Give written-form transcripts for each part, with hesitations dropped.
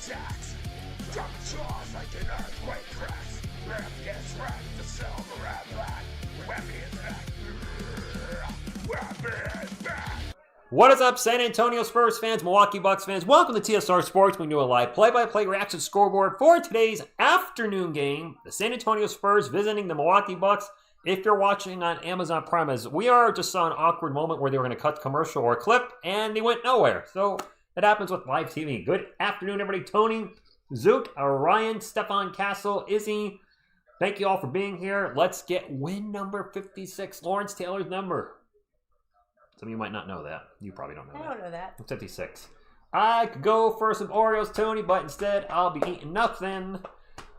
sacks. Drop jaws like an earthquake cracks. Rap gets wrapped, the silver and black. Webby is back. Webby is back. What is up, San Antonio Spurs fans, Milwaukee Bucks fans? Welcome to TSR Sports. We do a live play-by-play reaction scoreboard for today's afternoon game. The San Antonio Spurs visiting the Milwaukee Bucks. If you're watching on Amazon Prime, as we are, just saw an awkward moment where they were going to cut commercial or clip, and they went nowhere. So it happens with live TV. Good afternoon, everybody. Tony, Zoot, Ryan, Stefan Castle, Izzy. Thank you all for being here. Let's get win number 56, Lawrence Taylor's number. Some of you might not know that. You probably don't know that. I don't know that. 56. I could go for some Oreos, Tony, but instead I'll be eating nothing.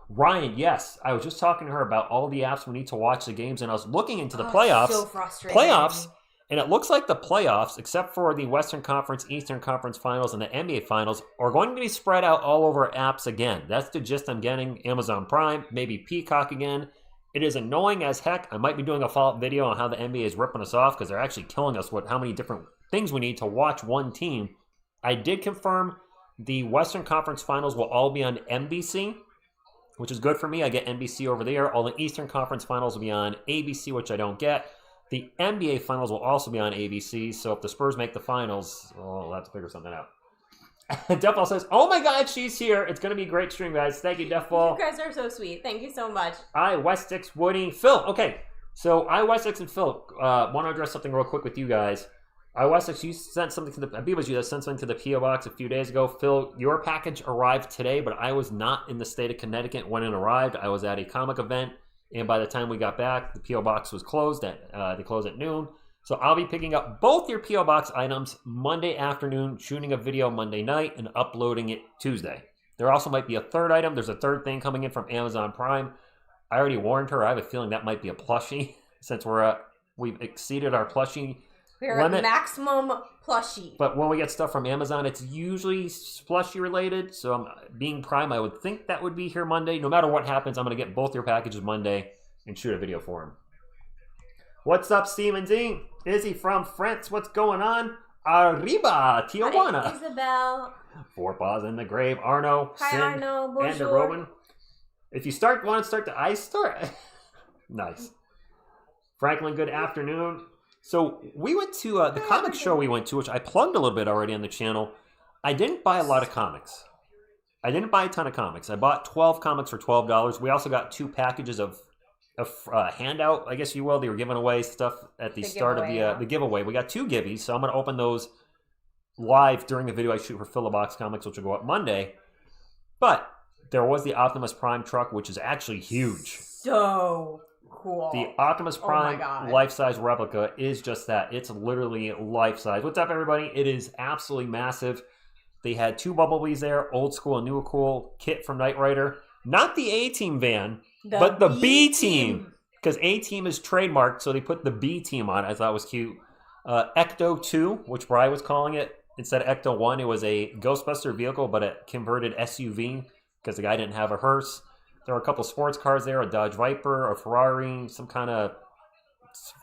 Ryan, yes. I was just talking to her about all the apps we need to watch the games, and I was looking into the playoffs. So frustrating. Playoffs, and it looks like the playoffs, except for the Western Conference, Eastern Conference Finals, and the NBA Finals, are going to be spread out all over apps again. That's the gist I'm getting. Amazon Prime, maybe Peacock again. It is annoying as heck. I might be doing a follow-up video on how the NBA is ripping us off because they're actually killing us with how many different things we need to watch one team. I did confirm the Western Conference Finals will all be on NBC, which is good for me. I get NBC over there. All the Eastern Conference Finals will be on ABC, which I don't get. The NBA Finals will also be on ABC, so if the Spurs make the Finals, we'll have to figure something out. Defball says, oh my god, she's here. It's going to be a great stream, guys. Thank you, Defball. You guys are so sweet. Thank you so much. Westix, Woody, Phil. Okay, so Westix and Phil, want to address something real quick with you guys. Westix, you sent something to the, I believe it was you that sent something to the P.O. Box a few days ago. Phil, your package arrived today, but I was not in the state of Connecticut when it arrived. I was at a comic event, and by the time we got back, the P.O. Box was closed. They closed at noon. So I'll be picking up both your P.O. Box items Monday afternoon, shooting a video Monday night, and uploading it Tuesday. There also might be a third item. There's a third thing coming in from Amazon Prime. I already warned her. I have a feeling that might be a plushie, since we've exceeded our plushie We're limit. at maximum plushie. But when we get stuff from Amazon, it's usually plushie related. So being Prime, I would think that would be here Monday. No matter what happens, I'm going to get both your packages Monday and shoot a video for them. What's up, Steven Z? Izzy from France. What's going on? Arriba, Tijuana. Hi, Isabel. Four paws in the grave. Arno, Hi, Sin, Arno. and Bonjour. the Robin. If you want to start the ice store. Nice. Franklin, good afternoon. So we went to the comic show we went to, which I plugged a little bit already on the channel. I didn't buy a lot of comics. I didn't buy a ton of comics. I bought 12 comics for $12. We also got 2 packages of handout, I guess you will. They were giving away stuff at the start of the giveaway. We got 2 giveies, so I'm going to open those live during the video I shoot for Fill the Box Comics, which will go up Monday. But there was the Optimus Prime truck, which is actually huge. So cool. The Optimus Prime life-size replica is just that. It's literally life-size. What's up, everybody? It is absolutely massive. They had 2 Bumblebees there, old school and new cool, Kit from Knight Rider. Not the A-Team van, but the B-Team. Because A-Team is trademarked, so they put the B-Team on it. I thought it was cute. Ecto 2, which Bri was calling it. Instead of Ecto 1, it was a Ghostbuster vehicle, but a converted SUV, because the guy didn't have a hearse. There were a couple sports cars there, a Dodge Viper, a Ferrari, some kind of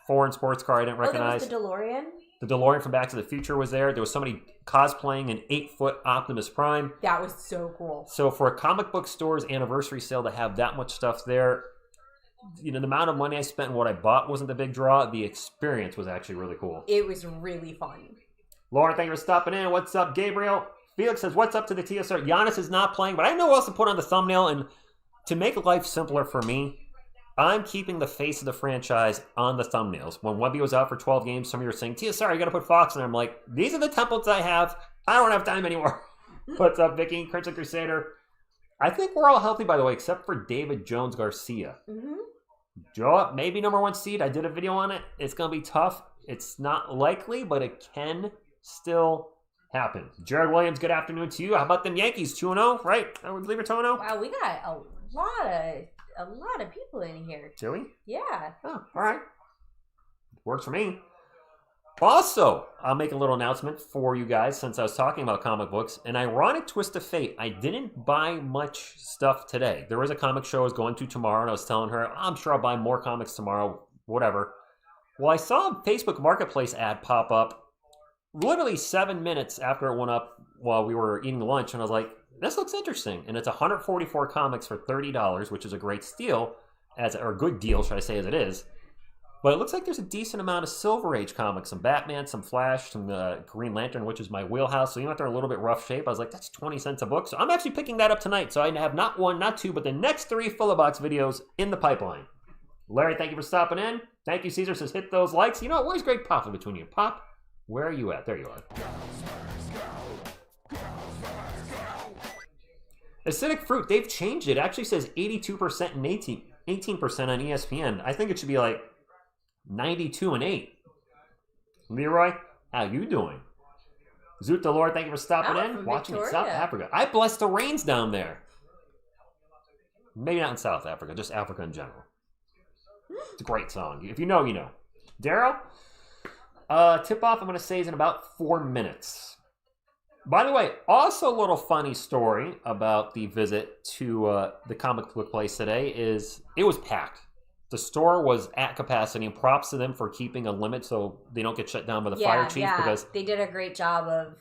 foreign sports car I didn't recognize. There was the DeLorean? The DeLorean from Back to the Future was there. There was somebody cosplaying an 8-foot Optimus Prime. That was so cool. So for a comic book store's anniversary sale to have that much stuff there, you know, the amount of money I spent and what I bought wasn't the big draw. The experience was actually really cool. It was really fun. Lauren, thank you for stopping in. What's up, Gabriel? Felix says, what's up to the TSR? Giannis is not playing, but I know who else to put on the thumbnail. And to make life simpler for me, I'm keeping the face of the franchise on the thumbnails. When Wemby was out for 12 games, some of you were saying, TSR, you got to put Fox in there. I'm like, these are the templates I have. I don't have time anymore. What's up, Vicky? Crimson Crusader. I think we're all healthy, by the way, except for David Jones Garcia. Joe, maybe number 1 seed. I did a video on it. It's going to be tough. It's not likely, but it can still happen. Jared Williams, good afternoon to you. How about them Yankees? 2-0, right? I would believe it 2-0. Wow, we got a lot of people in here. Do we? Yeah. Oh, all right. Works for me. Also, I'll make a little announcement for you guys since I was talking about comic books. An ironic twist of fate. I didn't buy much stuff today. There was a comic show I was going to tomorrow, and I was telling her, I'm sure I'll buy more comics tomorrow, whatever. Well, I saw a Facebook Marketplace ad pop up literally 7 minutes after it went up while we were eating lunch, and I was like, This looks interesting, and it's 144 comics for $30, which is a great steal, or a good deal, should I say, as it is. But it looks like there's a decent amount of Silver Age comics, some Batman, some Flash, some Green Lantern, which is my wheelhouse. So even if they're a little bit rough shape, I was like, that's 20 cents a book. So I'm actually picking that up tonight. So I have not one, not two, but the next 3 Fill-A-Box videos in the pipeline. Larry, thank you for stopping in. Thank you, Caesar says hit those likes. You know what? Where's Greg Pop in between you? Pop, where are you at? There you are. Acidic Fruit, they've changed it. It actually says 82% and 18% on ESPN. I think it should be like 92 and 8. Leroy, how you doing? Zoot the Lord, thank you for stopping in. Watching in South Africa. I bless the rains down there. Maybe not in South Africa, just Africa in general. It's a great song. If you know, you know. Daryl, tip-off I'm going to say is in about 4 minutes. By the way, also a little funny story about the visit to the comic book place today is it was packed. The store was at capacity, and props to them for keeping a limit so they don't get shut down by the fire chief. Because they did a great job of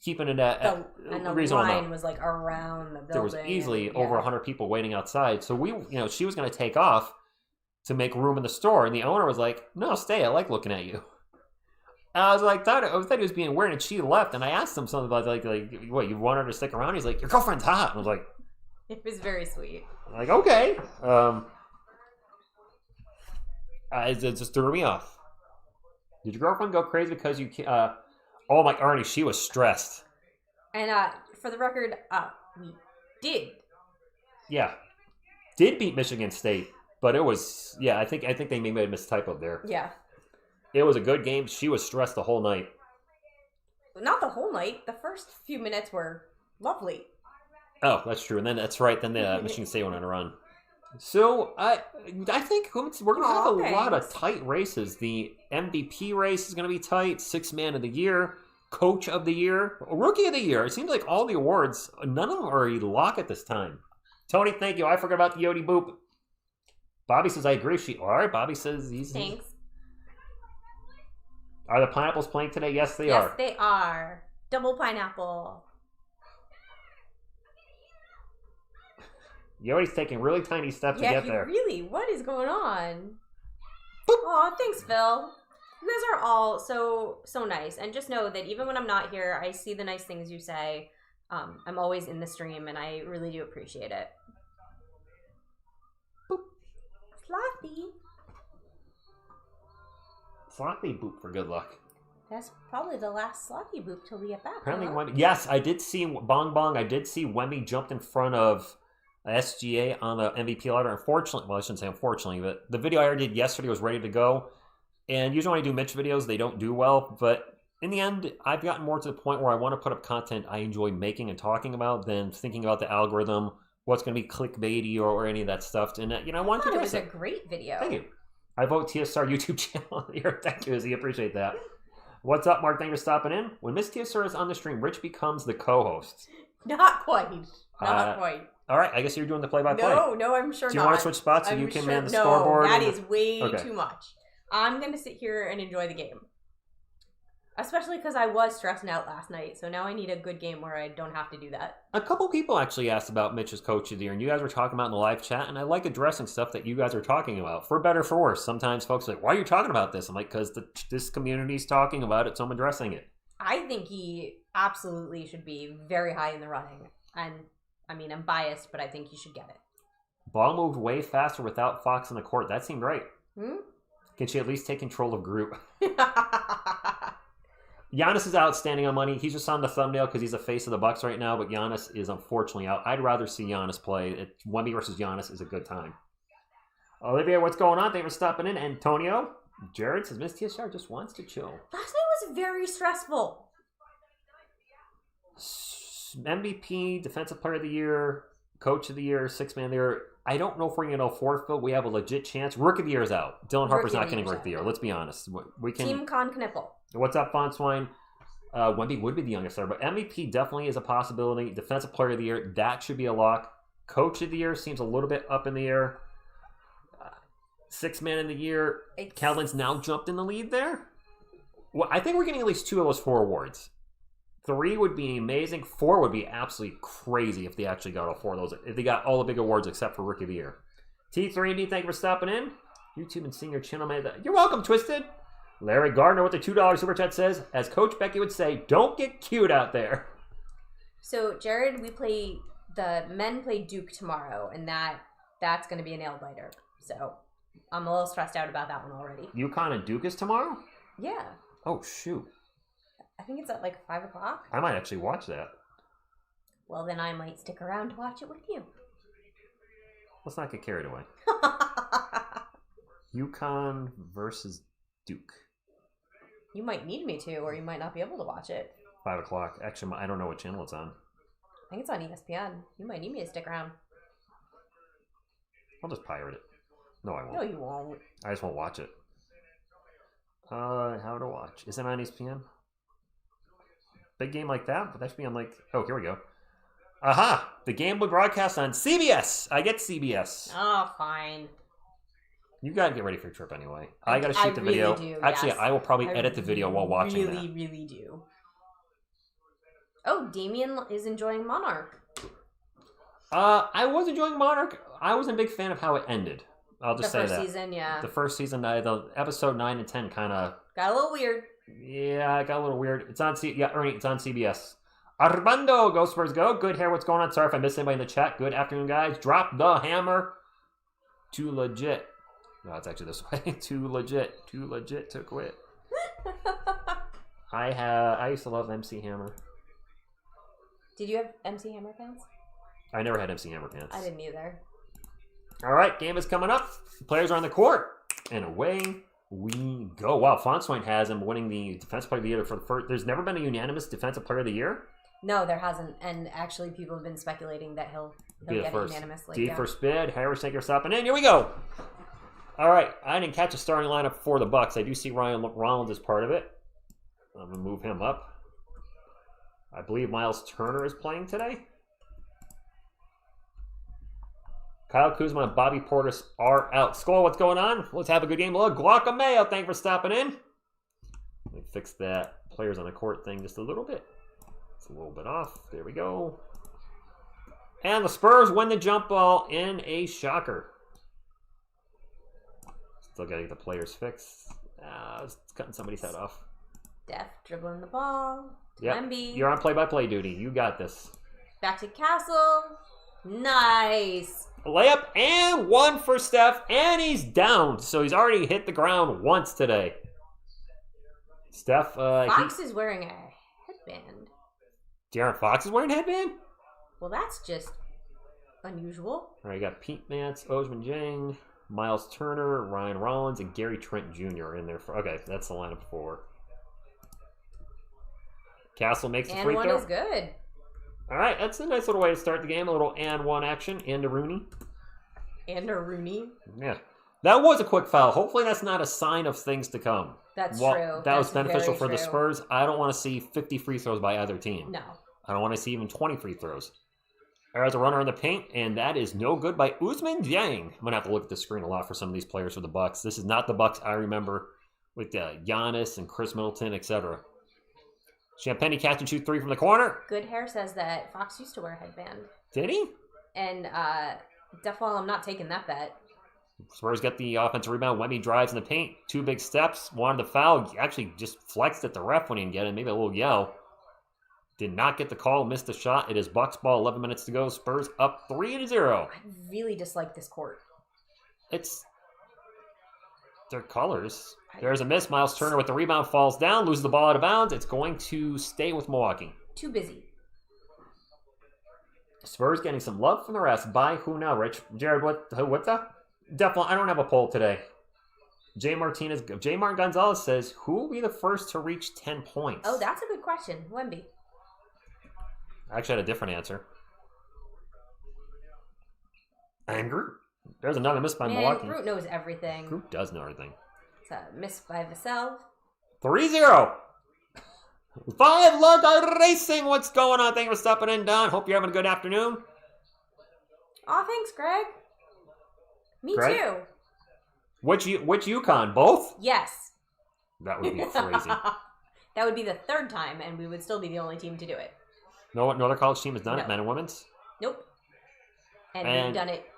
keeping it at and the reasonable line amount. was like around the building. There was easily over 100 people waiting outside. So she was going to take off to make room in the store, and the owner was like, "No, stay. I like looking at you." And I was like, I thought he was being weird, and she left. And I asked him something about like, what, you want her to stick around? He's like, your girlfriend's hot. And I was like, it was very sweet. Like, okay. It just threw me off. Did your girlfriend go crazy because you? Oh my, Arnie, she was stressed. And for the record, we did. Yeah, did beat Michigan State, but it was I think they made a mistypo there. Yeah. It was a good game. She was stressed the whole night. Not the whole night. The first few minutes were lovely. Oh, that's true. And then that's right. Then the Michigan State went on a run. So I think we're going to have a lot of tight races. The MVP race is going to be tight. 6th Man of the Year, Coach of the Year, Rookie of the Year. It seems like all the awards, none of them are a lock at this time. Tony, thank you. I forgot about the Yodi Boop. Bobby says, I agree. All right, Bobby says he's... Thanks. Are the Pineapples playing today? Yes, they are. Yes, they are. Double pineapple. Yodi's taking really tiny steps to get there. Really? What is going on? Aw, thanks, Phil. You guys are all so nice. And just know that even when I'm not here, I see the nice things you say. I'm always in the stream, and I really do appreciate it. Boop. Slothy. Slothy boop for good luck. That's probably the last Slothy boop till we get back. Apparently, Wemby. Yes, I did see Bong Bong. I did see Wemby jumped in front of SGA on the MVP ladder. Unfortunately, well, I shouldn't say unfortunately, but the video I already did yesterday was ready to go. And usually when I do Mitch videos, they don't do well. But in the end, I've gotten more to the point where I want to put up content I enjoy making and talking about than thinking about the algorithm, what's going to be clickbaity or any of that stuff. And I wanted to do it. It was a great video. Thank you. I vote TSR YouTube channel here. Thank you, Izzy. Appreciate that. What's up, Mark? Thank you for stopping in. When Miss TSR is on the stream, Rich becomes the co-host. Not quite. Not quite. All right, I guess you're doing the play-by-play. No, I'm sure not. Do you want to switch spots so you can man the scoreboard? No, that is way too much. I'm going to sit here and enjoy the game. Especially because I was stressing out last night, so now I need a good game where I don't have to do that. A couple people actually asked about Mitch's Coach of the Year, and you guys were talking about in the live chat, and I like addressing stuff that you guys are talking about, for better or for worse. Sometimes folks are like, why are you talking about this? I'm like, because this community's talking about it, so I'm addressing it. I think he absolutely should be very high in the running. And, I mean, I'm biased, but I think he should get it. Ball moved way faster without Fox in the court. That seemed right. Can she at least take control of group? Giannis is outstanding on money. He's just on the thumbnail because he's the face of the Bucks right now, but Giannis is unfortunately out. I'd rather see Giannis play. Wemby versus Giannis is a good time. Olivia, what's going on? Thanks for stopping in. Antonio, Jared says Miss TSR just wants to chill. Last night was very stressful. MVP, Defensive Player of the Year, Coach of the Year, 6th Man of the Year. I don't know if we're going to know fourth, Phil. We have a legit chance. Rookie of the Year is out. Dylan Harper's not getting Rookie of the Year. Let's be honest. We can. Team Con Kniffle. What's up, Fonswine? Wemby would be the youngest star, but MVP definitely is a possibility. Defensive Player of the Year, that should be a lock. Coach of the Year seems a little bit up in the air. 6th Man of the Year, Calvin's now jumped in the lead there. Well, I think we're getting at least 2 of those 4 awards. 3 would be amazing. 4 would be absolutely crazy if they actually got all 4 of those. If they got all the big awards except for Rookie of the Year. T3D, thank you for stopping in. YouTube and Senior Channel made that. You're welcome, Twisted. Larry Gardner with the $2 super chat says, as Coach Becky would say, don't get cute out there. So, Jared, the men play Duke tomorrow, and that's going to be a nail biter. So, I'm a little stressed out about that one already. UConn and Duke is tomorrow? Yeah. Oh, shoot. I think it's at like 5 o'clock. I might actually watch that. Well, then I might stick around to watch it with you. Let's not get carried away. UConn versus Duke. You might need me to, or you might not be able to watch it. 5 o'clock. Actually, I don't know what channel it's on. I think it's on ESPN. You might need me to stick around. I'll just pirate it. No, I won't. No, you won't. I just won't watch it. How to watch? Is it on ESPN? Big game like that? But that should be on like... Oh, here we go. Aha! The game will broadcast on CBS. I get CBS. Oh, fine. You gotta get ready for your trip anyway. I gotta shoot the video. Do, actually, yes. I will probably edit the video while watching that. I really do. Oh, Damien is enjoying Monarch. I was enjoying Monarch. I wasn't a big fan of how it ended. I'll just say that. The first season, yeah. The first season, the episode 9 and 10 kind of... Got a little weird. Yeah, it got a little weird. It's on Ernie, it's on CBS. Armando, go Spurs go. Good hair, what's going on? Sorry if I missed anybody in the chat. Good afternoon, guys. Drop the hammer. Too legit. No, it's actually this way. Too legit to quit. I used to love MC Hammer. Did you have MC Hammer pants? I never had MC Hammer pants. I didn't either. All right, game is coming up. The players are on the court, and away we go. Wow, Fonsoin has him winning the Defensive Player of the Year for the first. There's never been a unanimous Defensive Player of the Year. No, there hasn't, and actually, people have been speculating that he'll get it unanimously. D first bid. Harris, thank you for stopping in. Here we go. All right, I didn't catch a starting lineup for the Bucks. I do see Ryan Rollins as part of it. I'm gonna move him up. I believe Miles Turner is playing today. Kyle Kuzma and Bobby Portis are out. Skull, what's going on? Let's have a good game. Look, Guacamole, thank you for stopping in. Let me fix that players on the court thing just a little bit. It's a little bit off. There we go. And the Spurs win the jump ball in a shocker. Still got to get the players fixed. It's cutting somebody's head off. Def dribbling the ball. Yep. Wemby. You're on play-by-play duty. You got this. Back to Castle. Nice. Layup and one for Steph, and he's down. So he's already hit the ground once today. Steph, Fox is wearing a headband. De'Aaron Fox is wearing a headband? Well, that's just unusual. All right, you got Pete Nance, Ojman Jang, Miles Turner, Ryan Rollins, and Gary Trent Jr. in there. Okay, that's the lineup for. Castle makes the free throw. And one is good. All right, that's a nice little way to start the game. A little and one action. And a Rooney. And a Rooney. Yeah. That was a quick foul. Hopefully that's not a sign of things to come. That's true. That was beneficial for the Spurs. I don't want to see 50 free throws by either team. No. I don't want to see even 20 free throws. There's a runner in the paint, and that is no good by Ousmane Dieng. I'm going to have to look at the screen a lot for some of these players for the Bucks. This is not the Bucks I remember with Giannis and Chris Middleton, etc. Champagne catch and shoot 3 from the corner. Good hair says that Fox used to wear a headband. Did he? And Defwall, I'm not taking that bet. Spurs get the offensive rebound. Wemby drives in the paint. 2 big steps. Wanted the foul. Actually just flexed at the ref when he didn't get it. Maybe a little yell. Did not get the call. Missed the shot. It is Bucks ball. 11 minutes to go. Spurs up 3-0. I really dislike this court. It's their colors. There's a miss. Miles Turner with the rebound falls down. Loses the ball out of bounds. It's going to stay with Milwaukee. Too busy. Spurs getting some love from the rest. By who now, Rich? Jared, what's up? Definitely, I don't have a poll today. J. Martin Gonzalez says, who will be the first to reach 10 points? Oh, that's a good question. Wemby. I actually had a different answer. And Groot. There's another miss by Milwaukee. Groot knows everything. Groot does know everything. It's a miss by Vassell. 3-0. 5 Lug Racing. What's going on? Thank you for stopping in, Don. Hope you're having a good afternoon. Aw, thanks, Greg. Me Greg? too. Which UConn? Both? Yes. That would be crazy. That would be the third time, and we would still be the only team to do it. No other college team has done it, No. men and women's? Nope. And And- we've done it.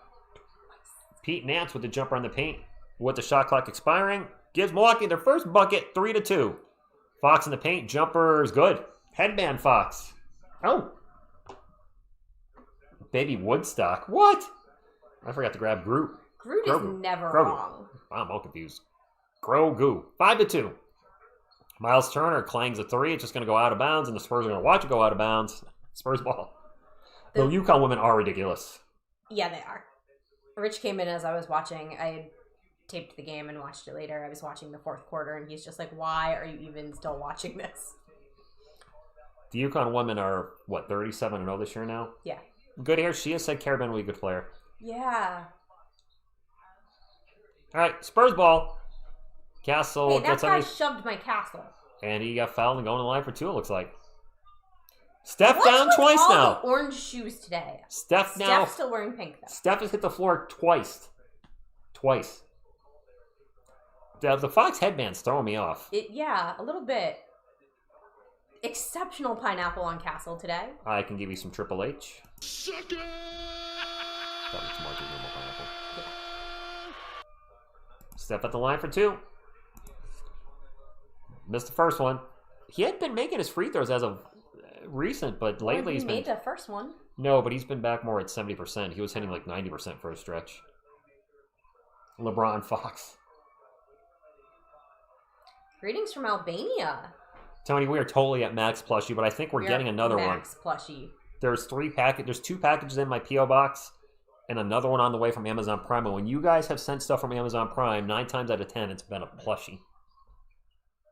Pete Nance with the jumper on the paint. With the shot clock expiring, gives Milwaukee their first bucket, 3-2. Fox in the paint, jumper is good. Headband Fox. Oh. Baby Woodstock. What? I forgot to grab Groot. Groot is Grogu. never Grogu. wrong. I'm all confused. Grogu. 5-2. Miles Turner clangs a three. It's just going to go out of bounds, and the Spurs are going to watch it go out of bounds. Spurs ball. The UConn women are ridiculous. Yeah, they are. Rich came in as I was watching. I had taped the game and watched it later. I was watching the fourth quarter, and he's just like, why are you even still watching this? The UConn women are, 37-0 this year now? Yeah. Good here. She has said Carabin will be a good player. Yeah. All right, Spurs ball. Castle Hey, that gets guy under, shoved my castle. and he got fouled and going to the line for two, it looks like. Steph What's down with twice all now. the orange shoes today? Steph now. Steph's still wearing pink, though. Steph has hit the floor twice. Twice. The Fox headband's throwing me off. Yeah, a little bit. Exceptional pineapple on Castle today. I can give you some Triple H. Suck it! Probably some more pineapple. Yeah. Steph at the line for two. Missed the first one. He had been making his free throws as of recent, but lately he's he been... made the first one. No, but he's been back more at 70%. He was hitting like 90% for a stretch. LeBron Fox. Greetings from Albania. Tony, we are totally at max plushie, but I think we're getting another one. Max plushie. There's two packages in my P.O. box and another one on the way from Amazon Prime. And when you guys have sent stuff from Amazon Prime, 9 times out of 10, it's been a plushie.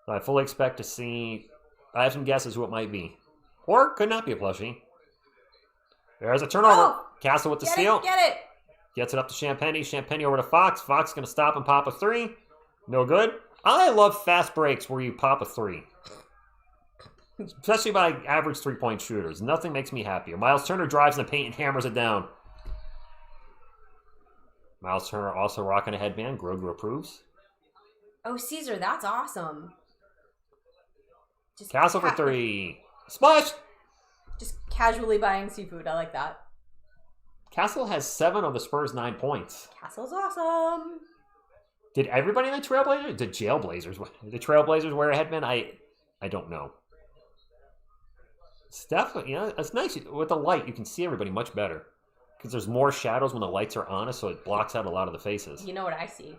So I fully expect to see... I have some guesses who it might be. Or it could not be a plushie. There's a turnover. Oh! Castle with the Get steal. it, get it! Gets it up to Champagny. Champagny over to Fox. Fox going to stop and pop a three. No good. I love fast breaks where you pop a three. Especially by average three-point shooters. Nothing makes me happier. Miles Turner drives in the paint and hammers it down. Miles Turner also rocking a headband. Grogu approves. Oh, Caesar, that's awesome. Just Castle for three. Splash! Just casually buying seafood. I like that. Castle has 7 of the Spurs' 9 points. Castle's awesome. Did everybody in the Trailblazers? The Trailblazers wear a headband? I don't know. Steph, it's nice. With the light, you can see everybody much better. Because there's more shadows when the lights are on, so it blocks out a lot of the faces. You know what I see?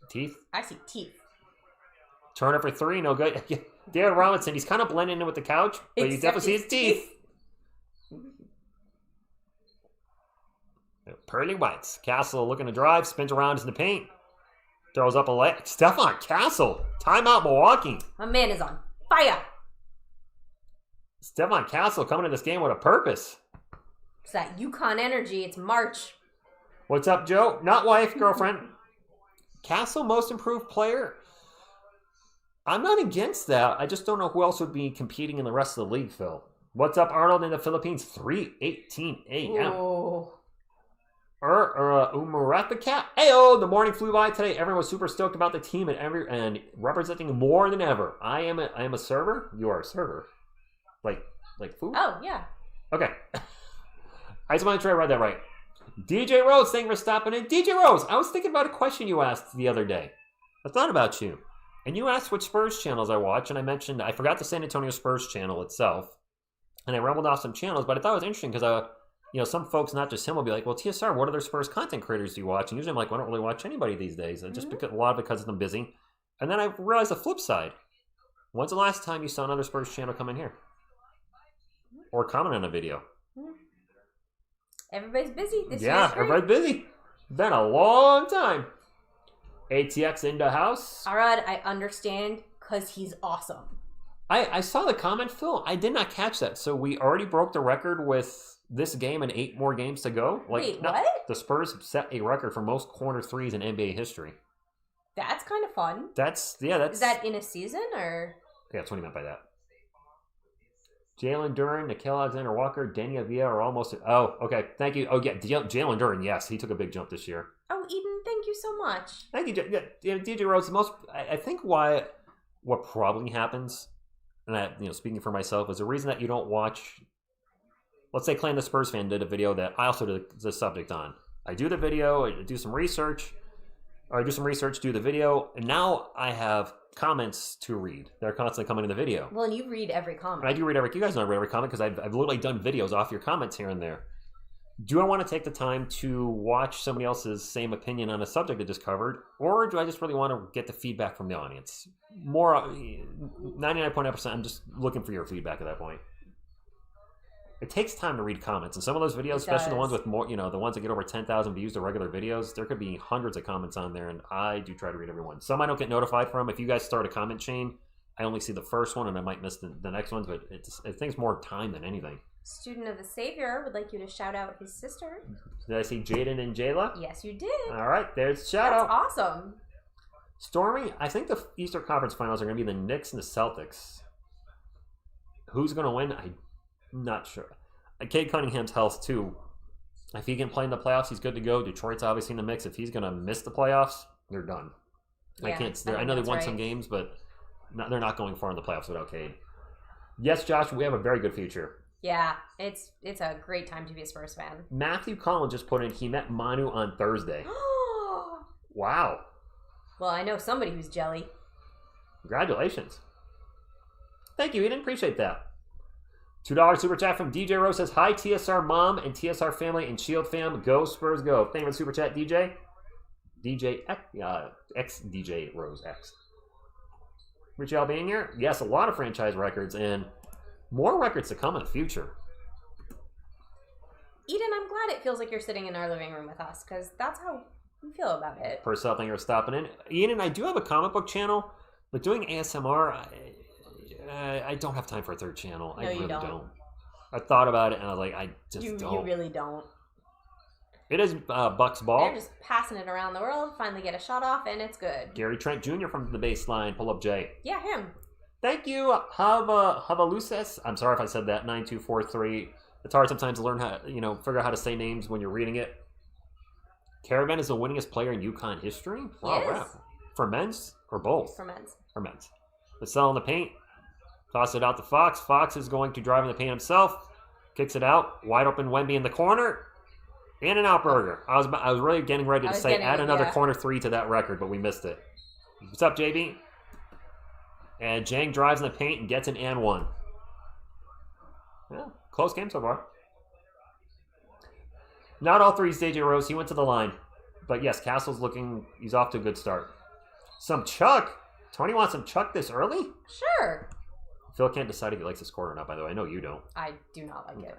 Teeth? I see teeth. Turner for three, no good. David Robinson, he's kind of blending in with the couch, but you definitely see his teeth. Pearly whites. Castle looking to drive, spins around in the paint. Throws up a leg. Stephon Castle. Timeout Milwaukee. My man is on fire. Stephon Castle coming to this game with a purpose. It's that UConn energy. It's March. What's up, Joe? Not wife, girlfriend. Castle most improved player. I'm not against that. I just don't know who else would be competing in the rest of the league, Phil. What's up, Arnold in the Philippines? 3:18 a.m. Oh. Umarathaka. Ayo, the morning flew by today. Everyone was super stoked about the team and representing more than ever. I am a server. You are a server. Like food? Oh, yeah. Okay. I just want to try to read that right. DJ Rose, thank you for stopping in. DJ Rose, I was thinking about a question you asked the other day. I thought about you. And you asked which Spurs channels I watch, and I mentioned, I forgot the San Antonio Spurs channel itself. And I rumbled off some channels, but I thought it was interesting because, some folks, not just him, will be like, well, TSR, what other Spurs content creators do you watch? And usually I'm like, well, I don't really watch anybody these days. Just because a lot of it because I'm busy. And then I realized the flip side. When's the last time you saw another Spurs channel come in here? Or comment on a video? Everybody's busy. This Yeah, year's great. everybody's busy. Been a long time. ATX in the house. Arad, I understand because he's awesome. I saw the comment, Phil. I did not catch that. So we already broke the record with this game and 8 more games to go. Wait, what? The Spurs set a record for most corner threes in NBA history. That's kind of fun. That's Is that in a season or? Yeah, that's what he meant by that. Jalen Duren, Nickeil Alexander-Walker, Danny Avila are almost... Oh, okay. Thank you. Oh, yeah. Jalen Duren, yes. He took a big jump this year. Oh, Eden, thank you so much. Thank you. DJ Rose, I think what probably happens, and speaking for myself, is the reason that you don't watch. Let's say Clan the Spurs fan did a video that I also did the subject on. I do the video, I do some research, do the video, and now I have comments to read. They're constantly coming in the video. Well, and you read every comment. And I do read you guys know I read every comment because I've literally done videos off your comments here and there. Do I want to take the time to watch somebody else's same opinion on a subject I just covered, or do I just really want to get the feedback from the audience? More, 99.9%, I'm just looking for your feedback at that point. It takes time to read comments, and some of those videos, especially the ones with more, the ones that get over 10,000 views, the regular videos, there could be hundreds of comments on there, and I do try to read every one. Some I don't get notified from. If you guys start a comment chain, I only see the first one, and I might miss the next ones, but it takes more time than anything. Student of the Savior would like you to shout out his sister. Did I see Jaden and Jayla? Yes, you did. All right, there's a shout out. That's awesome. Stormy, I think the Eastern Conference Finals are going to be the Knicks and the Celtics. Who's going to win? I'm not sure. Cade Cunningham's health, too. If he can play in the playoffs, he's good to go. Detroit's obviously in the mix. If he's going to miss the playoffs, they're done. Yeah, I know they won some games, but they're not going far in the playoffs without Cade. Yes, Josh, we have a very good future. Yeah, it's a great time to be a Spurs fan. Matthew Collins just put in, he met Manu on Thursday. Wow. Well, I know somebody who's jelly. Congratulations. Thank you, Eden. Appreciate that. $2 super chat from DJ Rose says, hi, TSR mom and TSR family and Shield fam. Go Spurs, go. Thank you for the super chat, DJ. DJ X DJ Rose X. Rich Al being here? Yes, a lot of franchise records and more records to come in the future. Eden, I'm glad it feels like you're sitting in our living room with us, because that's how we feel about it. Purcell, thank you for stopping in. Eden, I do have a comic book channel, but doing ASMR, I don't have time for a third channel. No, I really you don't. I thought about it, and I was like, I just don't. You really don't. It is Bucks ball. They're just passing it around the world, finally get a shot off, and it's good. Gary Trent Jr. from the baseline. Pull up Jay. Yeah, him. Thank you, Havaluses. I'm sorry if I said that. 9243. It's hard sometimes to learn how, figure out how to say names when you're reading it. Caravan is the winningest player in UConn history? Wow, Yes. wow. For men's or both? For men's. For men's. Vassell in the paint. Toss it out to Fox. Fox is going to drive in the paint himself. Kicks it out. Wide open Wemby in the corner. In and out burger. I was really getting ready to say add another corner three to that record, but we missed it. What's up, JB? And Jang drives in the paint and gets an and one. Yeah, close game so far. Not all threes, DJ Rose. He went to the line. But yes, Castle's he's off to a good start. Some Chuck. Tony wants some Chuck this early? Sure. Phil can't decide if he likes the score or not, by the way. I know you don't. I do not like it.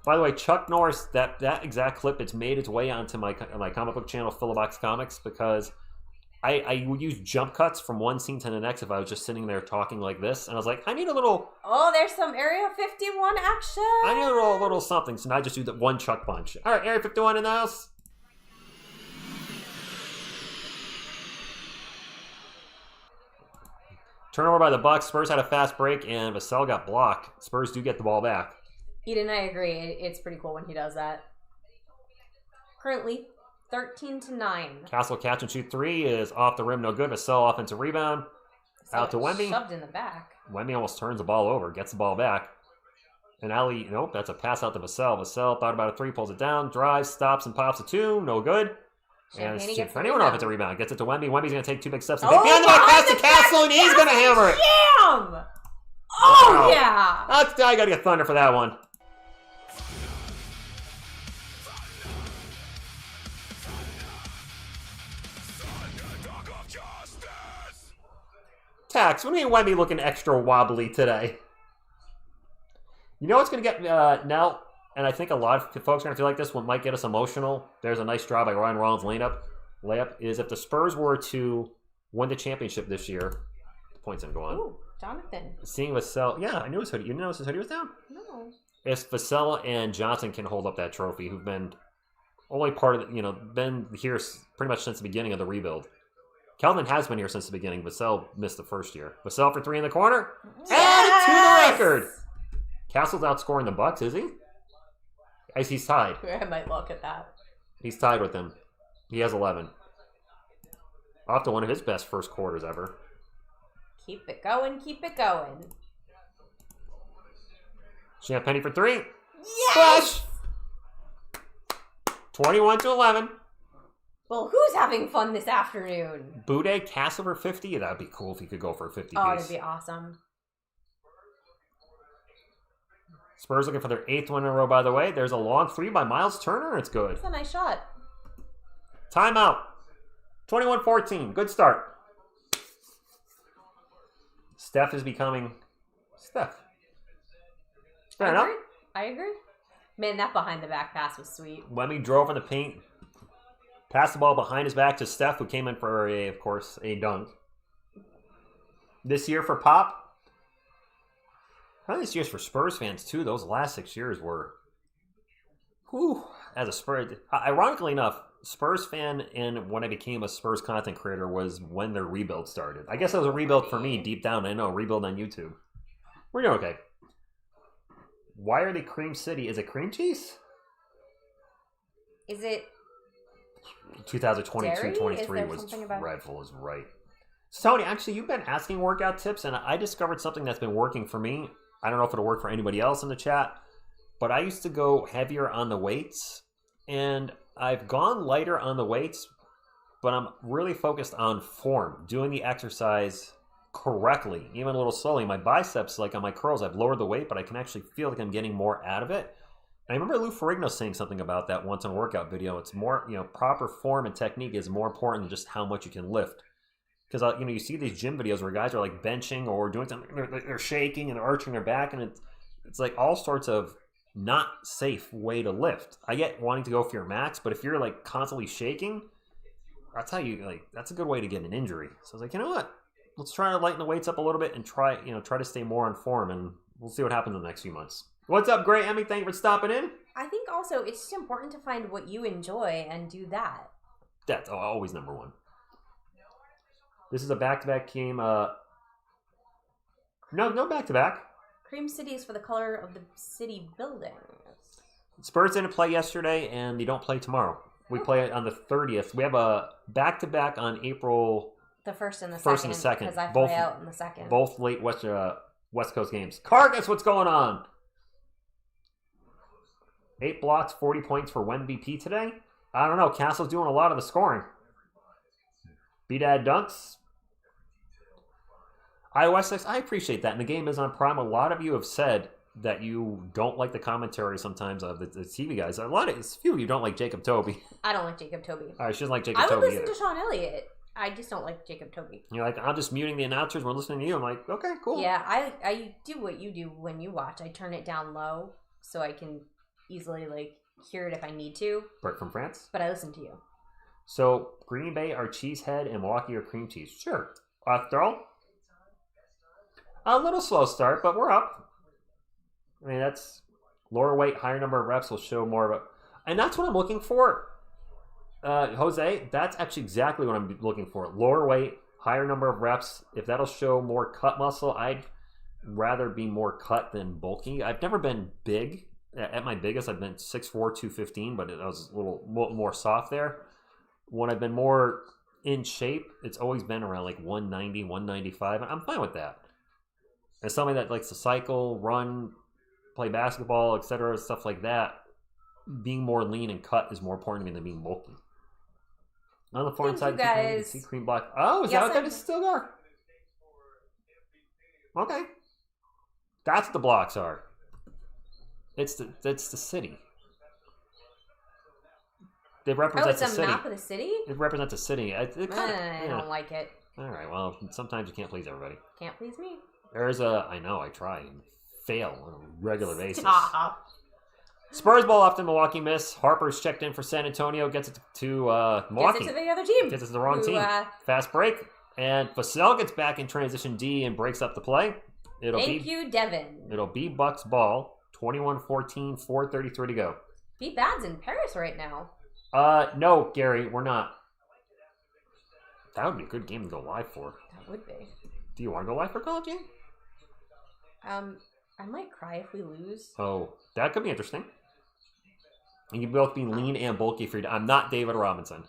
By the way, Chuck Norris, that exact clip, it's made its way onto my comic book channel, Philobox Comics, because I would use jump cuts from one scene to the next if I was just sitting there talking like this. And I was like, I need a little... Oh, there's some Area 51 action! I need a little something, so now I just do that one Chuck punch. All right, Area 51 in the house. Turnover by the Bucks. Spurs had a fast break, and Vassell got blocked. Spurs do get the ball back. Eden, I agree. It's pretty cool when he does that. Currently, 13-9. Castle catch and shoot three is off the rim, no good. Vassell offensive rebound. Out to Wemby. Shoved in the back. Wemby almost turns the ball over, gets the ball back. And Ali, nope, that's a pass out to Vassell. Vassell thought about a three, pulls it down, drives, stops, and pops a two. No good. And Champagny offensive rebound. Gets it to Wemby. Wemby's going to take two big steps and get behind the back pass to Castle, and he's going to hammer it. Jam! Oh, yeah! I got to get Thunder for that one. Tax, what do you mean Wemby looking extra wobbly today? You know what's going to get now, and I think a lot of folks are going to feel like this one might get us emotional. There's a nice draw by Ryan Rollins layup, is if the Spurs were to win the championship this year, the points didn't go on. Ooh, Jonathan. Seeing Vassell, yeah, I knew his hoodie. You notice his hoodie was down? No. If Vassell and Johnson can hold up that trophy, who've been only part of been here pretty much since the beginning of the rebuild. Kelvin has been here since the beginning. Vassell missed the first year. Vassell for three in the corner. Yes! Add it to the record. Castle's outscoring the Bucks, is he? He's tied. I might look at that. He's tied with them. He has 11. Off to one of his best first quarters ever. Keep it going, keep it going. Champagne for three. Yes! Splash! 21-11. Well, who's having fun this afternoon? Bude Castle for 50. That would be cool if he could go for a 50 Oh, piece. that'd be awesome. Spurs looking for their 8th win in a row, by the way. There's a long three by Miles Turner. It's good. That's a nice shot. Timeout. 21-14. Good start. Steph is becoming Steph. Fair enough. I agree. Man, that behind the back pass was sweet. Wemby drove in the paint. Passed the ball behind his back to Steph, who came in for, of course, a dunk. This year for Pop. I think this year's for Spurs fans, too. Those last 6 years were... Whew. As a Spurs... Ironically enough, Spurs fan and when I became a Spurs content creator was when their rebuild started. I guess it was a rebuild for me deep down. I know, rebuild on YouTube. We're doing okay. Why are they Cream City? Is it cream cheese? Is it... 2022-23 was dreadful, is right. So, Tony, actually, you've been asking workout tips, and I discovered something that's been working for me. I don't know if it'll work for anybody else in the chat, but I used to go heavier on the weights, and I've gone lighter on the weights, but I'm really focused on form, doing the exercise correctly, even a little slowly. My biceps, like on my curls, I've lowered the weight, but I can actually feel like I'm getting more out of it. And I remember Lou Ferrigno saying something about that once on a workout video. It's more, proper form and technique is more important than just how much you can lift. Because, you see these gym videos where guys are like benching or doing something, they're shaking and arching their back, and it's like all sorts of not safe way to lift. I get wanting to go for your max, but if you're like constantly shaking, that's how you that's a good way to get an injury. So I was like, you know what? Let's try to lighten the weights up a little bit and try to stay more on form, and we'll see what happens in the next few months. What's up, Gray Emmy? Thank you for stopping in. I think also it's just important to find what you enjoy and do that. That's always number one. This is a back-to-back game. No back-to-back. Cream City is for the color of the city building. Spurs didn't play yesterday, and they don't play tomorrow. We play on the 30th. We have a back-to-back on April... The first and the second. Because I fly out in the second. Both late West Coast games. Cargus, what's going on? 8 blocks, 40 points for Wemby today. I don't know. Castle's doing a lot of the scoring. B-Dad dunks. iOS 6, I appreciate that. And the game is on Prime. A lot of you have said that you don't like the commentary sometimes of the TV guys. A few of you don't like Jacob Toby. I don't like Jacob Toby. All right, she doesn't like Jacob Toby Toby either. I would listen to Sean Elliott. I just don't like Jacob Toby. You're like, I'm just muting the announcers. We're listening to you. I'm like, okay, cool. Yeah, I do what you do when you watch. I turn it down low so I can easily hear it if I need to. Bert from France. But I listen to you. So Green Bay are cheesehead and Milwaukee are cream cheese. Sure. Throw. A little slow start, but we're up. I mean, that's lower weight, higher number of reps will show more of it. And that's what I'm looking for. Jose, that's actually exactly what I'm looking for. Lower weight, higher number of reps. If that'll show more cut muscle, I'd rather be more cut than bulky. I've never been big. At my biggest, I've been 6'4", 215, but I was a little more soft there. When I've been more in shape, it's always been around 190, 195. I'm fine with that. As somebody that likes to cycle, run, play basketball, etc., stuff like that, being more lean and cut is more important to me than being bulky. On the foreign side, you see cream black. Oh, is that what that is still there? Okay. That's what the blocks are. It's the city. They represent the city. It's a map of the city? It represents a city. I don't like it. All right, well, sometimes you can't please everybody. Can't please me. I know, I try and fail on a regular basis. Stop. Spurs ball off to Milwaukee miss. Harper's checked in for San Antonio. Gets it to Milwaukee. Gets it to the other team. Gets it to the wrong team. Fast break. And Vassell gets back in transition D and breaks up the play. Thank you, Devin. It'll be Bucks ball. 21-14, 4:33 to go. Be bad's in Paris right now. No, Gary, we're not. That would be a good game to go live for. That would be. Do you want to go live for Call of Duty? I might cry if we lose. Oh, that could be interesting. And you both be lean and bulky for I'm not David Robinson.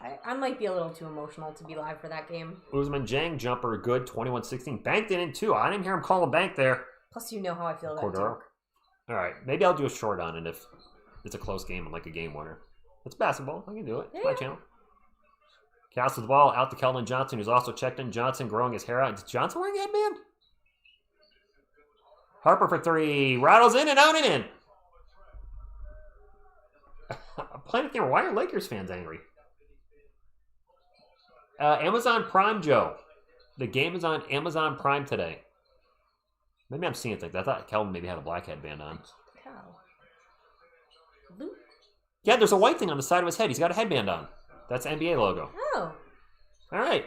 I might be a little too emotional to be live for that game. Usman Jang jumper good, 21-16. Banked it in too. I didn't hear him call a bank there. Plus, you know how I feel about Cordero. Duke. All right, maybe I'll do a short on it if it's a close game and like a game winner. It's basketball. I can do it. It's my channel. Castles the ball out to Keldon Johnson, who's also checked in. Johnson growing his hair out. Is Johnson wearing a headband? Harper for three. Rattles in and out and in. Planet Gamer, why are Lakers fans angry? Amazon Prime, Joe. The game is on Amazon Prime today. Maybe I'm seeing things. I thought Keldon maybe had a black headband on. Luke? Yeah, there's a white thing on the side of his head. He's got a headband on. That's the NBA logo. Oh. All right.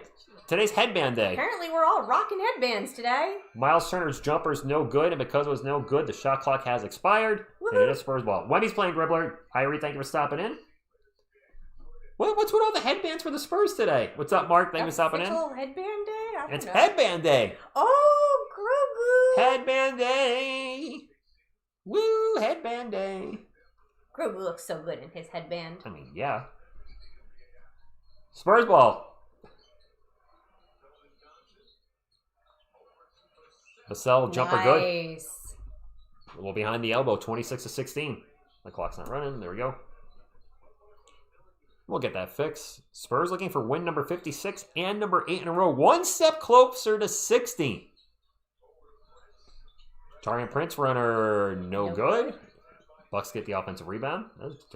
Today's headband day. Apparently we're all rocking headbands today. Miles Turner's jumper's no good, and because it was no good, the shot clock has expired. Woohoo. And it is Spurs ball. Wemby's playing dribbler. Irie, thank you for stopping in. What's with all the headbands for the Spurs today? What's up, Mark? Thank you for stopping in. Official headband day? I don't It's know. headband day. Oh, Grogu. Headband day. Woo, headband day. Grogu looks so good in his headband. I mean, yeah. Spurs ball. Vassell jumper good. Nice. A little behind the elbow, 26-16. The clock's not running. There we go. We'll get that fixed. Spurs looking for win number 56 and number 8 in a row. One step closer to 60. Taurean Prince runner, no good. Bucks get the offensive rebound.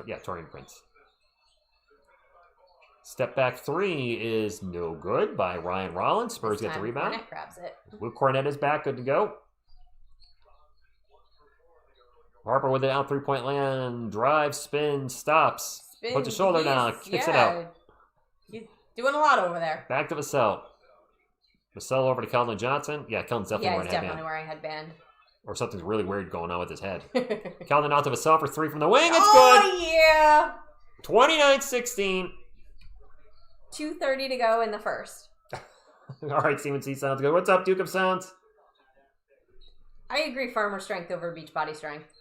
Yeah, Taurean Prince. Step back three is no good by Ryan Rollins. Spurs get the rebound. Cornette grabs it. Luke Cornette is back, good to go. Harper with it out, three-point land, drive, spin, stops. Puts his shoulder down, kicks it out. He's doing a lot over there. Back to Vassell. Vassell over to Keldon Johnson. Yeah, Keldon's definitely wearing a headband. Definitely wearing a headband. Or something's really weird going on with his head. Keldon out to Vassell for three from the wing. It's oh, yeah. good. 29-16. 2:30 to go in the first. All right, Steven C. sounds good. What's up, Duke of Sounds? I agree, farmer strength over beach body strength.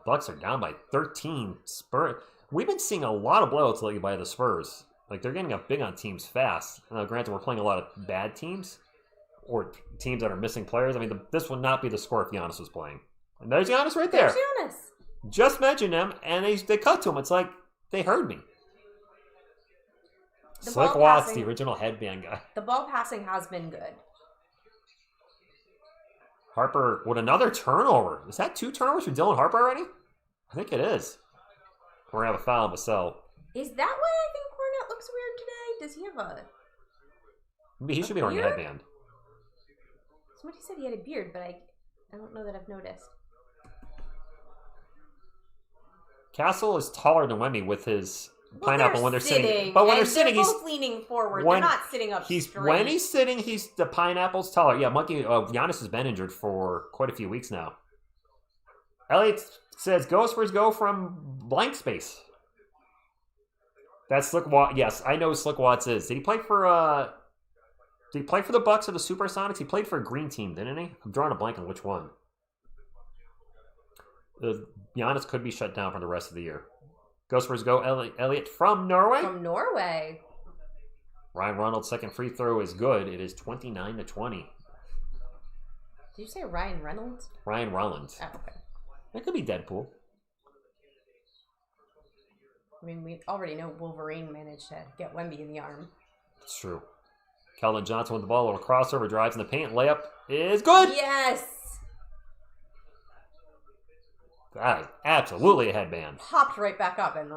Bucks are down by 13. Spurs. We've been seeing a lot of blowouts lately by the Spurs. Like, they're getting up big on teams fast. Now, granted, we're playing a lot of bad teams or teams that are missing players. I mean, this would not be the score if Giannis was playing. And there's Giannis right there. There's Giannis. Just mentioned him, and they cut to him. It's like they heard me. Slick Watts, the original headband guy. The ball passing has been good. Harper with another turnover. Is that 2 turnovers for Dylan Harper already? I think it is. We're going to have a foul on Vassell. Is that why I think Cornette looks weird today? Does he have a... Maybe he should be wearing a headband. Somebody said he had a beard, but I don't know that I've noticed. Castle is taller than Wemby with his pineapple when they're sitting. But when they're sitting, he's both leaning forward. They're not sitting up straight. When he's sitting, the pineapple's taller. Yeah, Giannis has been injured for quite a few weeks now. Elliot says, "Go Spurs, go" from blank space. That's Slick Watts. Yes, I know who Slick Watts is. Did he play for? Did he play for the Bucks or the Supersonics? He played for a green team, didn't he? I'm drawing a blank on which one. Giannis could be shut down for the rest of the year. Go Spurs, go. Elliot from Norway. From Norway. Ryan Reynolds' second free throw is good. It is 29-20. Did you say Ryan Reynolds? Ryan Rollins. Oh, okay. That could be Deadpool. I mean, we already know Wolverine managed to get Wemby in the arm. It's true. Keldon Johnson with the ball, a little crossover, drives in the paint, layup is good. Yes. That is absolutely a headband. Popped right back up and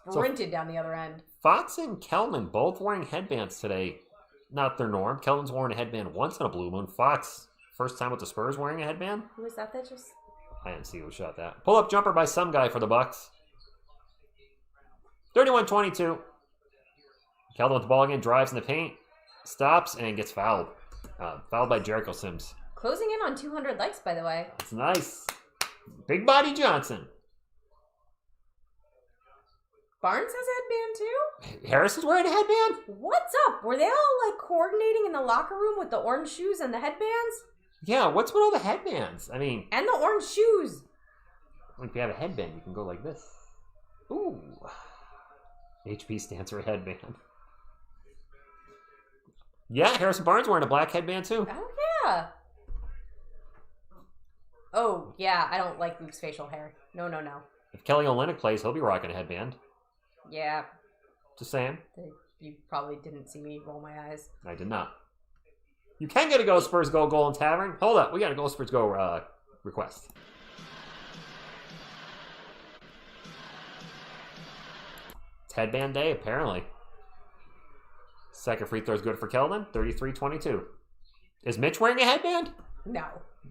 sprinted down the other end. Fox and Keldon both wearing headbands today. Not their norm. Keldon's worn a headband once in a blue moon. Fox, first time with the Spurs wearing a headband. Who was that just... I didn't see who shot that. Pull-up jumper by some guy for the Bucks. 31-22. Keldon with the ball again, drives in the paint, stops, and gets fouled. Fouled by Jericho Sims. Closing in on 200 likes, by the way. That's nice. Big Body Johnson. Barnes has a headband, too? Harris is wearing a headband? What's up? Were they all, coordinating in the locker room with the orange shoes and the headbands? Yeah, what's with all the headbands? I mean... And the orange shoes. If you have a headband, you can go like this. Ooh. HP stands for headband. Yeah, Harrison Barnes wearing a black headband too. Oh, yeah. Oh, yeah, I don't like Luke's facial hair. No. If Kelly Olynyk plays, he'll be rocking a headband. Yeah. Just saying. You probably didn't see me roll my eyes. I did not. You can get a Go Spurs Go Golden Tavern. Hold up. We got a Go Spurs Go request. It's headband day, apparently. Second free throw is good for Keldon. 33-22. Is Mitch wearing a headband? No.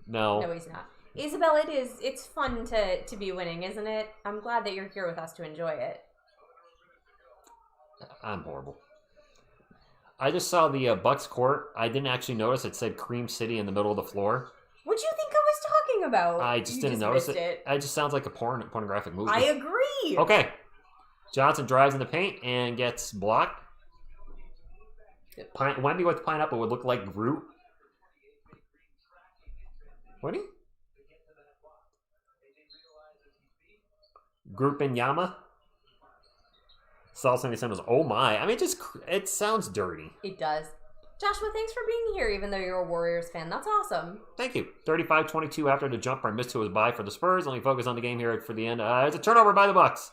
No. No, he's not. Isabel, it is. It's fun to be winning, isn't it? I'm glad that you're here with us to enjoy it. I'm horrible. I just saw the Bucks court. I didn't actually notice it said Cream City in the middle of the floor. What'd you think I was talking about? I just didn't notice it. It just sounds like a pornographic movie. I agree. Okay. Johnson drives in the paint and gets blocked. Wemby with pineapple would look like Groot. What do you? Groot Wembanyama. Saul 77 was, oh my. I mean, it sounds dirty. It does. Joshua, thanks for being here, even though you're a Warriors fan. That's awesome. Thank you. 35-22 after the jumper missed to his bye for the Spurs. Only focus on the game here for the end. It's a turnover by the Bucks.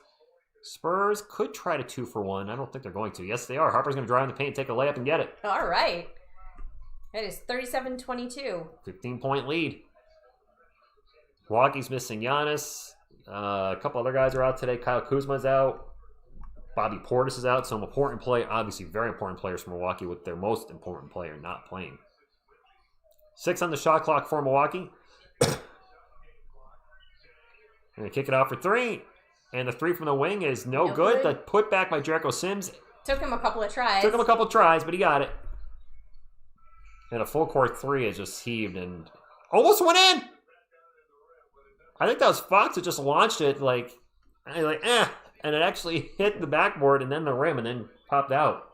Spurs could try to 2-for-1. I don't think they're going to. Yes, they are. Harper's going to drive in the paint, take a layup, and get it. All right. It is 37-22. 15-point lead. Milwaukee's missing Giannis. A couple other guys are out today. Kyle Kuzma's out. Bobby Portis is out. Some important play. Obviously, very important players for Milwaukee with their most important player not playing. 6 on the shot clock for Milwaukee. Going to kick it out for 3. And the 3 from the wing is no good. The putback by Jericho Sims. Took him a couple of tries. But he got it. And a full court 3 is just heaved and almost went in. I think that was Fox that just launched it and it actually hit the backboard and then the rim and then popped out.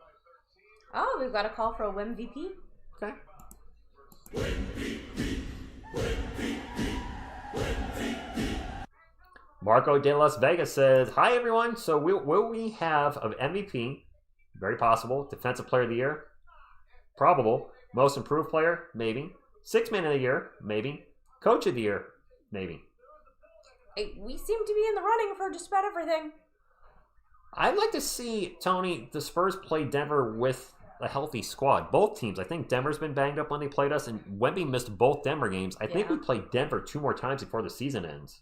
Oh, we've got a call for a Wim VP. Okay. Marco de Las Vegas says, hi everyone. So will we have an MVP? Very possible. Defensive player of the year? Probable. Most improved player? Maybe. 6 man of the year? Maybe. Coach of the year? Maybe. We seem to be in the running for just about everything. I'd like to see, Tony, the Spurs play Denver with a healthy squad. Both teams. I think Denver's been banged up when they played us, and Wemby missed both Denver games. I think we play Denver 2 more times before the season ends.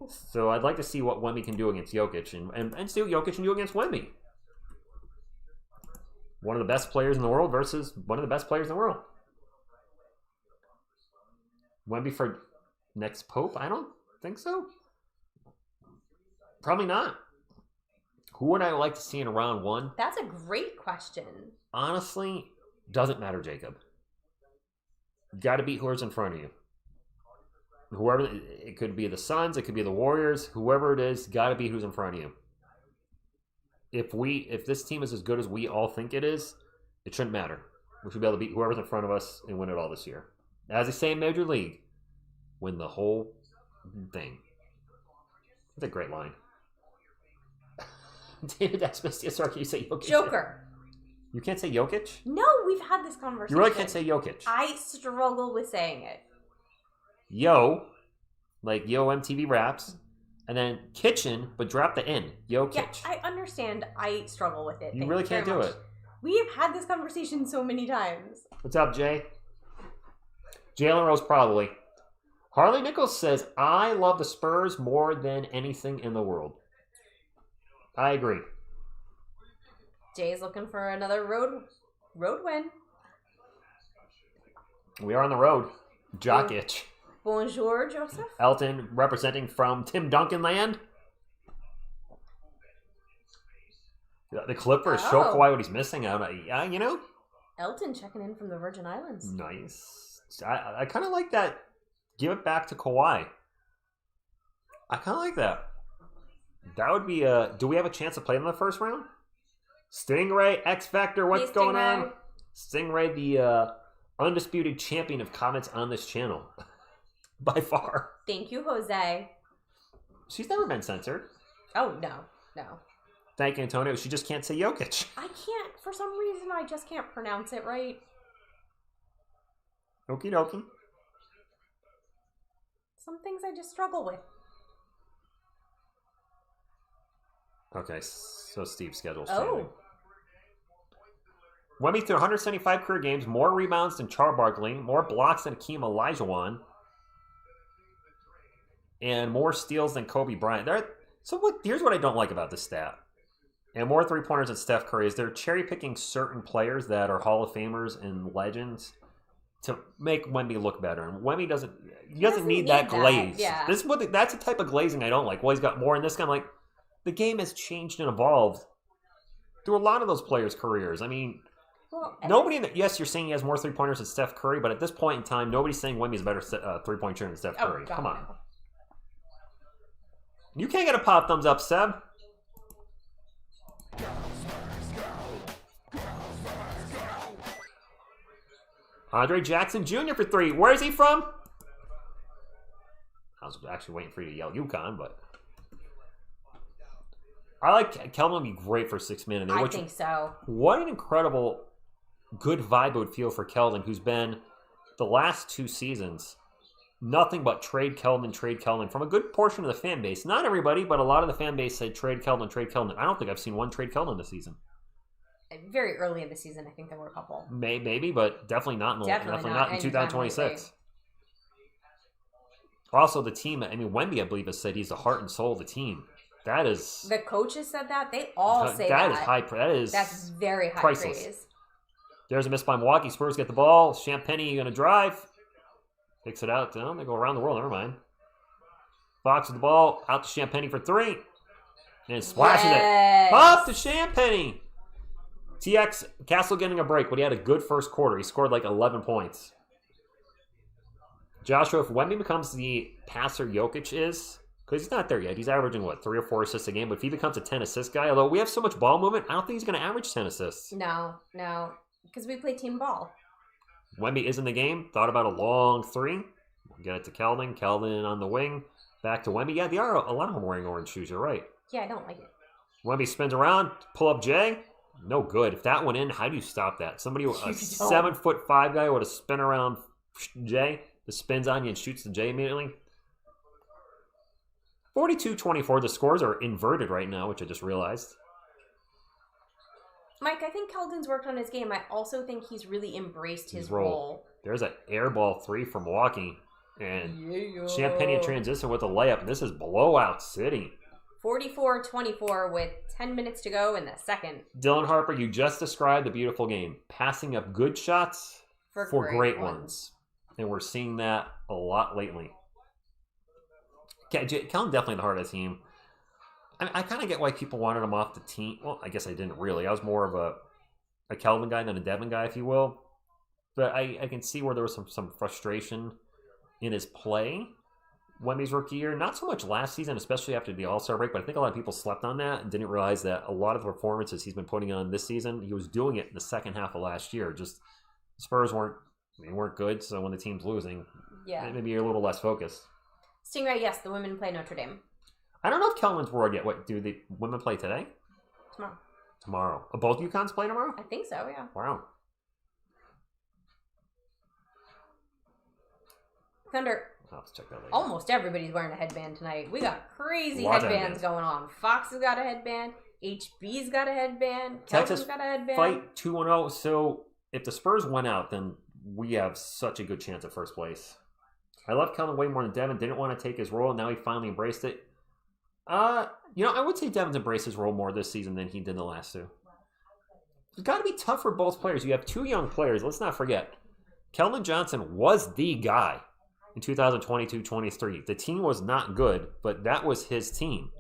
So I'd like to see what Wemby can do against Jokic and see what Jokic can do against Wemby. One of the best players in the world versus one of the best players in the world. Wemby for next Pope? I don't think so. Probably not. Who would I like to see in round 1? That's a great question. Honestly, doesn't matter, Jacob. You got to beat whoever's in front of you. Whoever, it could be the Suns, it could be the Warriors, whoever it is, got to beat who's in front of you. If this team is as good as we all think it is, it shouldn't matter. We should be able to beat whoever's in front of us and win it all this year. As they say in Major League, win the whole thing. That's a great line. David, that's Miss TSR. Can you say Jokic? Joker. You can't say Jokic? No, we've had this conversation. You really can't say Jokic. I struggle with saying it. Yo, like Yo MTV Raps, and then Kitchen, but drop the N. Jokic. Yeah, I understand. I struggle with it. You really can't do it. We have had this conversation so many times. What's up, Jay? Jalen Rose, probably. Harley Nichols says, I love the Spurs more than anything in the world. I agree. Jay's looking for another road win. We are on the road. Jock itch. Bonjour, Joseph. Elton representing from Tim Duncan land. The Clippers show Kawhi what he's missing out. You know? Elton checking in from the Virgin Islands. Nice. I kind of like that. Give it back to Kawhi. I kind of like that. That would be do we have a chance to play them in the first round? Stingray, X Factor, what's going on? Stingray, the undisputed champion of comments on this channel. By far. Thank you, Jose. She's never been censored. Oh, no. Thank you, Antonio. She just can't say Jokic. I can't, for some reason, I just can't pronounce it right. Okie dokie. Some things I just struggle with. Okay, so Steve's schedule's Oh. changing. Wemby threw 175 career games, more rebounds than Char Barkley, more blocks than Akeem Olajuwon, and more steals than Kobe Bryant. Here's what I don't like about this stat. And more three-pointers than Steph Curry is they're cherry-picking certain players that are Hall of Famers and legends to make Wemby look better. And Wemby doesn't need that glaze. Yeah. That's the type of glazing I don't like. Well, he's got more in this guy. I'm like, the game has changed and evolved through a lot of those players' careers. I mean, yes, you're saying he has more three-pointers than Steph Curry, but at this point in time, nobody's saying Wemby's a better three-point shooter than Steph Curry. God, Come on. no. You can't get a pop thumbs up, Seb. Andre Jackson Jr. for 3. Where is he from? I was actually waiting for you to yell UConn, but I like Keldon would be great for 6-man. I think so. What an incredible, good vibe it would feel for Keldon, who's been the last 2 seasons nothing but trade Keldon from a good portion of the fan base. Not everybody, but a lot of the fan base said trade Keldon. I don't think I've seen one trade Keldon this season. Very early in the season, I think there were a couple. Maybe, but definitely not in 2026. Also, the team, Wemby, I believe, has said he's the heart and soul of the team. That is... The coaches said that. They all say that. That's very high priceless. praise. There's a miss by Milwaukee. Spurs get the ball. Champagny going to drive. Kicks it out. They go around the world. Never mind. Fox with the ball. Out to Champagny for 3. And splashes it. Up to Champagny. TX, Castle getting a break, but he had a good first quarter. He scored like 11 points. Joshua, if Wemby becomes the passer Jokic is, because he's not there yet. He's averaging, 3 or 4 assists a game, but if he becomes a 10-assist guy, although we have so much ball movement, I don't think he's going to average 10 assists. No, because we play team ball. Wemby is in the game. Thought about a long 3. We'll get it to Keldon. Keldon on the wing. Back to Wemby. Yeah, there are a lot of them wearing orange shoes. You're right. Yeah, I don't like it. Wemby spins around. Pull up Jay. No good. If that went in, how do you stop that? Somebody, a 7'5" guy would have spin around Jay. The spins on you and shoots the Jay immediately. 42-24. The scores are inverted right now, which I just realized. Mike, I think Keldon's worked on his game. I also think he's really embraced his role. There's an air ball 3 from Milwaukee. And Champagny in transition with a layup. This is blowout city. 44-24 with 10 minutes to go in the second. Dylan Harper, you just described the beautiful game. Passing up good shots for great ones. And we're seeing that a lot lately. Keldon definitely the heart of the team. I kind of get why people wanted him off the team. Well, I guess I didn't really. I was more of a Keldon guy than a Devin guy, if you will. But I can see where there was some frustration in his play. Wemby's rookie year, not so much last season, especially after the All-Star break, but I think a lot of people slept on that and didn't realize that a lot of the performances he's been putting on this season, he was doing it in the second half of last year. Just Spurs weren't good, so when the team's losing, maybe you're a little less focused. Stingray, yes, the women play Notre Dame. I don't know if Keldon's word yet. What, do the women play today? Tomorrow. Both UConns play tomorrow? I think so, yeah. Wow. Thunder. I'll have to check that later. Almost everybody's wearing a headband tonight. We got crazy headbands going on. Fox has got a headband. HB's got a headband. Keldon's got a headband. Fight 2-0. So if the Spurs went out, then we have such a good chance at first place. I love Keldon way more than Devin. Didn't want to take his role. Now he finally embraced it. I would say Devin's embraced his role more this season than he did the last 2. It's got to be tough for both players. You have 2 young players. Let's not forget. Keldon Johnson was the guy in 2022-23. The team was not good, but that was his team.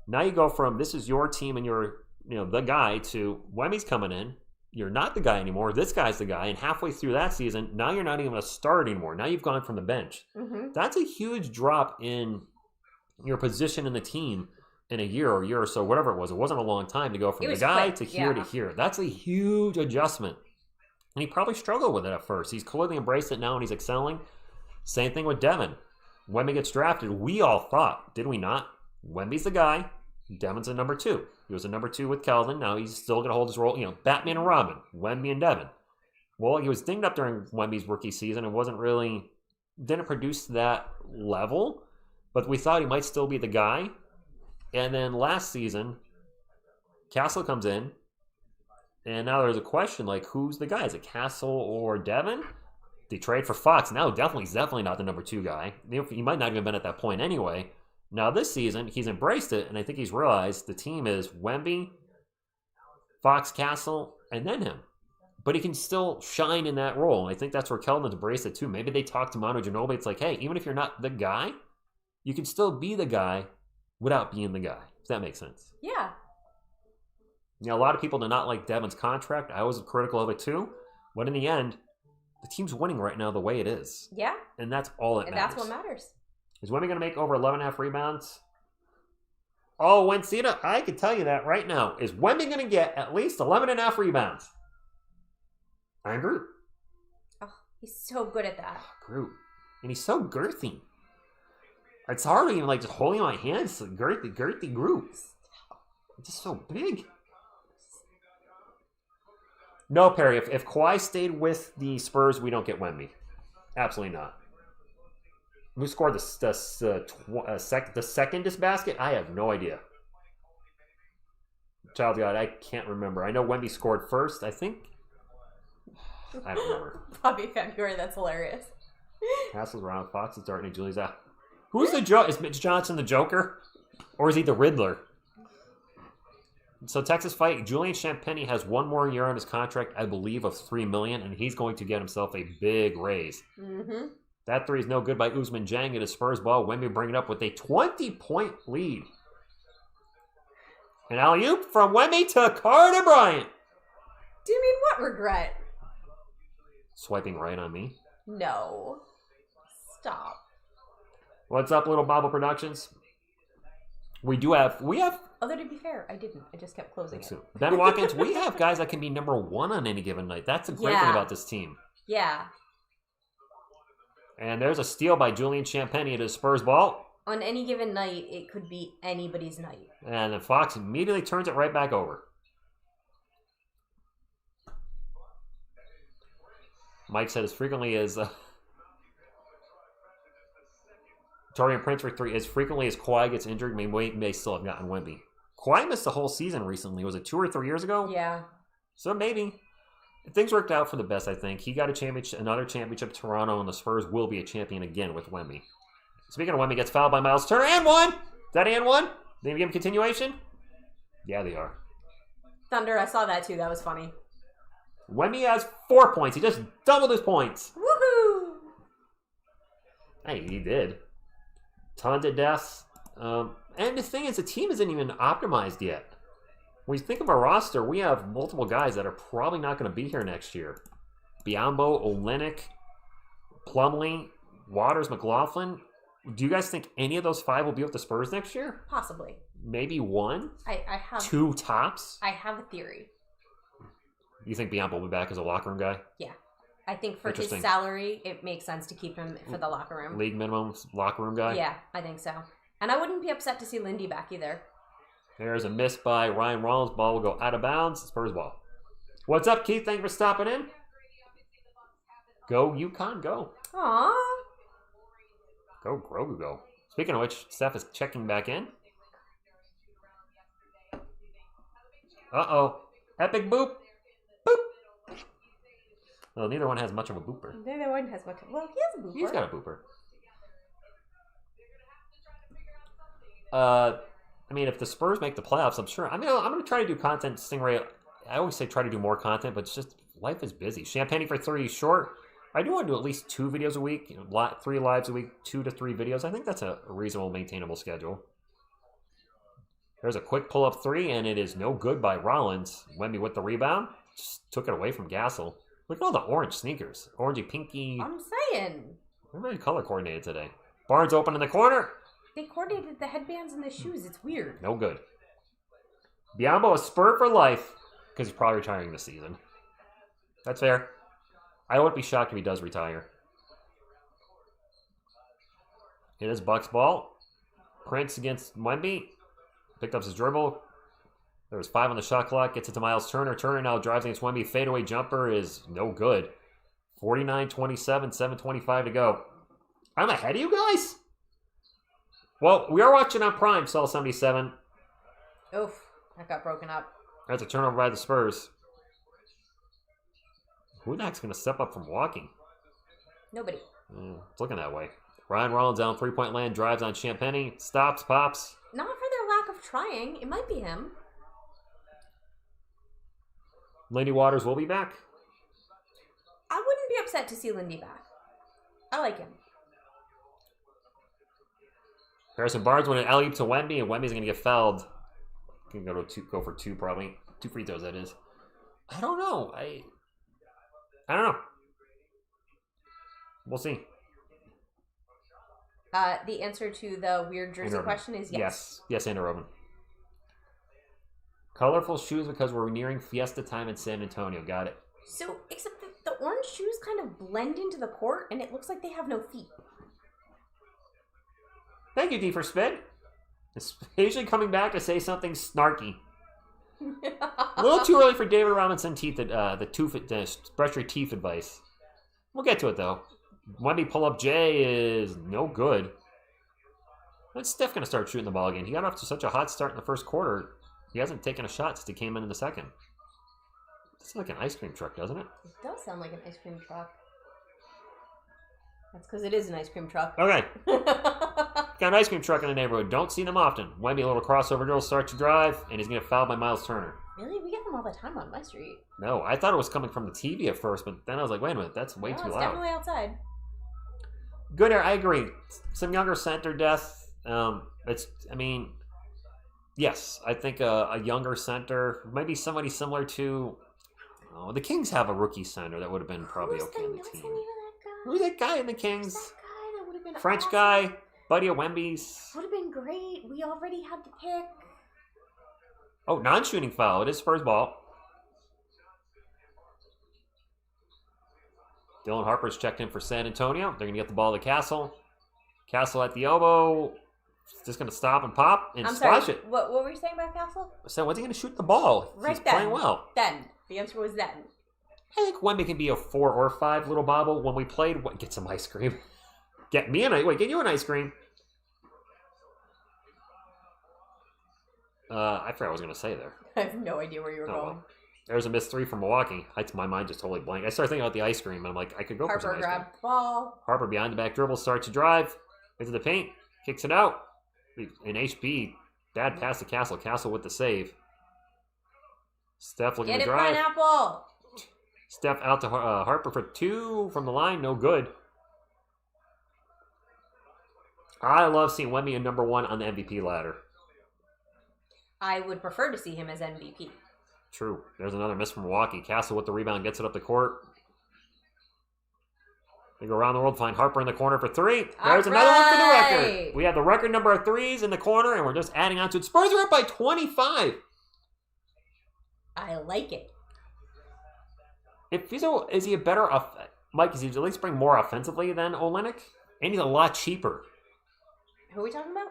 Now you go from this is your team and you're the guy to Wemmy's coming in. You're not the guy anymore. This guy's the guy. And halfway through that season, now you're not even a start anymore. Now you've gone from the bench. Mm-hmm. That's a huge drop in your position in the team in a year or so, whatever it was. It wasn't a long time to go from the guy to here to here. That's a huge adjustment. And he probably struggled with it at first. He's clearly embraced it now and he's excelling. Same thing with Devin. Wemby gets drafted. We all thought, did we not? Wemby's the guy. Devin's a number 2. He was a number 2 with Keldon. Now he's still going to hold his role. Batman and Robin, Wemby and Devin. Well, he was dinged up during Wemby's rookie season and didn't produce that level, but we thought he might still be the guy. And then last season, Castle comes in, and now there's a question, like, who's the guy? Is it Castle or Devin? They trade for Fox. Now, he's definitely not the number 2 guy. He might not even have been at that point anyway. Now, this season, he's embraced it, and I think he's realized the team is Wemby, Fox, Castle, and then him. But he can still shine in that role. And I think that's where Keldon's embraced it too. Maybe they talk to Manu Ginobili. It's like, hey, even if you're not the guy, you can still be the guy without being the guy. If that makes sense. Yeah. A lot of people do not like Devin's contract. I was critical of it too. But in the end, the team's winning right now the way it is. Yeah. And that's all that matters. And that's what matters. Is Wemby going to make over 11.5 rebounds? Oh, Wencita, I can tell you that right now. Is Wemby going to get at least 11.5 rebounds? I'm Groot. Oh, he's so good at that. Groot. And he's so girthy. It's hard even just holding my hands. Girthy Groot. It's just so big. No, Perry. If Kawhi stayed with the Spurs, we don't get Wemby. Absolutely not. Who scored the secondest basket? I have no idea. Child God, I can't remember. I know Wemby scored first, I think. I don't remember. Bobby February, that's hilarious. Castle's around, Fox is darting, Julie's out. Who's the Joker? Is Mitch Johnson the Joker? Or is he the Riddler? So Texas fight, Julian Champagnie has one more year on his contract, I believe, of $3 million, and he's going to get himself a big raise. Mm-hmm. That three is no good by Usman Jang at his Spurs ball. Wemby bringing it up with a 20-point lead. An alley-oop from Wemby to Carter Bryant. Do you mean what regret? Swiping right on me. No. Stop. What's up, Little Bobble Productions? We have. Although to be fair, I didn't. I just kept closing it. Ben Watkins, we have guys that can be number 1 on any given night. That's the great thing about this team. Yeah. And there's a steal by Julian Champagnie at his Spurs ball. On any given night, it could be anybody's night. And then Fox immediately turns it right back over. Mike said as frequently as Torian Prince for 3, as frequently as Kawhi gets injured, may still have gotten Wemby. Kawhi missed the whole season recently. Was it 2 or 3 years ago? Yeah. So maybe. Things worked out for the best, I think. He got another championship in Toronto, and the Spurs will be a champion again with Wemby. Speaking of Wemby, gets fouled by Miles Turner, and one! Is that and one? They give him continuation? Yeah, they are. Thunder, I saw that too. That was funny. Wemby has 4 points. He just doubled his points. Woohoo! Hey, he did. Tons of deaths. And the thing is, the team isn't even optimized yet. When you think of our roster, we have multiple guys that are probably not going to be here next year. Biyombo, Olynyk, Plumlee, Waters, McLaughlin. Do you guys think any of those 5 will be with the Spurs next year? Possibly. Maybe 1? I have 2 tops? I have a theory. You think Biyombo will be back as a locker room guy? Yeah. I think for his salary, it makes sense to keep him for the locker room. League minimum locker room guy? Yeah, I think so. And I wouldn't be upset to see Lindy back either. There's a miss by Ryan Rollins. Ball will go out of bounds. Spurs ball. What's up, Keith? Thank you for stopping in. Go, UConn, go. Aww. Go, Grogu, go. Speaking of which, Steph is checking back in. Uh-oh. Epic boop. Boop. Well, neither one has much of a booper. Neither one has much. Well, he has a booper. He's got a booper. I mean, if the Spurs make the playoffs, I'm sure. I mean, I'm going to try to do content, Stingray. I always say try to do more content, but it's just life is busy. Champagne for 3 short. I do want to do at least 2 videos a week, 3 lives a week, 2 to 3 videos. I think that's a reasonable, maintainable schedule. There's a quick pull-up 3, and it is no good by Rollins. Wemby with the rebound. Just took it away from Gassel. Look at all the orange sneakers. Orangey, pinky. I'm saying. They're very color coordinated today. Barnes open in the corner. They coordinated the headbands and the shoes. It's weird. No good. Biyombo a Spur for life because he's probably retiring this season. That's fair. I wouldn't be shocked if he does retire. It is Bucks ball. Prince against Wemby. picked up his dribble. There was 5 on the shot clock. Gets it to Miles Turner. Turner now drives against Wemby. Fadeaway jumper is no good. 49-27, 7:25 to go. I'm ahead of you guys? Well, we are watching on Prime, Cell 77. Oof, that got broken up. That's a turnover by the Spurs. Who the heck's going to step up from walking? Nobody. It's looking that way. Ryan Rollins down 3-point land, drives on Champagny, stops, pops. Not for their lack of trying. It might be him. Lindy Waters will be back. I wouldn't be upset to see Lindy back. I like him. Harrison Barnes went an alley-oop to Wemby, and Wemby's going to get fouled. Can go for 2 probably. 2 free throws, that is. I don't know. I don't know. We'll see. The answer to the weird jersey question is yes. Yes, Andrew Robin. Colorful shoes because we're nearing Fiesta time in San Antonio. Got it. So, except that the orange shoes kind of blend into the court, and it looks like they have no feet. Thank you, D for Spin. Occasionally coming back to say something snarky. A little too early for David Robinson teeth, brush your teeth advice. We'll get to it though. Wemby pull-up J is no good. When's Steph going to start shooting the ball again? He got off to such a hot start in the first quarter. He hasn't taken a shot since he came in the second. It's like an ice cream truck, doesn't it? It does sound like an ice cream truck. That's because it is an ice cream truck. Okay. Got an ice cream truck in the neighborhood. Don't see them often. Wemby, a little crossover drill, starts to drive, and he's going to foul by Miles Turner. Really? We get them all the time on my street. No, I thought it was coming from the TV at first, but then I was like, wait a minute, that's way too loud. It's definitely outside. Good air, I agree. Some younger center depth. Yes, I think a younger center, maybe somebody similar to. Oh, the Kings have a rookie center that would have been probably okay on the team. Who's that guy in the Kings? That guy that would have been French awesome. guy, buddy of Wemby's. Would have been great. We already had the pick. Oh, non-shooting foul. It is Spurs ball. Dylan Harper's checked in for San Antonio. They're going to get the ball to Castle. Castle at the elbow. Just going to stop and pop and splash it. What were you saying about Castle? So when's he going to shoot the ball? Right He's then. playing well. Then. The answer was then. I think Wemby can be a 4 or 5 little bobble. When we played, get some ice cream. Get you an ice cream. I forgot what I was going to say there. I have no idea where you were going. Well. There's a missed 3 from Milwaukee. My mind just totally blanked. I started thinking about the ice cream, and I'm like, I could go for some ice cream. Harper grabbed the ball. Harper behind the back dribble, starts to drive. Into the paint. Kicks it out. In HP, bad pass to Castle. Castle with the save. Steph looking Get to it, drive. Pineapple! Steph out to Harper for 2 from the line. No good. I love seeing Wemby in number 1 on the MVP ladder. I would prefer to see him as MVP. True. There's another miss from Milwaukee. Castle with the rebound, gets it up the court. They go around the world, find Harper in the corner for 3. There's another one for the record. We have the record number of 3s in the corner, and we're just adding on to it. Spurs are up by 25. I like it. Is he a better... Mike, is he at least bring more offensively than Olynyk? And he's a lot cheaper. Who are we talking about?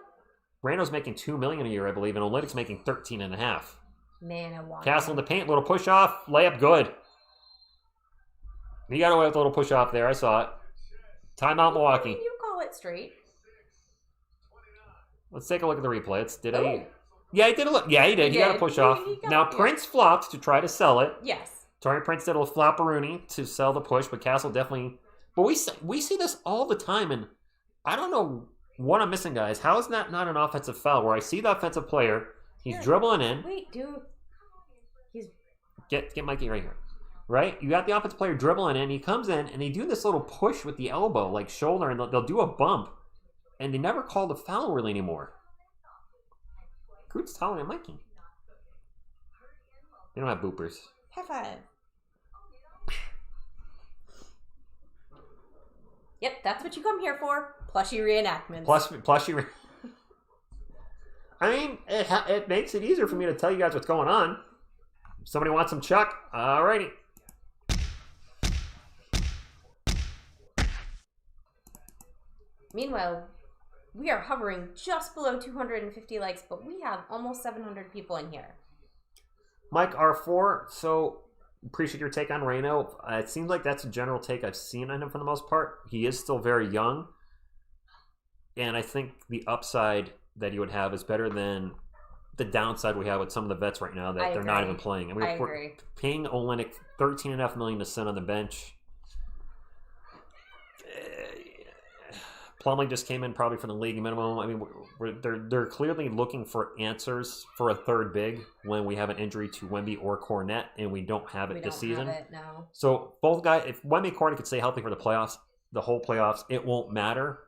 Rando's making $2 million a year, I believe, and Olynyk's making $13.5. Man, I want Castle in the paint, little push off, layup good. He got away with a little push off there. I saw it. Timeout, Milwaukee. You call it straight. Let's take a look at the replay. Yeah, he did a look. Yeah, he did. He got a push off. Now Prince flopped to try to sell it. Yes. Tori Prince did a flopperoonie to sell the push, but Castle definitely. But we see this all the time, and I don't know what I'm missing, guys. How is that not an offensive foul? Where I see the offensive player, he's dribbling in. Wait, dude. Get Mikey right here. Right? You got the offensive player dribbling in, he comes in, and they do this little push with the elbow, like shoulder, and they'll do a bump. And they never call the foul really anymore. Who's taller than Mikey? They don't have boopers. High five. Yep, that's what you come here for. Plushie reenactments. Plushie. I mean, it makes it easier for me to tell you guys what's going on. If somebody wants some Chuck, alrighty. Meanwhile, We are hovering just below 250 likes, but we have almost 700 people in here. Mike R4, so appreciate your take on Reno. It seems like that's a general take I've seen on him for the most part. He is still very young, and I think the upside that he would have is better than the downside we have with some of the vets right now that they're not even playing. And I we're agree. paying Olynyk $13.5 million to sit on the bench. Plumlee just came in probably for the league minimum. I mean, they're clearly looking for answers for a third big when we have an injury to Wemby or Cornette, and we don't have it this season. No. So both guys, if Wemby and Cornette could stay healthy for the playoffs, the whole playoffs, it won't matter.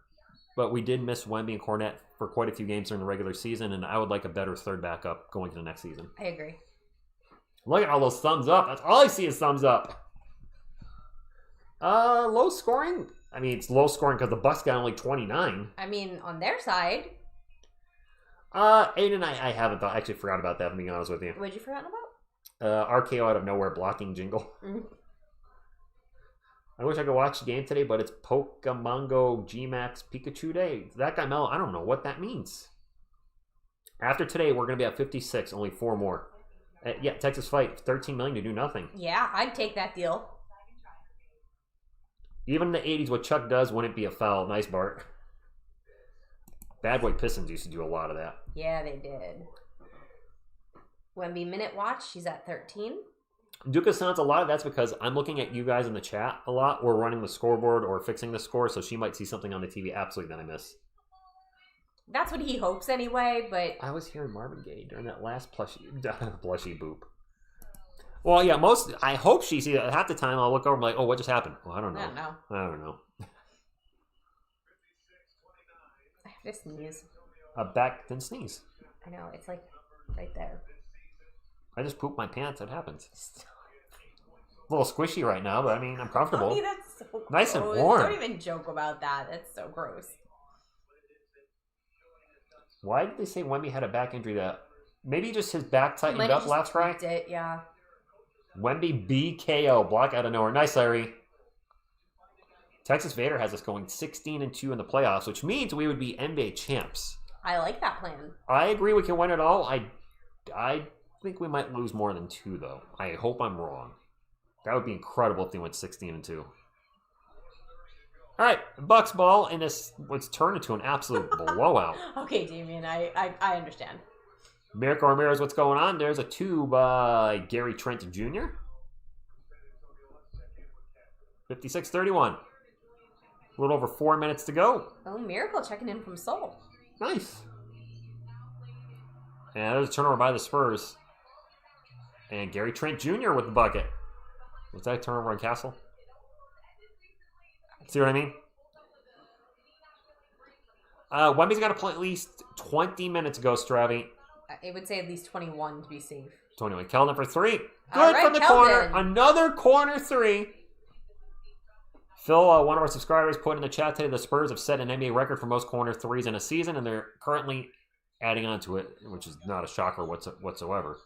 But we did miss Wemby and Cornette for quite a few games during the regular season, and I would like a better third backup going into the next season. I agree. Look at all those thumbs up. That's all I see is thumbs up. Low scoring. I mean, it's low scoring because the Bucks got only 29. I mean, on their side. Aiden, I haven't thought. I actually forgot about that, to be honest with you. What'd you forgotten about? RKO out of nowhere blocking jingle. I wish I could watch the game today, but it's Pokemongo G-Max Pikachu Day. That guy Mel, I don't know what that means. After today, we're going to be at 56, only 4 more. Yeah, Texas Fight, $13 million to do nothing. Yeah, I'd take that deal. Even in the 80s, what Chuck does wouldn't be a foul. Nice, Bart. Bad Boy Pistons used to do a lot of that. Yeah, they did. Wemby Minute Watch, she's at 13. Duca sounds a lot of that's because I'm looking at you guys in the chat a lot. We're running the scoreboard or fixing the score, so she might see something on the TV absolutely that I miss. That's what he hopes anyway, but... I was hearing Marvin Gaye during that last blushy boop. Well, yeah, I hope she sees it. Half the time I'll look over and be like, oh, what just happened? Well, I don't know. I don't know. I have to sneeze. Back, then sneeze. I know, it's like right there. I just pooped my pants. It happens. A little squishy right now, but I mean, I'm comfortable. Oh, that's so gross. Nice and warm. Don't even joke about that. That's so gross. Why did they say Wemby had a back injury that... Maybe just his back tightened up last try? Yeah. Wemby BKO. Block out of nowhere. Nice, Larry. Texas Vader has us going 16-2 in the playoffs, which means we would be NBA champs. I like that plan. I agree we can win it all. I think we might lose more than 2, though. I hope I'm wrong. That would be incredible if they went 16-2. All right, Bucks ball, and this was turned into an absolute blowout. Okay, Damien, I understand. Miracle Ramirez, what's going on? There's a 2 by Gary Trent Jr. 56-31. A little over 4 minutes to go. Oh, Miracle checking in from Seoul. Nice. And there's a turnover by the Spurs. And Gary Trent Jr. with the bucket. Was that a turnover on Castle? See what I mean? Wemby's got to play at least 20 minutes ago, Stravi. I would say at least 21 to be safe. 21. Keldon for 3. Good right, from the Keldon. corner. Another corner 3. Phil, one of our subscribers, put in the chat today the Spurs have set an NBA record for most corner 3s in a season, and they're currently adding on to it, which is not a shocker whatsoever.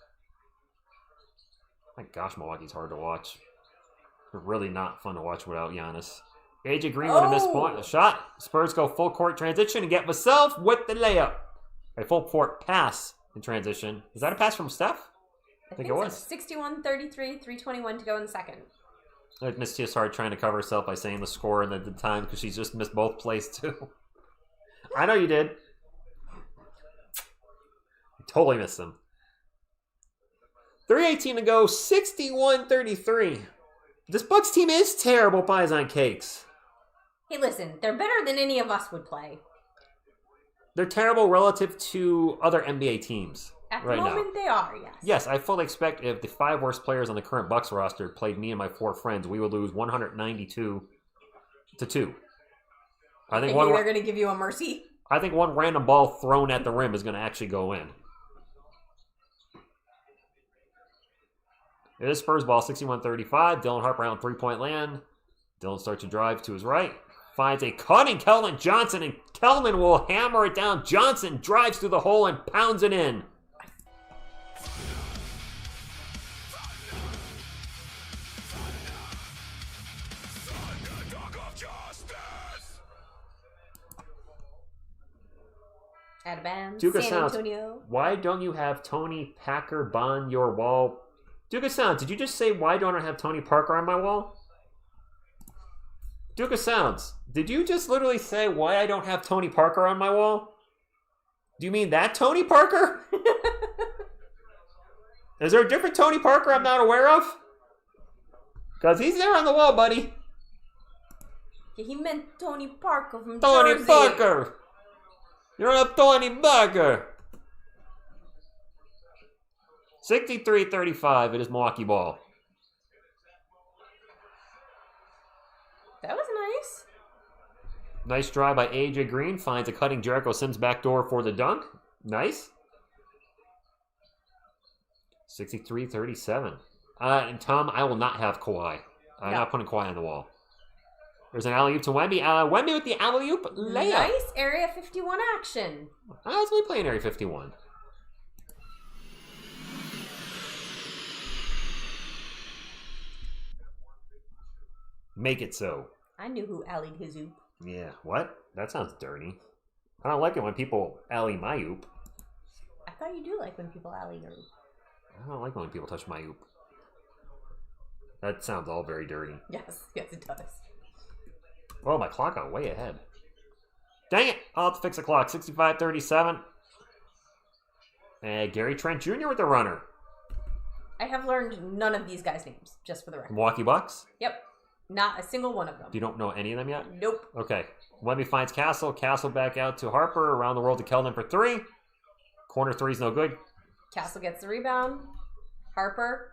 My gosh, Milwaukee's hard to watch. They're really not fun to watch without Giannis. AJ Green with a missed point. A shot. Spurs go full court transition and get myself with the layup. A full court pass in transition. Is that a pass from Steph? I think it was. 61-33, 3:21 to go in the second. Miss TSR trying to cover herself by saying the score and the time because she's just missed both plays too. I know you did. Totally missed them. 3:18 to go. 61-33. This Bucks team is terrible pies on cakes. Hey, listen, they're better than any of us would play. They're terrible relative to other NBA teams. At the right moment, now. they are, yes. Yes, I fully expect if the 5 worst players on the current Bucks roster played me and my 4 friends, we would lose 192-2. I think they're going to give you a mercy. I think one random ball thrown at the rim is going to actually go in. It is Spurs ball, 61-35. Dylan Harper on 3-point land. Dylan starts to drive to his right. Finds a cutting Keldon Johnson, and Keldon will hammer it down. Johnson drives through the hole and pounds it in. Headband. Duke of San Sounds. Antonio. Why don't you have Tony Parker on your wall? Duke of Sounds, did you just say, why don't I have Tony Parker on my wall? Duke of Sounds, did you just literally say why I don't have Tony Parker on my wall? Do you mean that Tony Parker? Is there a different Tony Parker I'm not aware of? Because he's there on the wall, buddy. Yeah, he meant Tony Parker from Tony Jersey. Parker. You don't have Tony Parker. 63-35, it is Milwaukee ball. That was nice. Nice drive by AJ Green. Finds a cutting Jericho Sims backdoor for the dunk. Nice. 63-37. And Tom, I will not have Kawhi. I'm not putting Kawhi on the wall. There's an alley-oop to Wemby. Wemby with the alley-oop layup. Nice Area 51 action. As we play in Area 51. Make it so. I knew who allied his oop. Yeah, what? That sounds dirty. I don't like it when people alley my oop. I thought you do like when people alley your oop. I don't like it when people touch my oop. That sounds all very dirty. Yes, it does. Oh, my clock got way ahead. Dang it! I'll have to fix the clock. 65-37. And Gary Trent Jr. with the runner. I have learned none of these guys' names, just for the record. Milwaukee Bucks? Yep. Not a single one of them. You don't know any of them yet? Nope. Okay. Wemby finds Castle. Castle back out to Harper. Around the world to Keldon for three. Corner three's no good. Castle gets the rebound. Harper.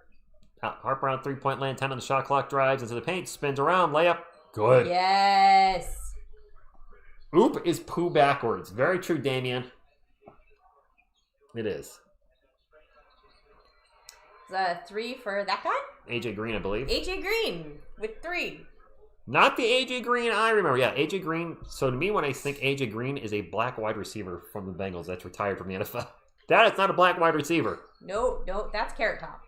Harper on three-point land. 10 on the shot clock. Drives into the paint. Spins around. Layup. Good. Yes. Oop is poo backwards. Very true, Damien. It is. Is that a three for that guy? AJ Green, I believe. AJ Green with three. Not the AJ Green I remember. Yeah, AJ Green. So to me, when I think AJ Green is a black wide receiver from the Bengals that's retired from the NFL. That is not a black wide receiver. No, that's Carrot Top.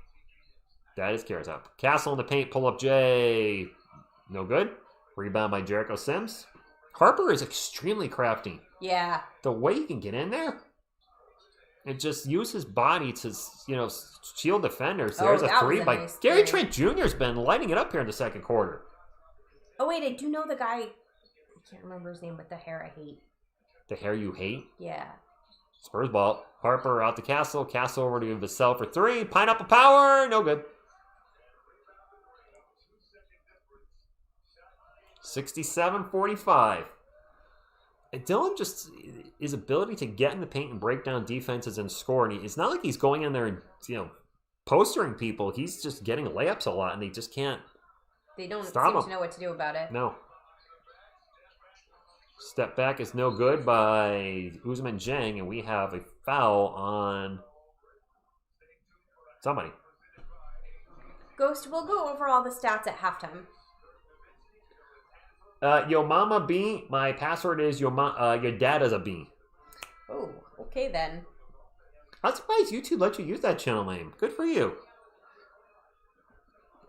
That is Carrot Top. Castle in the paint, pull up J. No good. Rebound by Jericho Sims. Harper is extremely crafty. Yeah. The way he can get in there and just use his body to, shield defenders. There's a three by nice Gary three. Trent Jr. has been lighting it up here in the second quarter. Oh, wait, I do know the guy. I can't remember his name, but the hair I hate. The hair you hate. Yeah. Spurs ball. Harper out to Castle. Castle over to Vassell for three. Pineapple power. No good. 67-45. And Dylan just, his ability to get in the paint and break down defenses and score, and it's not like he's going in there and, postering people. He's just getting layups a lot, and they just can't. They don't stop seem him. to know what to do about it. No. Step back is no good by Usman Jang, and we have a foul on somebody. Ghost, we'll go over all the stats at halftime. Yo mama B, my password is your dad is a B. Oh, okay then. I'm surprised YouTube let you use that channel name. Good for you.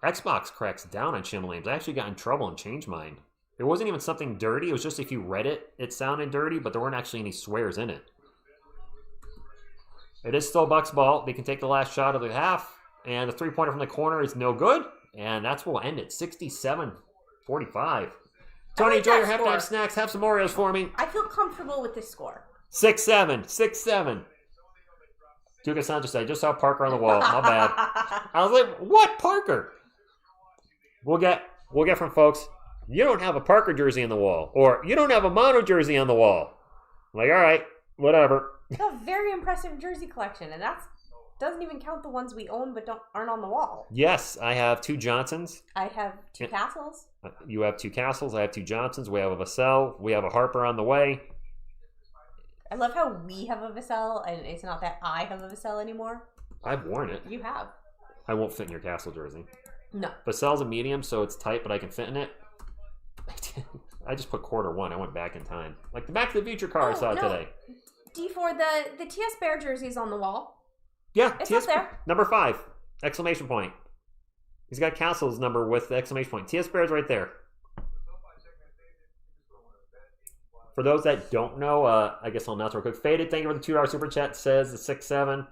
Xbox cracks down on channel names. I actually got in trouble and changed mine. It wasn't even something dirty. It was just if you read it, it sounded dirty, but there weren't actually any swears in it. It is still Bucks ball. They can take the last shot of the half, and the three-pointer from the corner is no good, and that's what will end it. 67-45. Tony, enjoy your halftime snacks. Have some Oreos for me. I feel comfortable with this score. 6-7. 6-7. Duke Sanchez, I just saw Parker on the wall. My bad. I was like, what Parker? We'll get from folks, you don't have a Parker jersey on the wall. Or you don't have a Mono jersey on the wall. I'm like, all right, whatever. It's a very impressive jersey collection, and that doesn't even count the ones we own but aren't on the wall. Yes, I have 2 Johnsons. I have 2 Castles. You have 2 Castles. I have 2 Johnsons. We have a Vassell. We have a Harper on the way. I love how we have a Vassell, and it's not that I have a Vassell anymore. I've worn it. You have. I won't fit in your Castle jersey. No. Vassell's a medium, so it's tight, but I can fit in it. I just put quarter 1. I went back in time. Like the Back to the Future car I saw today. D4, the TS Bear jersey's on the wall. Yeah, it's TS up there. Number 5, exclamation point. He's got Castle's number with the exclamation point. TS Bear's right there. For those that don't know, I guess I'll announce real quick. Faded, thank you for the $2 super chat. Says the 6'7".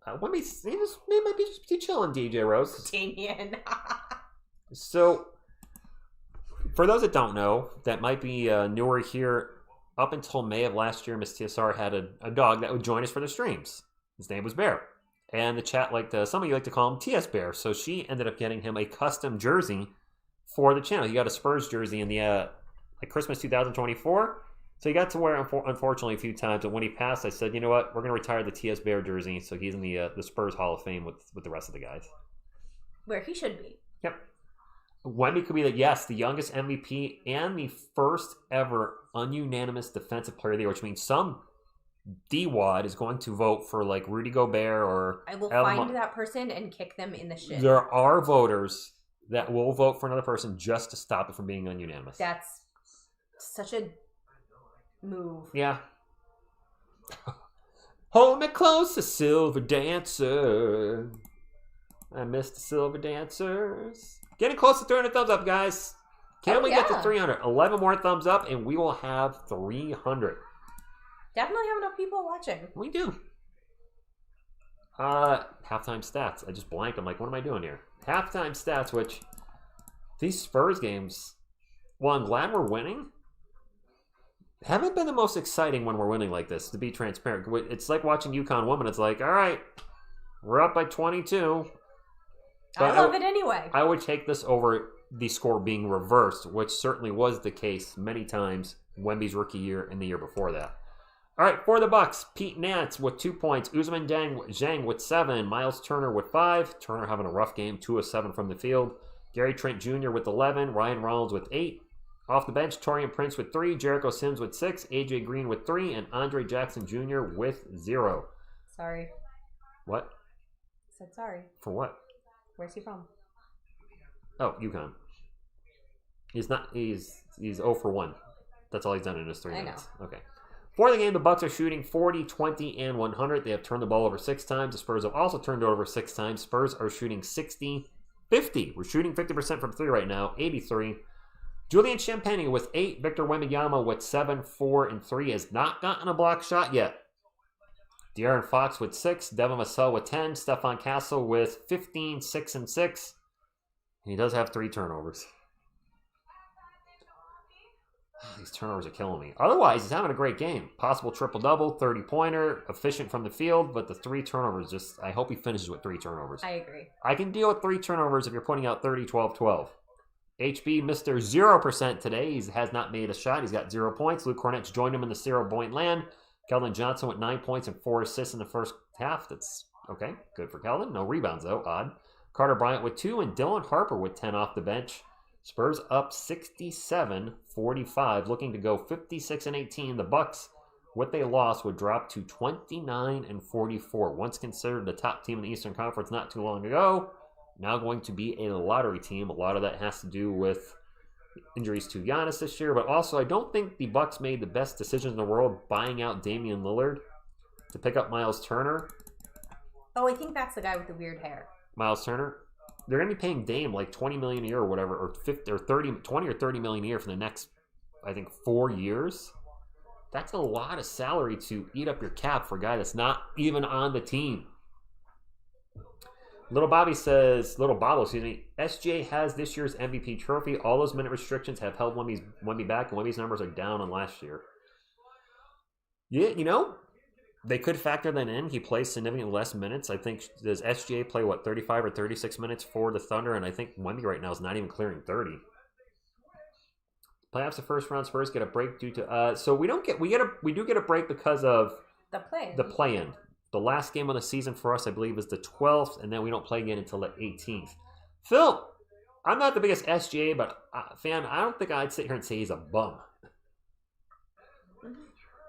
Wemby, he might be just chilling, DJ Rose. Damien. So, for those that don't know, that might be newer here, up until May of last year, Miss TSR had a dog that would join us for the streams. His name was Bear. And the chat some of you like to call him TS Bear. So she ended up getting him a custom jersey for the channel. He got a Spurs jersey in the Christmas 2024. So he got to wear it, unfortunately, a few times. And when he passed, I said, you know what? We're going to retire the TS Bear jersey. So he's in the Spurs Hall of Fame with the rest of the guys. Where he should be. Yep. Wemby could be the youngest MVP and the first ever ununanimous defensive player of the year, which means some D-wad is going to vote for like Rudy Gobert or... I will find that person and kick them in the shin. There are voters that will vote for another person just to stop it from being ununanimous. That's such a move. Yeah. Hold me close, a silver dancer. I miss the silver dancers. Getting close to 300 thumbs up, guys. Can we get to 300? 11 more thumbs up, and we will have 300. Definitely have enough people watching. We do. Halftime stats. I just blanked. I'm like, what am I doing here? Halftime stats, which these Spurs games, well, I'm glad we're winning. Haven't been the most exciting when we're winning like this, to be transparent. It's like watching UConn women. It's like, all right, we're up by 22. I love it anyway. I would take this over the score being reversed, which certainly was the case many times Wemby's rookie year and the year before that. All right, for the Bucks, Pete Nance with 2 points, Usman Zhang with 7, Miles Turner with 5. Turner having a rough game, 2 of 7 from the field. Gary Trent Jr. with 11, Ryan Reynolds with 8. Off the bench, Torian Prince with 3, Jericho Sims with 6, AJ Green with 3, and Andre Jackson Jr. with 0. Sorry. What? I said sorry. For what? Where's he from? Oh, UConn. He's 0 for 1. That's all he's done in his 3 minutes. Okay. For the game, the Bucks are shooting 40, 20, and 100. They have turned the ball over 6 times. The Spurs have also turned it over 6 times. Spurs are shooting 60, 50. We're shooting 50% from 3 right now, 83. Julian Champagnie with 8. Victor Wembanyama with 7, 4, and 3 has not gotten a block shot yet. De'Aaron Fox with 6. Devin Vassell with 10. Stephon Castle with 15, 6, and 6. And he does have 3 turnovers. These turnovers are killing me. Otherwise, he's having a great game. Possible triple-double, 30-pointer, efficient from the field, but the 3 turnovers just... I hope he finishes with 3 turnovers. I agree. I can deal with 3 turnovers if you're putting out 30, 12, 12. HB, Mr. 0% today. He has not made a shot. He's got 0 points. Luke Cornett's joined him in the 0-point land. Keldon Johnson with 9 points and 4 assists in the first half. That's okay. Good for Keldon. No rebounds, though. Odd. Carter Bryant with 2 and Dylan Harper with 10 off the bench. Spurs up 67-45, looking to go 56-18. The Bucks, what they lost, would drop to 29-44. Once considered the top team in the Eastern Conference not too long ago, now going to be a lottery team. A lot of that has to do with injuries to Giannis this year, but also I don't think the Bucks made the best decisions in the world buying out Damian Lillard to pick up Miles Turner. Oh, I think that's the guy with the weird hair. Miles Turner. They're going to be paying Dame like $20 million a year or whatever, or 20 or $30 million a year for the next, I think, 4 years. That's a lot of salary to eat up your cap for a guy that's not even on the team. Little Bobby, SGA has this year's MVP trophy. All those minute restrictions have held Wemby back, and Wemby's numbers are down on last year. Yeah, you know, they could factor that in. He plays significantly less minutes. I think, does SGA play, 35 or 36 minutes for the Thunder? And I think Wemby right now is not even clearing 30. Playoffs, the first round, Spurs get a break due to... so we do get a break because of... The play-in. The last game of the season for us, I believe, is the 12th, and then we don't play again until the 18th. Phil, I'm not the biggest SGA fan. I don't think I'd sit here and say he's a bum.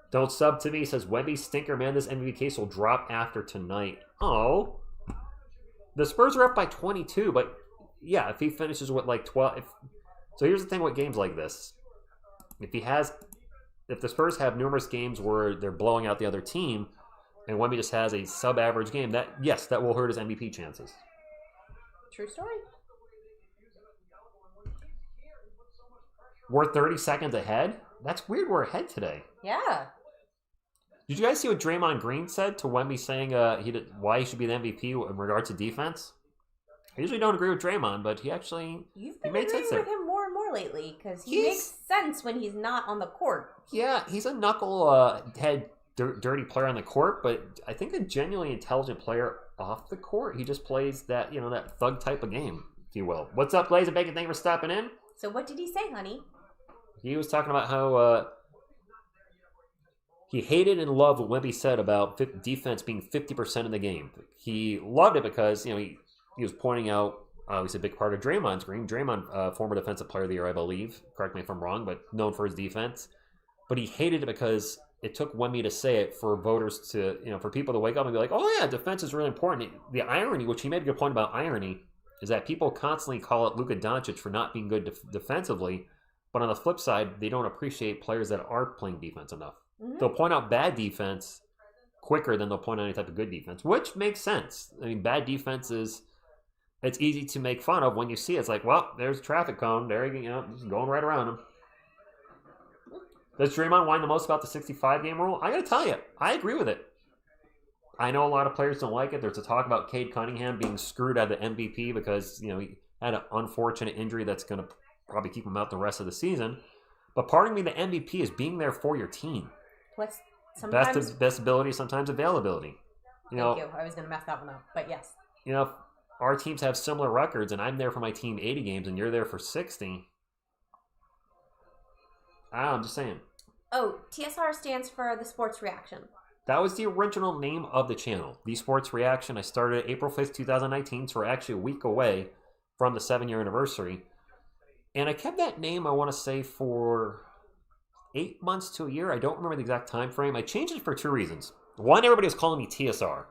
Don't sub to me, says Wemby stinker, man. This MVP case will drop after tonight. Oh. The Spurs are up by 22, but yeah, if he finishes with like 12. So here's the thing with games like this. If the Spurs have numerous games where they're blowing out the other team, and Wemby just has a sub-average game, that will hurt his MVP chances. True story. We're 30 seconds ahead? That's weird we're ahead today. Yeah. Did you guys see what Draymond Green said to Wemby saying why he should be the MVP in regards to defense? I usually don't agree with Draymond, but he made sense there. With him more and more lately because he makes sense when he's not on the court. Yeah, he's a knucklehead dirty player on the court, but I think a genuinely intelligent player off the court. He just plays that that thug type of game, if you will. What's up, Blaze and Bacon? Thank you for stopping in. So what did he say, honey? He was talking about how he hated and loved what Wemby said about defense being 50% of the game. He loved it because he was pointing out he's a big part of Draymond's green. Draymond, former defensive player of the year, I believe. Correct me if I'm wrong, but known for his defense. But he hated it because it took Wemby to say it for voters to, for people to wake up and be like, oh yeah, defense is really important. The irony, which he made a good point about irony, is that people constantly call it Luka Doncic for not being good defensively. But on the flip side, they don't appreciate players that are playing defense enough. Mm-hmm. They'll point out bad defense quicker than they'll point out any type of good defense, which makes sense. I mean, bad defense it's easy to make fun of when you see it. It's like, well, there's a traffic cone. There you go, just going right around him. Does Draymond whine the most about the 65-game rule? I got to tell you, I agree with it. I know a lot of players don't like it. There's a talk about Cade Cunningham being screwed out of the MVP because, he had an unfortunate injury that's going to probably keep him out the rest of the season. But part of me, the MVP is being there for your team. Best ability, sometimes availability. Thank you. I was going to mess that one up, but yes. Our teams have similar records, and I'm there for my team 80 games, and you're there for 60. I'm just saying. Oh, TSR stands for the Sports Reaction. That was the original name of the channel, the Sports Reaction. I started April 5th, 2019, so we're actually a week away from the 7-year anniversary. And I kept that name, I want to say, for 8 months to a year. I don't remember the exact time frame. I changed it for 2 reasons. One, everybody was calling me TSR.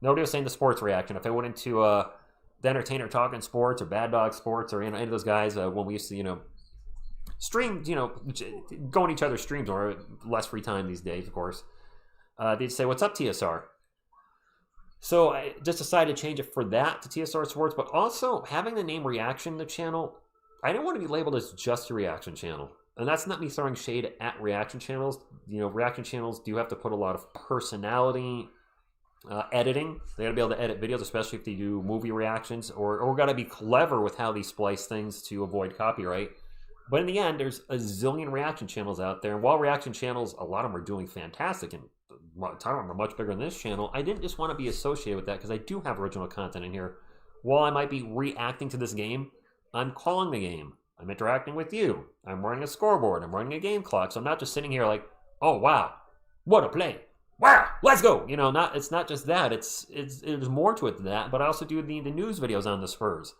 Nobody was saying the Sports Reaction. If I went into the Entertainer Talking Sports or Bad Dog Sports or any of those guys when we used to, stream, go on each other's streams, or less free time these days, of course, they'd say, what's up, TSR? So I just decided to change it for that to TSR Sports, but also having the name Reaction, the channel, I didn't want to be labeled as just a reaction channel. And that's not me throwing shade at reaction channels. Reaction channels do have to put a lot of personality, editing. They got to be able to edit videos, especially if they do movie reactions, or got to be clever with how they splice things to avoid copyright. But in the end, there's a zillion reaction channels out there. And while reaction channels, a lot of them are doing fantastic, and a ton of them are much bigger than this channel, I didn't just want to be associated with that because I do have original content in here. While I might be reacting to this game, I'm calling the game. I'm interacting with you. I'm running a scoreboard. I'm running a game clock. So I'm not just sitting here like, oh, wow, what a play. Wow, let's go. It's not just that. There's more to it than that. But I also do the news videos on the Spurs.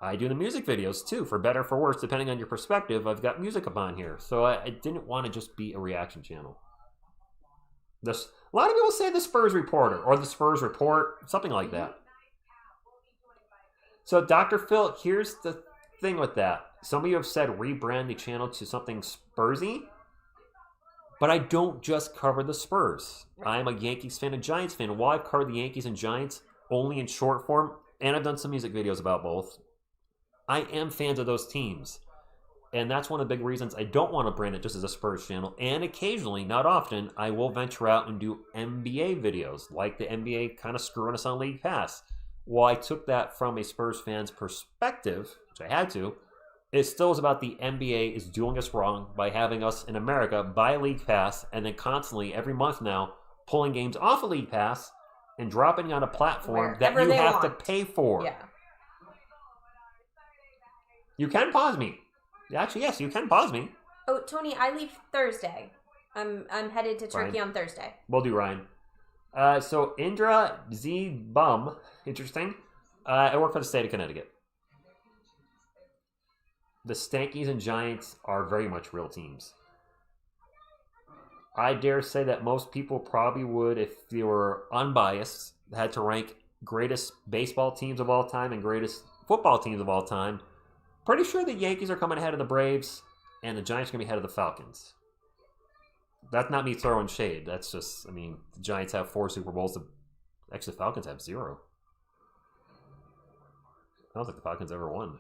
I do the music videos too, for better or for worse, depending on your perspective. I've got music up on here. So I didn't want to just be a reaction channel. A lot of people say the Spurs Reporter or the Spurs Report, something like that. So Dr. Phil, here's the thing with that. Some of you have said rebrand the channel to something Spursy, but I don't just cover the Spurs. I'm a Yankees fan and Giants fan. While I've covered the Yankees and Giants only in short form, and I've done some music videos about both, I am fans of those teams. And that's one of the big reasons I don't want to brand it just as a Spurs channel. And occasionally, not often, I will venture out and do NBA videos, like the NBA kind of screwing us on League Pass. While I took that from a Spurs fan's perspective, which I had to, it still is about the NBA is doing us wrong by having us in America buy League Pass and then constantly, every month now, pulling games off of League Pass and dropping on a platform that you have to pay for. Yeah. You can pause me. Actually, yes, you can pause me. Oh, Tony, I leave Thursday. I'm headed to Turkey on Thursday. Will do, Ryan. So Indra Z Bum, interesting. I work for the state of Connecticut. The Stankies and Giants are very much real teams. I dare say that most people probably would, if they were unbiased, had to rank greatest baseball teams of all time and greatest football teams of all time. Pretty sure the Yankees are coming ahead of the Braves, and the Giants are going to be ahead of the Falcons. That's not me throwing shade. That's just, the Giants have 4 Super Bowls. Actually, the Falcons have 0. I don't think the Falcons ever won.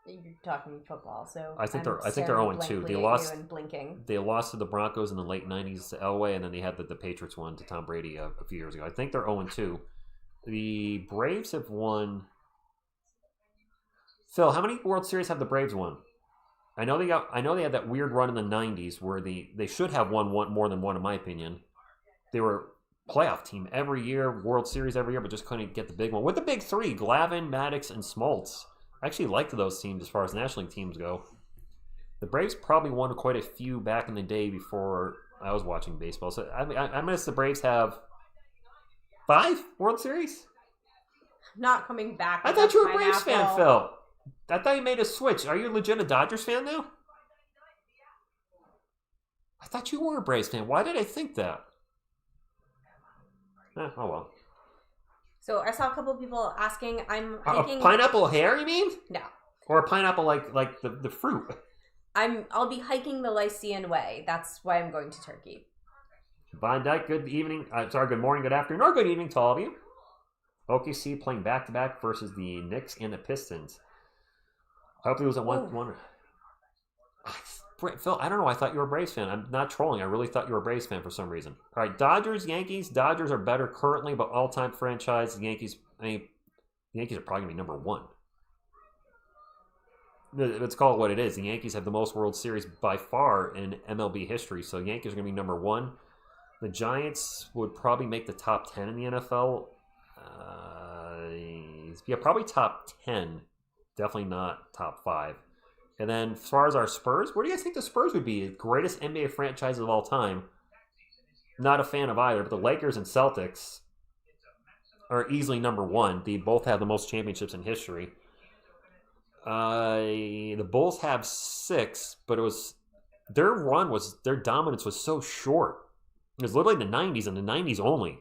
You're talking football, so I think they're 0-2. And blinking. They lost to the Broncos in the late '90s to Elway, and then they had the Patriots one to Tom Brady a few years ago. I think they're 0-2. The Braves have won. Phil, how many World Series have the Braves won? I know they had that weird run in the '90s where they should have won more than one, in my opinion. They were a playoff team every year, World Series every year, but just couldn't get the big one. With the big three, Glavine, Maddox, and Smoltz. I actually liked those teams as far as National League teams go. The Braves probably won quite a few back in the day before I was watching baseball. So I miss the Braves have 5 World Series? Not coming back. I thought you were a Braves fan, Phil. I thought you made a switch. Are you legit a Dodgers fan now? I thought you were a Braves fan. Why did I think that? Oh well. So I saw a couple of people asking. I'm a thinking pineapple hair. You mean? No. Or a pineapple like the fruit. I'll be hiking the Lycian Way. That's why I'm going to Turkey. Von Dyke, good evening. Good morning, good afternoon, or good evening to all of you. OKC playing back-to-back versus the Knicks and the Pistons. I hope it was a one. Phil, I don't know. I thought you were a Braves fan. I'm not trolling. I really thought you were a Braves fan for some reason. All right, Dodgers, Yankees. Dodgers are better currently, but all-time franchise. The Yankees are probably going to be number 1. Let's call it what it is. The Yankees have the most World Series by far in MLB history, so Yankees are going to be number 1. The Giants would probably make the top 10 in the NFL. Yeah, probably top 10. Definitely not top 5. And then as far as our Spurs, where do you guys think the Spurs would be? The greatest NBA franchises of all time. Not a fan of either, but the Lakers and Celtics are easily number 1. They both have the most championships in history. The Bulls have 6, but their dominance was so short. It was literally the 90s and the 90s only.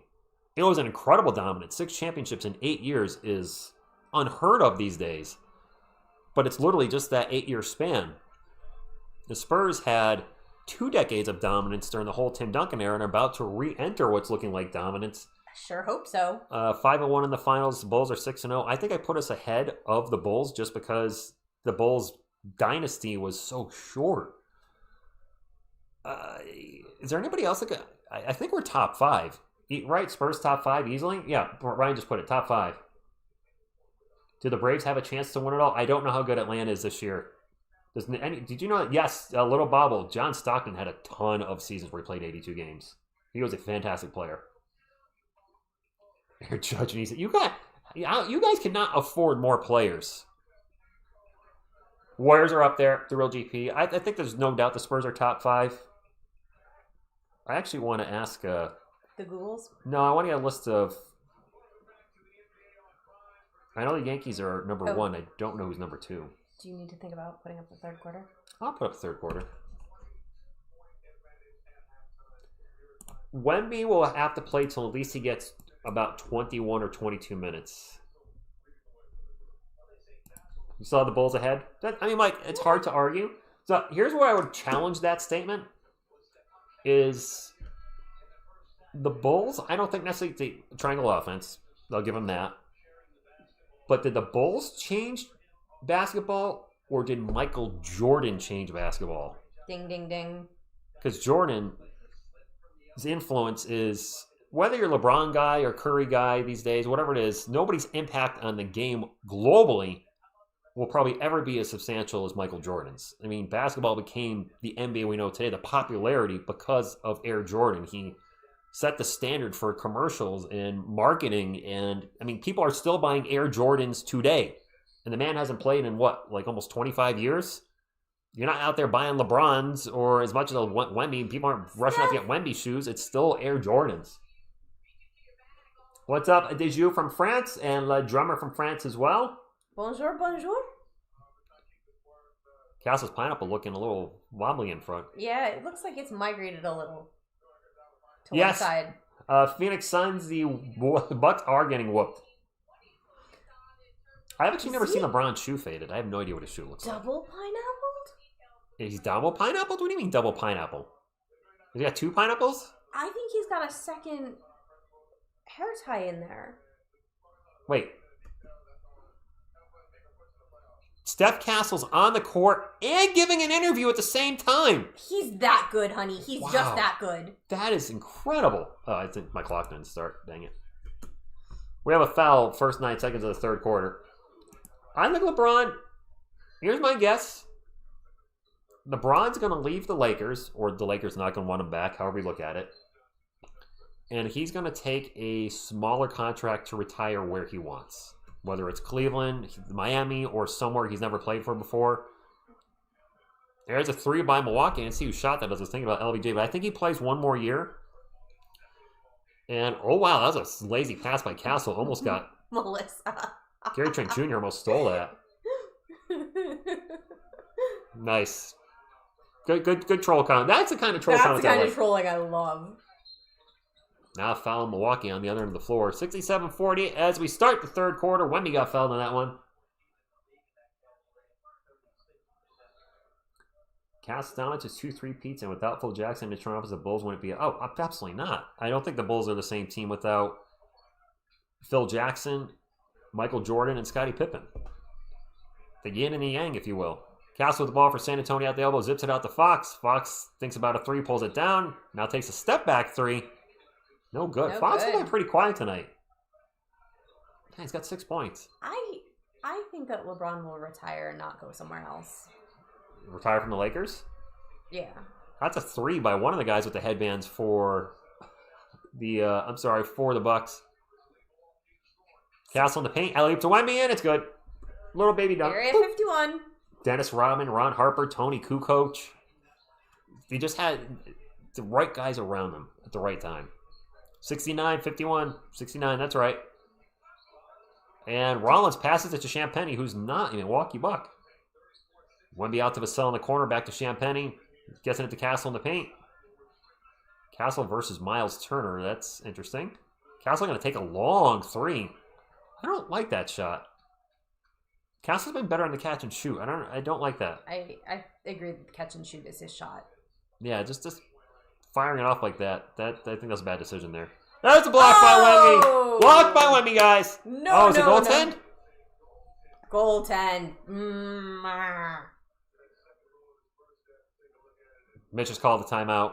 It was an incredible dominance. 6 championships in 8 years is unheard of these days. But it's literally just that 8-year span. The Spurs had 2 decades of dominance during the whole Tim Duncan era and are about to re-enter what's looking like dominance. Sure hope so. 5-1 in the finals. The Bulls are 6-0. I think I put us ahead of the Bulls just because the Bulls dynasty was so short. Is there anybody else that I think we're top 5. Right? Spurs top 5 easily? Yeah, Ryan just put it. Top 5. Do the Braves have a chance to win it all? I don't know how good Atlanta is this year. Did you know that? Yes, a little bobble. John Stockton had a ton of seasons where he played 82 games. He was a fantastic player. You're judging. He said, you guys cannot afford more players. Warriors are up there, the real GP. I think there's no doubt the Spurs are top 5. I actually want to ask... the Googles? No, I want to get a list of... I know the Yankees are number 1. I don't know who's number 2. Do you need to think about putting up the third quarter? I'll put up the third quarter. Wemby will have to play till at least he gets about 21 or 22 minutes. You saw the Bulls ahead? Mike, it's hard to argue. So here's where I would challenge that statement. Is the Bulls, I don't think necessarily the triangle offense. They'll give them that. But did the Bulls change basketball, or did Michael Jordan change basketball? Ding, ding, ding. Because Jordan's influence is, whether you're a LeBron guy or Curry guy these days, whatever it is, nobody's impact on the game globally will probably ever be as substantial as Michael Jordan's. I mean, basketball became the NBA we know today, the popularity because of Air Jordan. He set the standard for commercials and marketing, and people are still buying Air Jordans today. And the man hasn't played in almost 25 years? You're not out there buying LeBrons or as much as Wemby. People aren't rushing out to get Wemby shoes. It's still Air Jordans. What's up, Dejou from France and Le Drummer from France as well? Bonjour, bonjour. Castle's Pineapple looking a little wobbly in front. Yeah, it looks like it's migrated a little to yes. one side. Phoenix Suns, the Bucks are getting whooped. I've actually never seen LeBron's shoe faded. I have no idea what his shoe looks like. Double pineappled? He's double pineappled? What do you mean double pineapple? Has he got 2 pineapples? I think he's got a second hair tie in there. Wait. Steph Castle's on the court and giving an interview at the same time. He's that good, honey. He's just that good. That is incredible. Oh, I think my clock didn't start. Dang it. We have a foul first 9 seconds of the third quarter. I think LeBron, here's my guess. LeBron's going to leave the Lakers, or the Lakers not going to want him back, however you look at it. And he's going to take a smaller contract to retire where he wants. Whether it's Cleveland, Miami, or somewhere he's never played for before. There's a 3 by Milwaukee. I didn't see who shot that. I was thinking about LBJ, but I think he plays one more year. And, oh wow, that was a lazy pass by Castle. Almost got... Melissa. Gary Trent Jr. almost stole that. Nice. Good troll count. That's the kind of troll count. That's the kind of trolling I love. Now foul Milwaukee on the other end of the floor. 67-40 as we start the third quarter. Wemby got fouled on that one. Castanovich is 2 3-peats, and without Phil Jackson and Toronto, the Bulls wouldn't be... Oh, absolutely not. I don't think the Bulls are the same team without Phil Jackson, Michael Jordan, and Scottie Pippen. The yin and the yang, if you will. Castle with the ball for San Antonio at the elbow, zips it out to Fox. Fox thinks about a 3, pulls it down. Now takes a step back 3. No good. Fox has been pretty quiet tonight. Yeah, he's got 6 points. I think that LeBron will retire and not go somewhere else. Retire from the Lakers? Yeah. That's a 3 by one of the guys with the headbands for the for the Bucks. Castle in the paint. Alley-oop to Wemby, and it's good. Little baby dunk. Area 51. Dennis Rodman, Ron Harper, Tony Kukoc. They just had the right guys around them at the right time. 69, 51, 69, that's right. And Rollins passes it to Champagny, who's not a Milwaukee Buck. Wemby out to Vassell in the corner, back to Champagny. Guessing it to Castle in the paint. Castle versus Miles Turner, that's interesting. Castle going to take a long 3. I don't like that shot. Castle's been better on the catch and shoot. I don't like that. I agree that the catch and shoot is his shot. Yeah, just firing it off like that. I think that's a bad decision there. That's a block by Wemby. Blocked by Wemby, guys. No, is it goaltend? No. Goaltend. Mitch has called the timeout.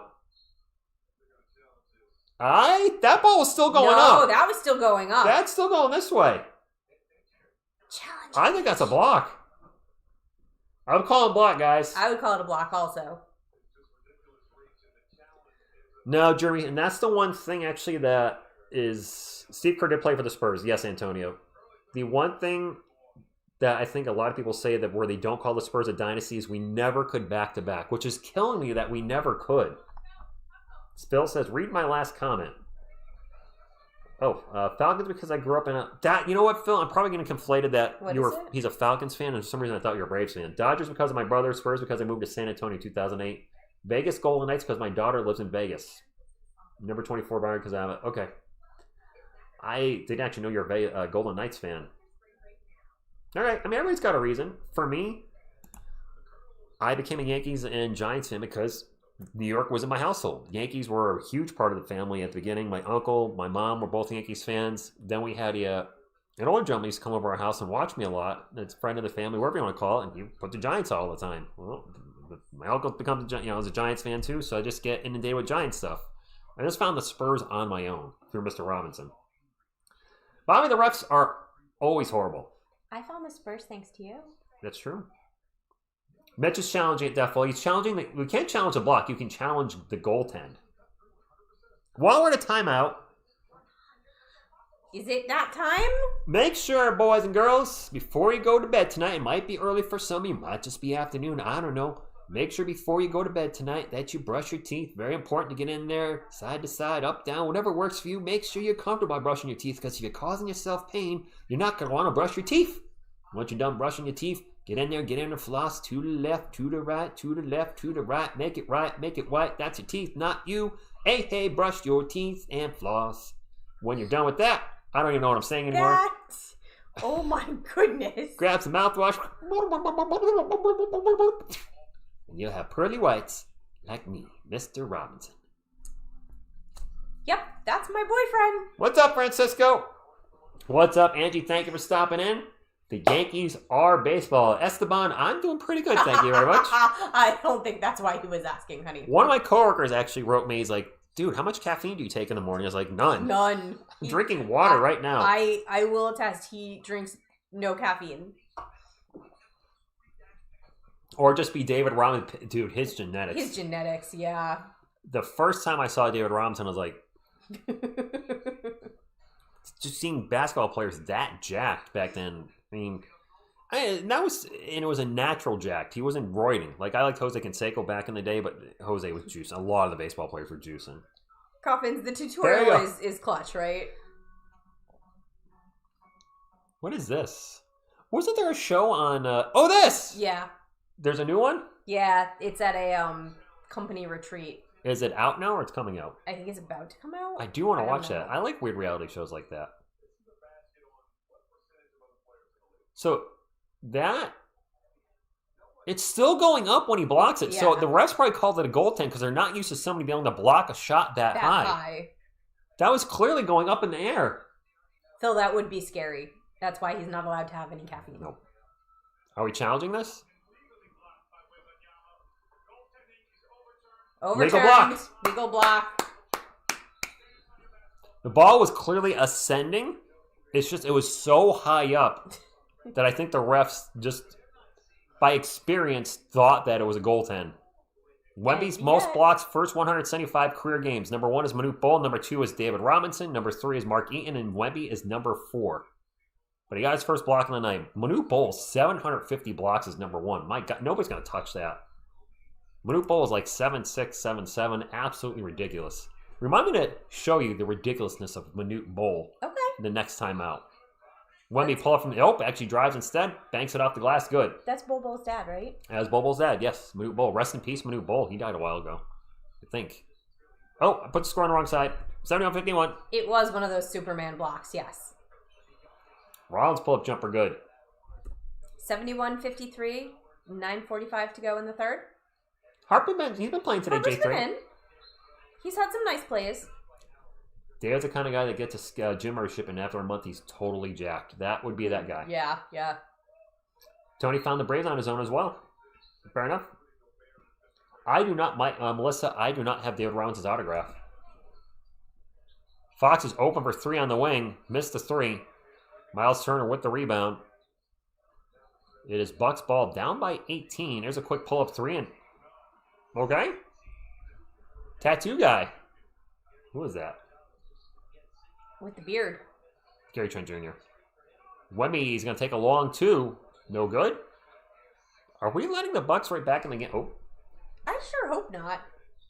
That ball was still going up. No, that was still going up. That's still going this way. Challenge. I think that's a block. I would call it a block, guys. I would call it a block also. No, Jeremy, and that's the one thing actually that is... Steve Kerr did play for the Spurs. Yes, Antonio. The one thing that I think a lot of people say that where they don't call the Spurs a dynasty is we never could back-to-back, which is killing me that we never could. Spill says, read my last comment. Falcons because I grew up in a... you know what, Phil? I'm probably going to conflate that he's a Falcons fan, and for some reason I thought you were a Braves fan. Dodgers because of my brother. Spurs because I moved to San Antonio in 2008. Vegas Golden Knights because my daughter lives in Vegas. Number 24 Byron because I have it. Okay. I didn't actually know you're a Golden Knights fan. All right. I mean, everybody's got a reason. For me, I became a Yankees and Giants fan because New York was in my household. Yankees were a huge part of the family at the beginning. My uncle, my mom were both Yankees fans. Then we had an older gentleman used to come over our house and watch me a lot. It's a friend of the family, whatever you want to call it, and you put the Giants all the time. Well, my uncle becomes was a Giants fan too, so I just get inundated with Giants stuff. I just found the Spurs on my own through Mr. Robinson. But I mean, the refs are always horrible. I found the Spurs thanks to you. That's true. Mitch is challenging it definitely. He's challenging we can't challenge the block. You can challenge the goaltend. While we're at a timeout. Is it that time? Make sure, boys and girls, before you go to bed tonight, it might be early for some of you, might just be afternoon, I don't know. Make sure before you go to bed tonight that you brush your teeth. Very important to get in there, side to side, up, down, whatever works for you. Make sure you're comfortable by brushing your teeth because if you're causing yourself pain, you're not going to want to brush your teeth. Once you're done brushing your teeth, get in there, floss to the left, to the right, to the left, to the right. Make it right, make it white. That's your teeth, not you. Hey, brush your teeth and floss. When you're done with that, I don't even know what I'm saying anymore. Oh my goodness. Grab some mouthwash. And you'll have pearly whites like me, Mr. Robinson. Yep, that's my boyfriend. What's up, Francisco? What's up, Angie? Thank you for stopping in. The Yankees are baseball. Esteban, I'm doing pretty good, thank you very much. I don't think that's why he was asking, honey. One of my coworkers actually wrote me, he's like, dude, how much caffeine do you take in the morning? I was like, none. None. I'm drinking water right now. I will attest, he drinks no caffeine. Or just be David Robinson. Dude, his genetics. His genetics, yeah. The first time I saw David Robinson, I was like, just seeing basketball players that jacked back then. I mean, it was a natural jacked. He wasn't roiding. Like, I liked Jose Canseco back in the day, but Jose was juicing. A lot of the baseball players were juicing. Coffins, the tutorial is clutch, right? What is this? Wasn't there a show on... this! Yeah. There's a new one? Yeah, it's at a company retreat. Is it out now or it's coming out? I think it's about to come out. I do want to watch that. I like weird reality shows like that. So that it's still going up when he blocks it. Yeah. So the refs probably called it a goaltend because they're not used to somebody being able to block a shot that high. That was clearly going up in the air. Phil, that would be scary. That's why he's not allowed to have any caffeine. Nope. Are we challenging this? Overturned. Legal block. The ball was clearly ascending. It's just, it was so high up that I think the refs just, by experience, thought that it was a goaltend. Wemby's most blocks, first 175 career games. Number 1 is Manute Bol. Number 2 is David Robinson. Number 3 is Mark Eaton. And Wemby is number 4. But he got his first block of the night. Manute Bol, 750 blocks is number 1. My God, nobody's going to touch that. Manute Bol is like 7'6", 7'7", absolutely ridiculous. Remind me to show you the ridiculousness of Manute Bol the next time out. Wemby pull up from the actually drives instead, banks it off the glass, good. That's Bol Bol's dad, right? That's Bol Bol's dad, yes. Manute Bol. Rest in peace, Manute Bol. He died a while ago, I think. Oh, I put the score on the wrong side. 71-51. It was one of those Superman blocks, yes. Rollins pull-up jumper, good. 71-53, 9:45 to go in the third. He's been playing today, Harper's J3. Been in. He's had some nice plays. Dave's the kind of guy that gets a gym membership and after a month he's totally jacked. That would be that guy. Yeah. Tony found the Braves on his own as well. Fair enough. Melissa, I do not have David Robinson's autograph. Fox is open for 3 on the wing. Missed the 3. Miles Turner with the rebound. It is Bucks ball down by 18. There's a quick pull-up 3 and okay. Tattoo guy. Who is that? With the beard. Gary Trent Jr. Wemby is going to take a long 2. No good. Are we letting the Bucks right back in the game? Oh. I sure hope not.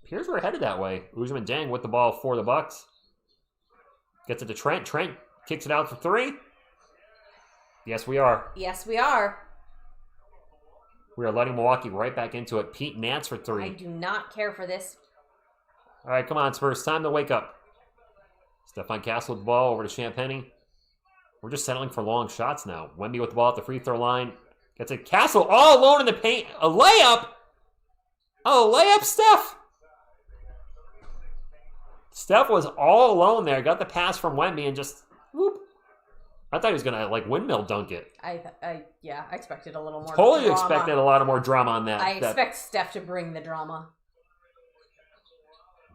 Appears we're headed that way. Usman Dang with the ball for the Bucks. Gets it to Trent. Trent kicks it out for 3. Yes, we are. Yes, we are. We are letting Milwaukee right back into it. Pete Nance for 3. I do not care for this. All right, come on, Spurs. Time to wake up. Stephon Castle with the ball over to Champagny. We're just settling for long shots now. Wemby with the ball at the free throw line. Gets it. Castle all alone in the paint. A layup. Oh, layup, Steph. Steph was all alone there. Got the pass from Wemby and just whoop. I thought he was going to windmill dunk it. I expected a little more totally drama. Expected a lot more drama on that. I expect Steph to bring the drama.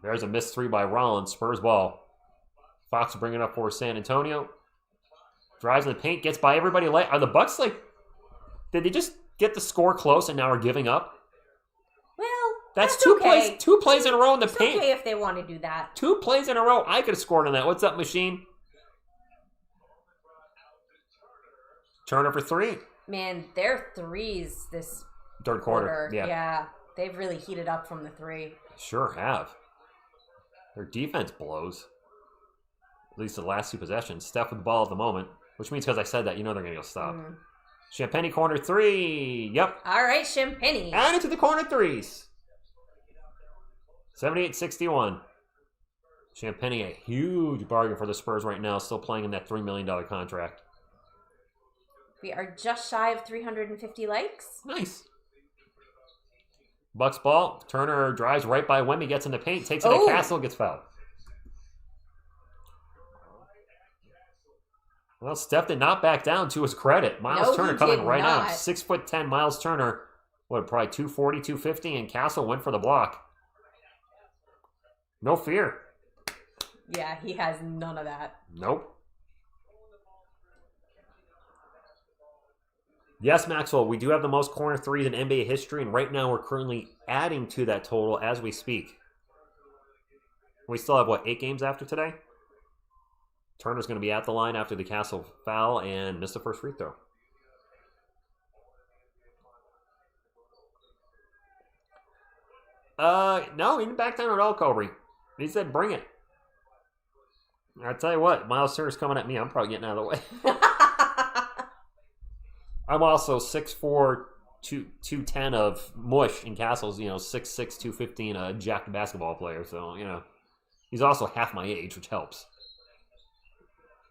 There's a missed 3 by Rollins. Spurs ball. Fox will bring it up for San Antonio. Drives in the paint. Gets by everybody. Are the Bucks did they just get the score close and now are giving up? Well, that's two okay. Two plays in a row in the paint. Okay if they want to do that. 2 plays in a row. I could have scored on that. What's up, machine? Turner for 3. Man, their threes this third quarter. Yeah, they've really heated up from the 3. Sure have. Their defense blows. At least the last 2 possessions. Steph with the ball at the moment, which means because I said that, they're going to go stop. Champagny corner 3. Yep. All right, Champagny. Add it to the corner 3s. 78-61. Champagny, a huge bargain for the Spurs right now, still playing in that $3 million contract. We are just shy of 350 likes. Nice. Bucks ball. Turner drives right by Wemby, gets in the paint, takes it to Castle, gets fouled. Well, Steph did not back down, to his credit. Miles Turner coming right out. 6'10" Miles Turner. What, probably 240, 250, and Castle went for the block. No fear. Yeah, he has none of that. Nope. Yes, Maxwell, we do have the most corner threes in NBA history, and right now we're currently adding to that total as we speak. We still have, 8 games after today? Turner's going to be at the line after the Castle foul and missed the first free throw. No, he didn't back down at all, Cobry. He said, bring it. I tell you what, Miles Turner's coming at me. I'm probably getting out of the way. I'm also 6'4", 210 of mush, and Castle's, 6'6", 215, a jacked basketball player. So, he's also half my age, which helps.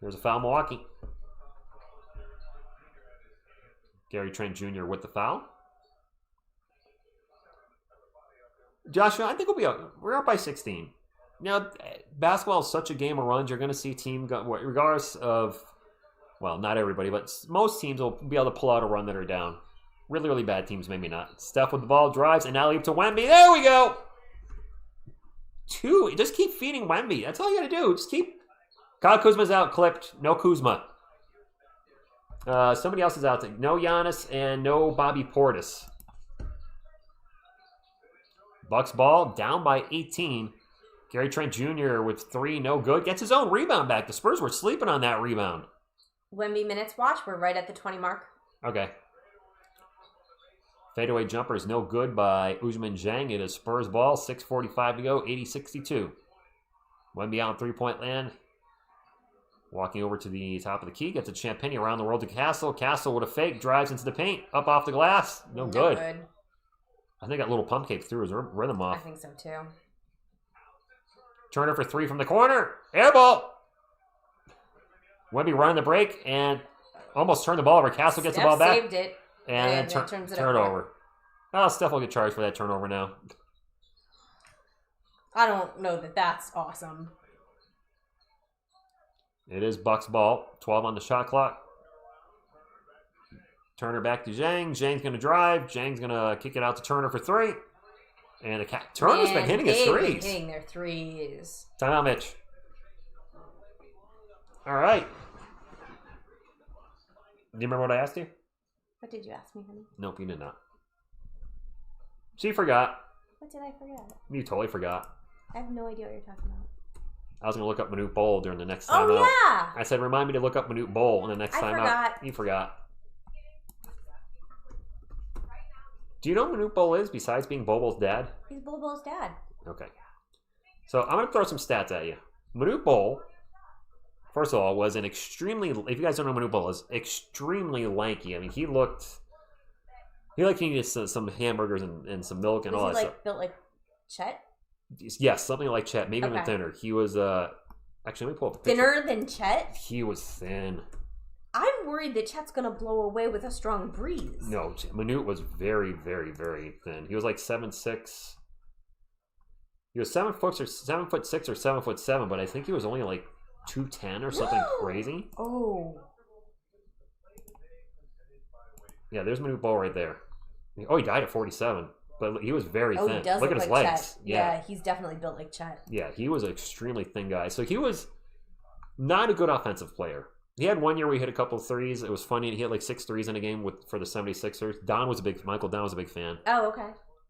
There's a foul, Milwaukee. Gary Trent Jr. with the foul. Joshua, I think we're up by 16. Basketball is such a game of runs. You're going to see team, regardless of, not everybody, but most teams will be able to pull out a run that are down. Really, really bad teams, maybe not. Steph with the ball, drives, and now leap to Wemby. There we go. 2. Just keep feeding Wemby. That's all you got to do. Just keep. Kyle Kuzma's out, clipped. No Kuzma. Somebody else is out. No Giannis and no Bobby Portis. Bucks ball, down by 18. Gary Trent Jr. with 3, no good. Gets his own rebound back. The Spurs were sleeping on that rebound. Wemby minutes watch. We're right at the 20 mark. Okay. Fadeaway jumper is no good by Ousmane Dieng. It is Spurs ball. 6:45 to go. 80-62. Wemby out in three-point land. Walking over to the top of the key. Gets a Champagne around the world to Castle. Castle with a fake. Drives into the paint. Up off the glass. No good. I think that little pump cake threw his rhythm off. I think so too. Turner for 3 from the corner. Air ball. Wemby running the break and almost turned the ball over. Castle gets the ball back. Saved it. And then turn it over. Oh, Steph will get charged for that turnover now. I don't know that that's awesome. It is Bucks ball. 12 on the shot clock. Turner back to Dieng. Dieng's going to drive. Dieng's going to kick it out to Turner for 3. And Turner's been hitting his threes. Hitting their threes. Timeout, Mitch. All right. Do you remember what I asked you? What did you ask me, honey? Nope, you did not. She forgot. What did I forget? You totally forgot. I have no idea what you're talking about. I was going to look up Manute Bol during the next time out. Oh, yeah! I said, remind me to look up Manute Bol in the next time out. You forgot. Do you know what Manute Bol is besides being Bobo's dad? He's Bobo's dad. Okay. So I'm going to throw some stats at you. Manute Bol, first of all, was an extremely, if you guys don't know Manute Bol, is extremely lanky. I mean, he looked like he needed some hamburgers and some milk and all that stuff. Built like Chet? Yes, something like Chet, maybe even thinner. He was, actually, let me pull up the picture. Thinner than Chet? He was thin. I'm worried that Chet's going to blow away with a strong breeze. No, Manute was very, very, very thin. He was like 7'6". He was 7'6" or 7'7", but I think he was only like 210 or something crazy. Oh. Yeah, there's Manute Bol right there. Oh, he died at 47, but he was very thin. He does look at his like legs. Chet. Yeah, he's definitely built like Chet. Yeah, he was an extremely thin guy. So he was not a good offensive player. He had 1 year where he hit a couple of threes. It was funny. He hit like 6 threes in a game for the 76ers. Michael Don was a big fan. Oh, okay.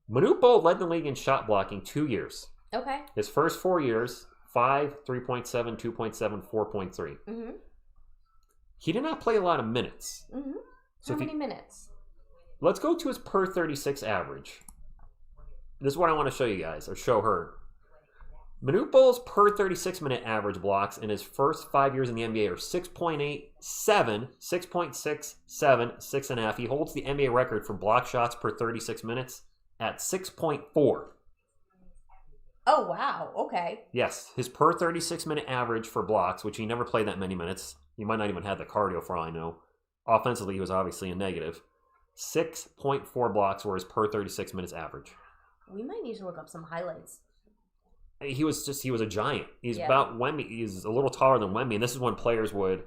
Manute Bol led the league in shot blocking 2 years. Okay. His first 4 years, 5, 3.7, 2.7, 4.3. Mm-hmm. He did not play a lot of minutes. Mm-hmm. So How many minutes? Let's go to his per 36 average. This is what I want to show you guys, or show her. Manute Bol's per 36-minute average blocks in his first 5 years in the NBA are 6.87, 6.67, 6.5. He holds the NBA record for block shots per 36 minutes at 6.4. Oh, wow. Okay. Yes, his per 36-minute average for blocks, which he never played that many minutes. He might not even have the cardio for all I know. Offensively, he was obviously a negative. 6.4 blocks were his per 36 minutes average. We might need to look up some highlights. He was a giant. He's about Wemby. He's a little taller than Wemby, and this is when players would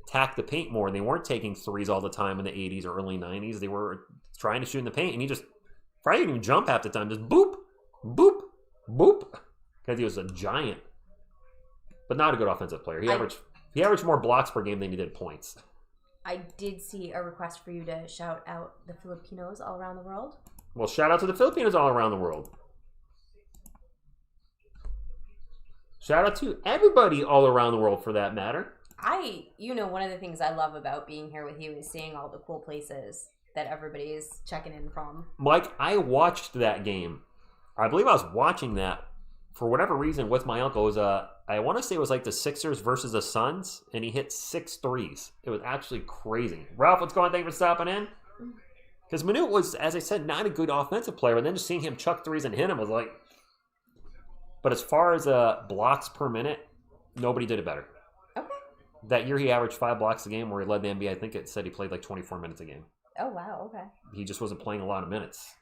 attack the paint more. They weren't taking threes all the time in the 80s or early 90s. They were trying to shoot in the paint, and he just probably didn't even jump half the time. Just boop, boop, boop, because he was a giant, but not a good offensive player. He averaged more blocks per game than he did points. I did see a request for you to shout out the Filipinos all around the world. Well, shout out to the Filipinos all around the world. Shout out to everybody all around the world, for that matter. One of the things I love about being here with you is seeing all the cool places that everybody is checking in from. Mike, I watched that game. I believe I was watching that for whatever reason with my uncle. It was, I want to say it was like the Sixers versus the Suns, and he hit 6 threes. It was actually crazy. Ralph, what's going on? Thank you for stopping in. Because Manute was, as I said, not a good offensive player, and then just seeing him chuck threes and hit him was like... But as far as blocks per minute, nobody did it better. Okay. That year he averaged 5 blocks a game where he led the NBA. I think it said he played like 24 minutes a game. Oh, wow. Okay. He just wasn't playing a lot of minutes.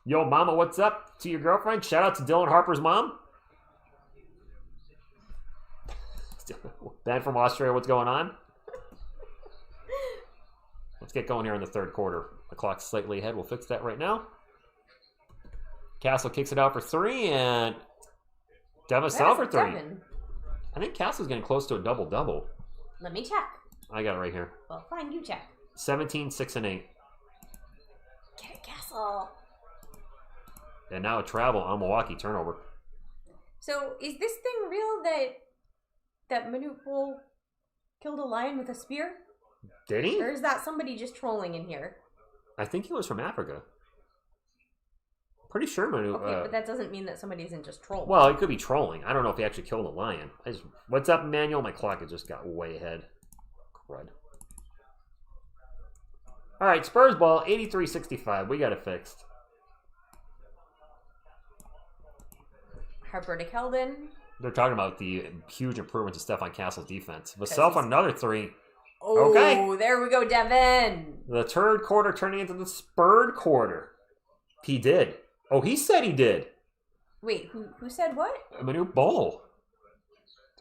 Yo, mama, what's up to your girlfriend? Shout out to Dylan Harper's mom. Ben from Australia, what's going on? Let's get going here in the third quarter. The clock's slightly ahead. We'll fix that right now. Castle kicks it out for 3, and Devin Sell for 3. I think Castle's getting close to a double-double. Let me check. I got it right here. Well, fine, you check. 17, 6, and 8. Get it, Castle. And now a travel on Milwaukee turnover. So, is this thing real that Manute Bol killed a lion with a spear? Did he? Or is that somebody just trolling in here? I think he was from Africa. Pretty sure Manute... Okay, but that doesn't mean that somebody isn't just trolling. Well, he could be trolling. I don't know if he actually killed a lion. What's up, Emmanuel? My clock has just got way ahead. Crud. All right, Spurs ball, 83-65. We got it fixed. Harper to Keldon. They're talking about the huge improvements of Stefan Castle's defense. Vassell on another 3. Oh, okay. There we go, Devin. The third quarter turning into the Spurred quarter. He did. Oh, he said he did. Wait, who said what? Manute Bol.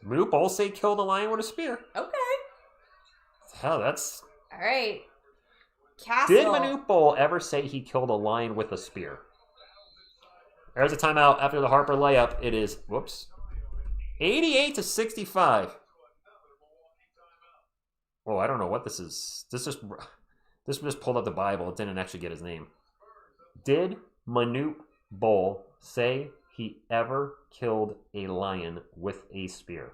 Did Manute Bol say kill the lion with a spear? Okay. Hell, that's... All right. Castle. Did Manute Bol ever say he killed a lion with a spear? There's a timeout after the Harper layup. It is, 88-65. Oh, I don't know what this is. This just pulled up the Bible. It didn't actually get his name. Did Manute Bol say he ever killed a lion with a spear?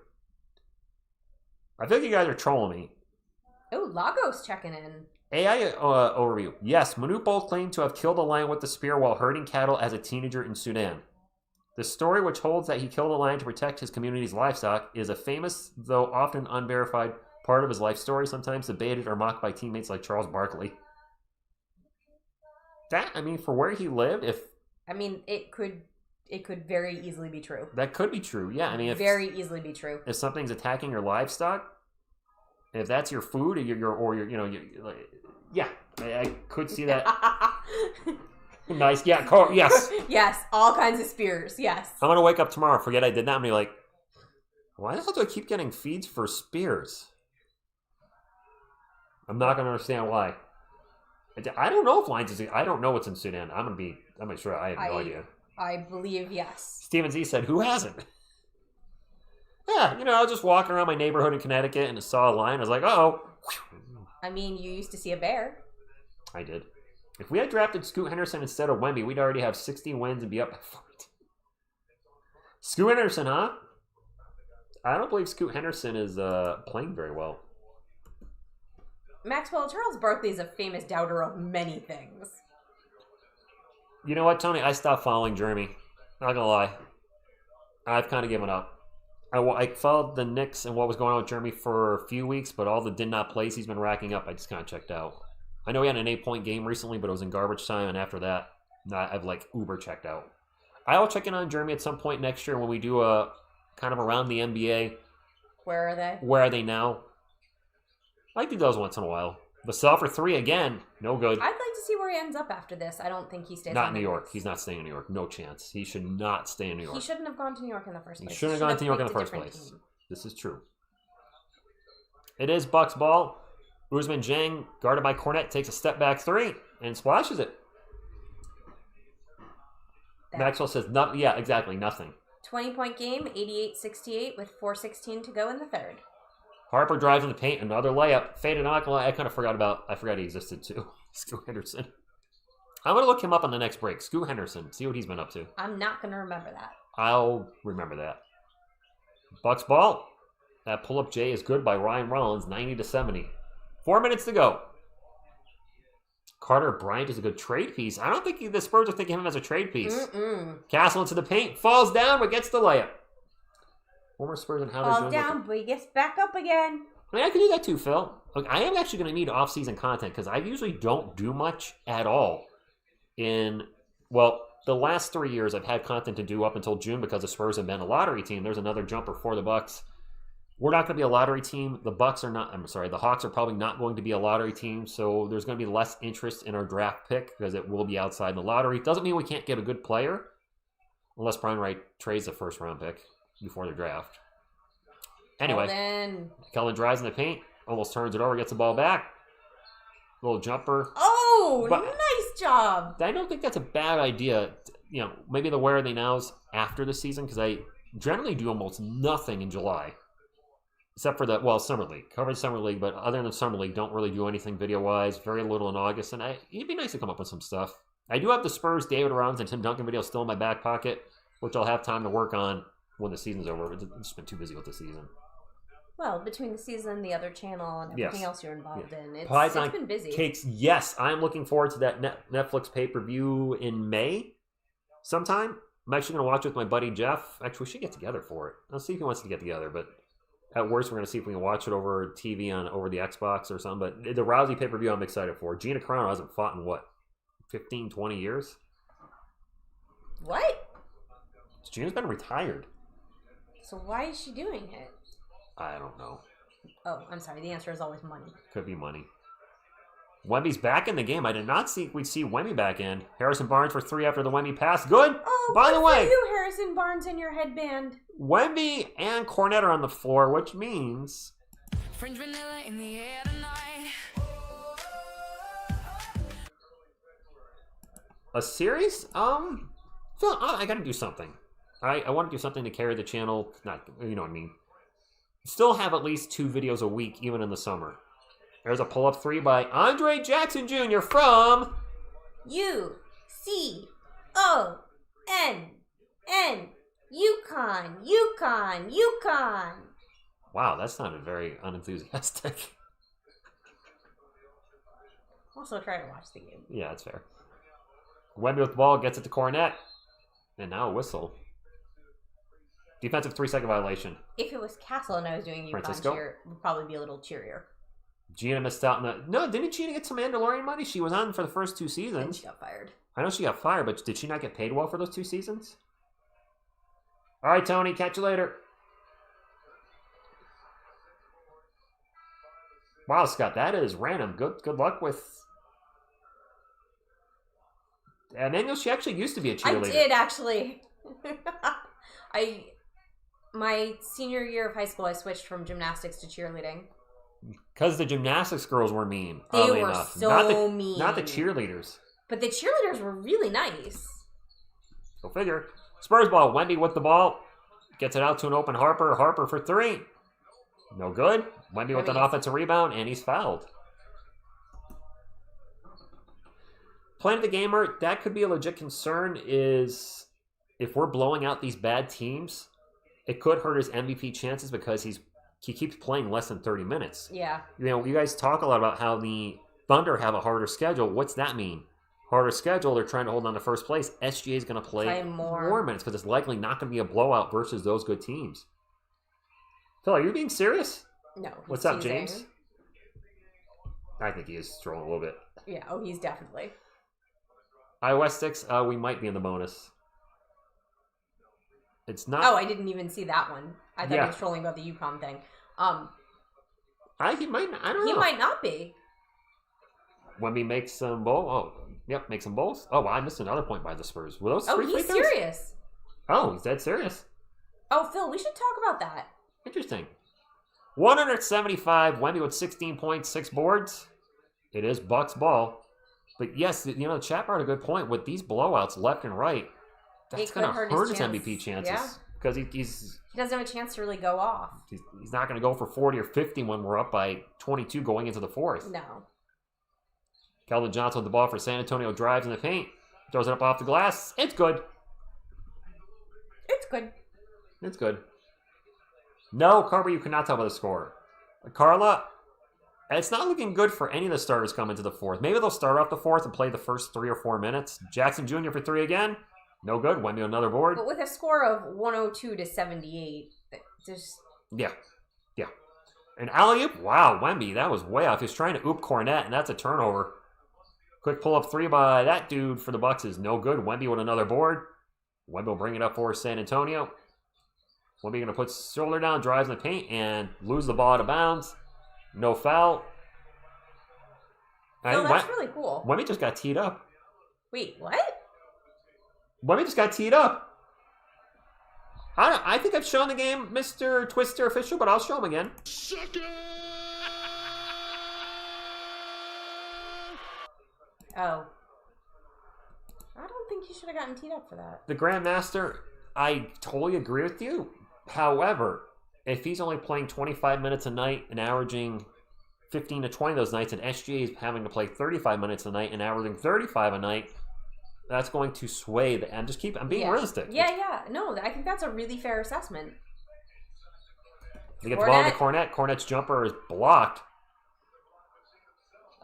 I feel like you guys are trolling me. Oh, Lagos checking in. AI overview. Yes, Manute Bol claimed to have killed a lion with the spear while herding cattle as a teenager in Sudan. The story, which holds that he killed a lion to protect his community's livestock, is a famous, though often unverified, part of his life story, sometimes debated or mocked by teammates like Charles Barkley. For where he lived, it could very easily be true. That could be true, yeah. Very easily be true. If something's attacking your livestock, if that's your food, I could see that. Nice, yeah, yes. Yes, all kinds of spears, yes. I'm going to wake up tomorrow, forget I did that, and be like, why the hell do I keep getting feeds for spears? I'm not going to understand why. I don't know if lions I don't know what's in Sudan. I'm sure I have no idea. I believe yes. Steven Z said, who hasn't? Yeah, I was just walking around my neighborhood in Connecticut and I saw a lion. I was like, uh-oh. You used to see a bear. I did. If we had drafted Scoot Henderson instead of Wemby, we'd already have 16 wins and be up by 40. Scoot Henderson, huh? I don't believe Scoot Henderson is playing very well. Maxwell, Charles Barkley is a famous doubter of many things. You know what, Tony? I stopped following Jeremy. Not gonna lie. I've kind of given up. I followed the Knicks and what was going on with Jeremy for a few weeks, but all the did not plays he's been racking up, I just kind of checked out. I know he had an 8-point game recently, but it was in garbage time, and after that, I've uber checked out. I'll check in on Jeremy at some point next year when we do a kind of around the NBA. Where are they? Where are they now? I do those once in a while. Vassell for 3 again. No good. I'd like to see where he ends up after this. I don't think he stays Not in New York. He's not staying in New York. No chance. He should not stay in New York. He shouldn't have gone to New York in the first place. He shouldn't have gone to New York in the first place. This is true. It is Bucks ball. Usman Jang, guarded by Cornette, takes a step back three and splashes it. Maxwell says, yeah, exactly, nothing. 20-point game, 88-68 with 4:16 to go in the third. Harper drives in the paint, another layup. Faded I kind of forgot he existed too. Scoot Henderson. I'm going to look him up on the next break. Scoot Henderson, see what he's been up to. I'm not going to remember that. I'll remember that. Bucks ball. That pull-up J is good by Ryan Rollins, 90-70. 4 minutes to go. Carter Bryant is a good trade piece. I don't think the Spurs are thinking of him as a trade piece. Castle into the paint, falls down, but gets the layup. Former Spurs and how they're doing. Falls down, but he gets back up again. I mean, I can do that too, Phil. Look, I am actually going to need off-season content because I usually don't do much at all. The last 3 years I've had content to do up until June because the Spurs have been a lottery team. There's another jumper for the Bucks. We're not going to be a lottery team. The Hawks are probably not going to be a lottery team, so there's going to be less interest in our draft pick because it will be outside the lottery. Doesn't mean we can't get a good player unless Brian Wright trades the first-round pick before the draft. Anyway, Kellen drives in the paint, almost turns it over, gets the ball back. Little jumper. Oh, nice job. I don't think that's a bad idea. Maybe the where are they nows after the season because I generally do almost nothing in July. Except for Summer League. Covered Summer League, but other than Summer League, don't really do anything video-wise. Very little in August, and it'd be nice to come up with some stuff. I do have the Spurs, David Rounds, and Tim Duncan videos still in my back pocket, which I'll have time to work on when the season's over. I've just been too busy with the season. Well, between the season, the other channel, and everything else you're involved in, it's been busy. Cakes, yes, I'm looking forward to that Netflix pay-per-view in May sometime. I'm actually going to watch it with my buddy Jeff. Actually, we should get together for it. I'll see if he wants to get together, but at worst, we're going to see if we can watch it over TV over the Xbox or something. But the Rousey pay-per-view I'm excited for. Gina Carano hasn't fought in, 15, 20 years? What? Gina's been retired. So why is she doing it? I don't know. Oh, I'm sorry. The answer is always money. Could be money. Wemby's back in the game. I did not think we'd see Wemby back in. Harrison Barnes for three after the Wemby pass. Good. Oh, by the way, you, Harrison Barnes, in your headband. Wemby and Cornette are on the floor, which means Fringe vanilla in the air tonight. a series. Phil, I got to do something. I want to do something to carry the channel. Not, you know what I mean. Still have at least 2 videos a week, even in the summer. There's a pull-up 3 by Andre Jackson Jr. from UConn, UConn. Wow, that sounded very unenthusiastic. Also try to watch the game. Yeah, that's fair. Wemby with the ball, gets it to Cornette. And now a whistle. Defensive 3-second violation. If it was Castle and I was doing UConn cheer, it would probably be a little cheerier. Gina missed out on the... No, didn't Gina get some Mandalorian money? She was on for the first 2 seasons. And she got fired. I know she got fired, but did she not get paid well for those 2 seasons? All right, Tony, catch you later. Wow, Scott, that is random. Good luck with... And then she actually used to be a cheerleader. I did, actually. My senior year of high school, I switched from gymnastics to cheerleading. Because the gymnastics girls were mean. They were so mean. Not the cheerleaders. But the cheerleaders were really nice. Go figure. Spurs ball. Wemby with the ball. Gets it out to an open Harper. Harper for 3. No good. Wemby with an offensive rebound, and he's fouled. Playing the gamer, that could be a legit concern is if we're blowing out these bad teams, it could hurt his MVP chances because he keeps playing less than 30 minutes. Yeah. You guys talk a lot about how the Thunder have a harder schedule. What's that mean? Harder schedule, they're trying to hold on to first place. SGA is going to play more minutes because it's likely not going to be a blowout versus those good teams. Phil, are you being serious? No. What's up, James? I think he is trolling a little bit. Yeah, he's definitely. iOS 6, we might be in the bonus. It's not. Oh, I didn't even see that one. I thought he was trolling about the UConn thing. He might. I don't know. He might not be. Wemby makes some bowl. Oh, yep, makes some bowls. Oh, wow, I missed another point by the Spurs. Were those 3 free throws? Serious. Oh, he's dead serious. Oh, Phil, we should talk about that. Interesting. 175. Wemby with 16 points, 6 boards. It is Bucks ball. But yes, the chat brought a good point. With these blowouts left and right, that's going to hurt his MVP chances. Yeah. Because he doesn't have a chance to really go off. He's not going to go for 40 or 50 when we're up by 22 going into the fourth. No. Keldon Johnson with the ball for San Antonio, drives in the paint, throws it up off the glass. It's good. It's good. It's good. No, Carver, you cannot tell by the score. Carla, it's not looking good for any of the starters coming to the fourth. Maybe they'll start off the fourth and play the first 3 or 4 minutes. Jackson Jr. for 3 again. No good. Wemby another board. But with a score of 102 to 78, just... Yeah. And alley-oop, wow, Wemby, that was way off. He's trying to oop Cornette, and that's a turnover. Quick pull-up 3 by that dude for the Bucks is no good. Wemby with another board. Wemby will bring it up for San Antonio. Wemby going to put shoulder down, drives in the paint, and lose the ball out of bounds. No foul. No, that's really cool. Wemby just got teed up. Wait, what? Wemby just got teed up. I think I've shown the game, Mr. Twister official, but I'll show him again. Oh. I don't think he should have gotten teed up for that. The Grandmaster, I totally agree with you. However, if he's only playing 25 minutes a night and averaging 15 to 20 those nights, and SGA is having to play 35 minutes a night and averaging 35 a night, that's going to sway the... I'm being realistic. Yeah. No, I think that's a really fair assessment. They get the ball to Cornette. Cornette's jumper is blocked.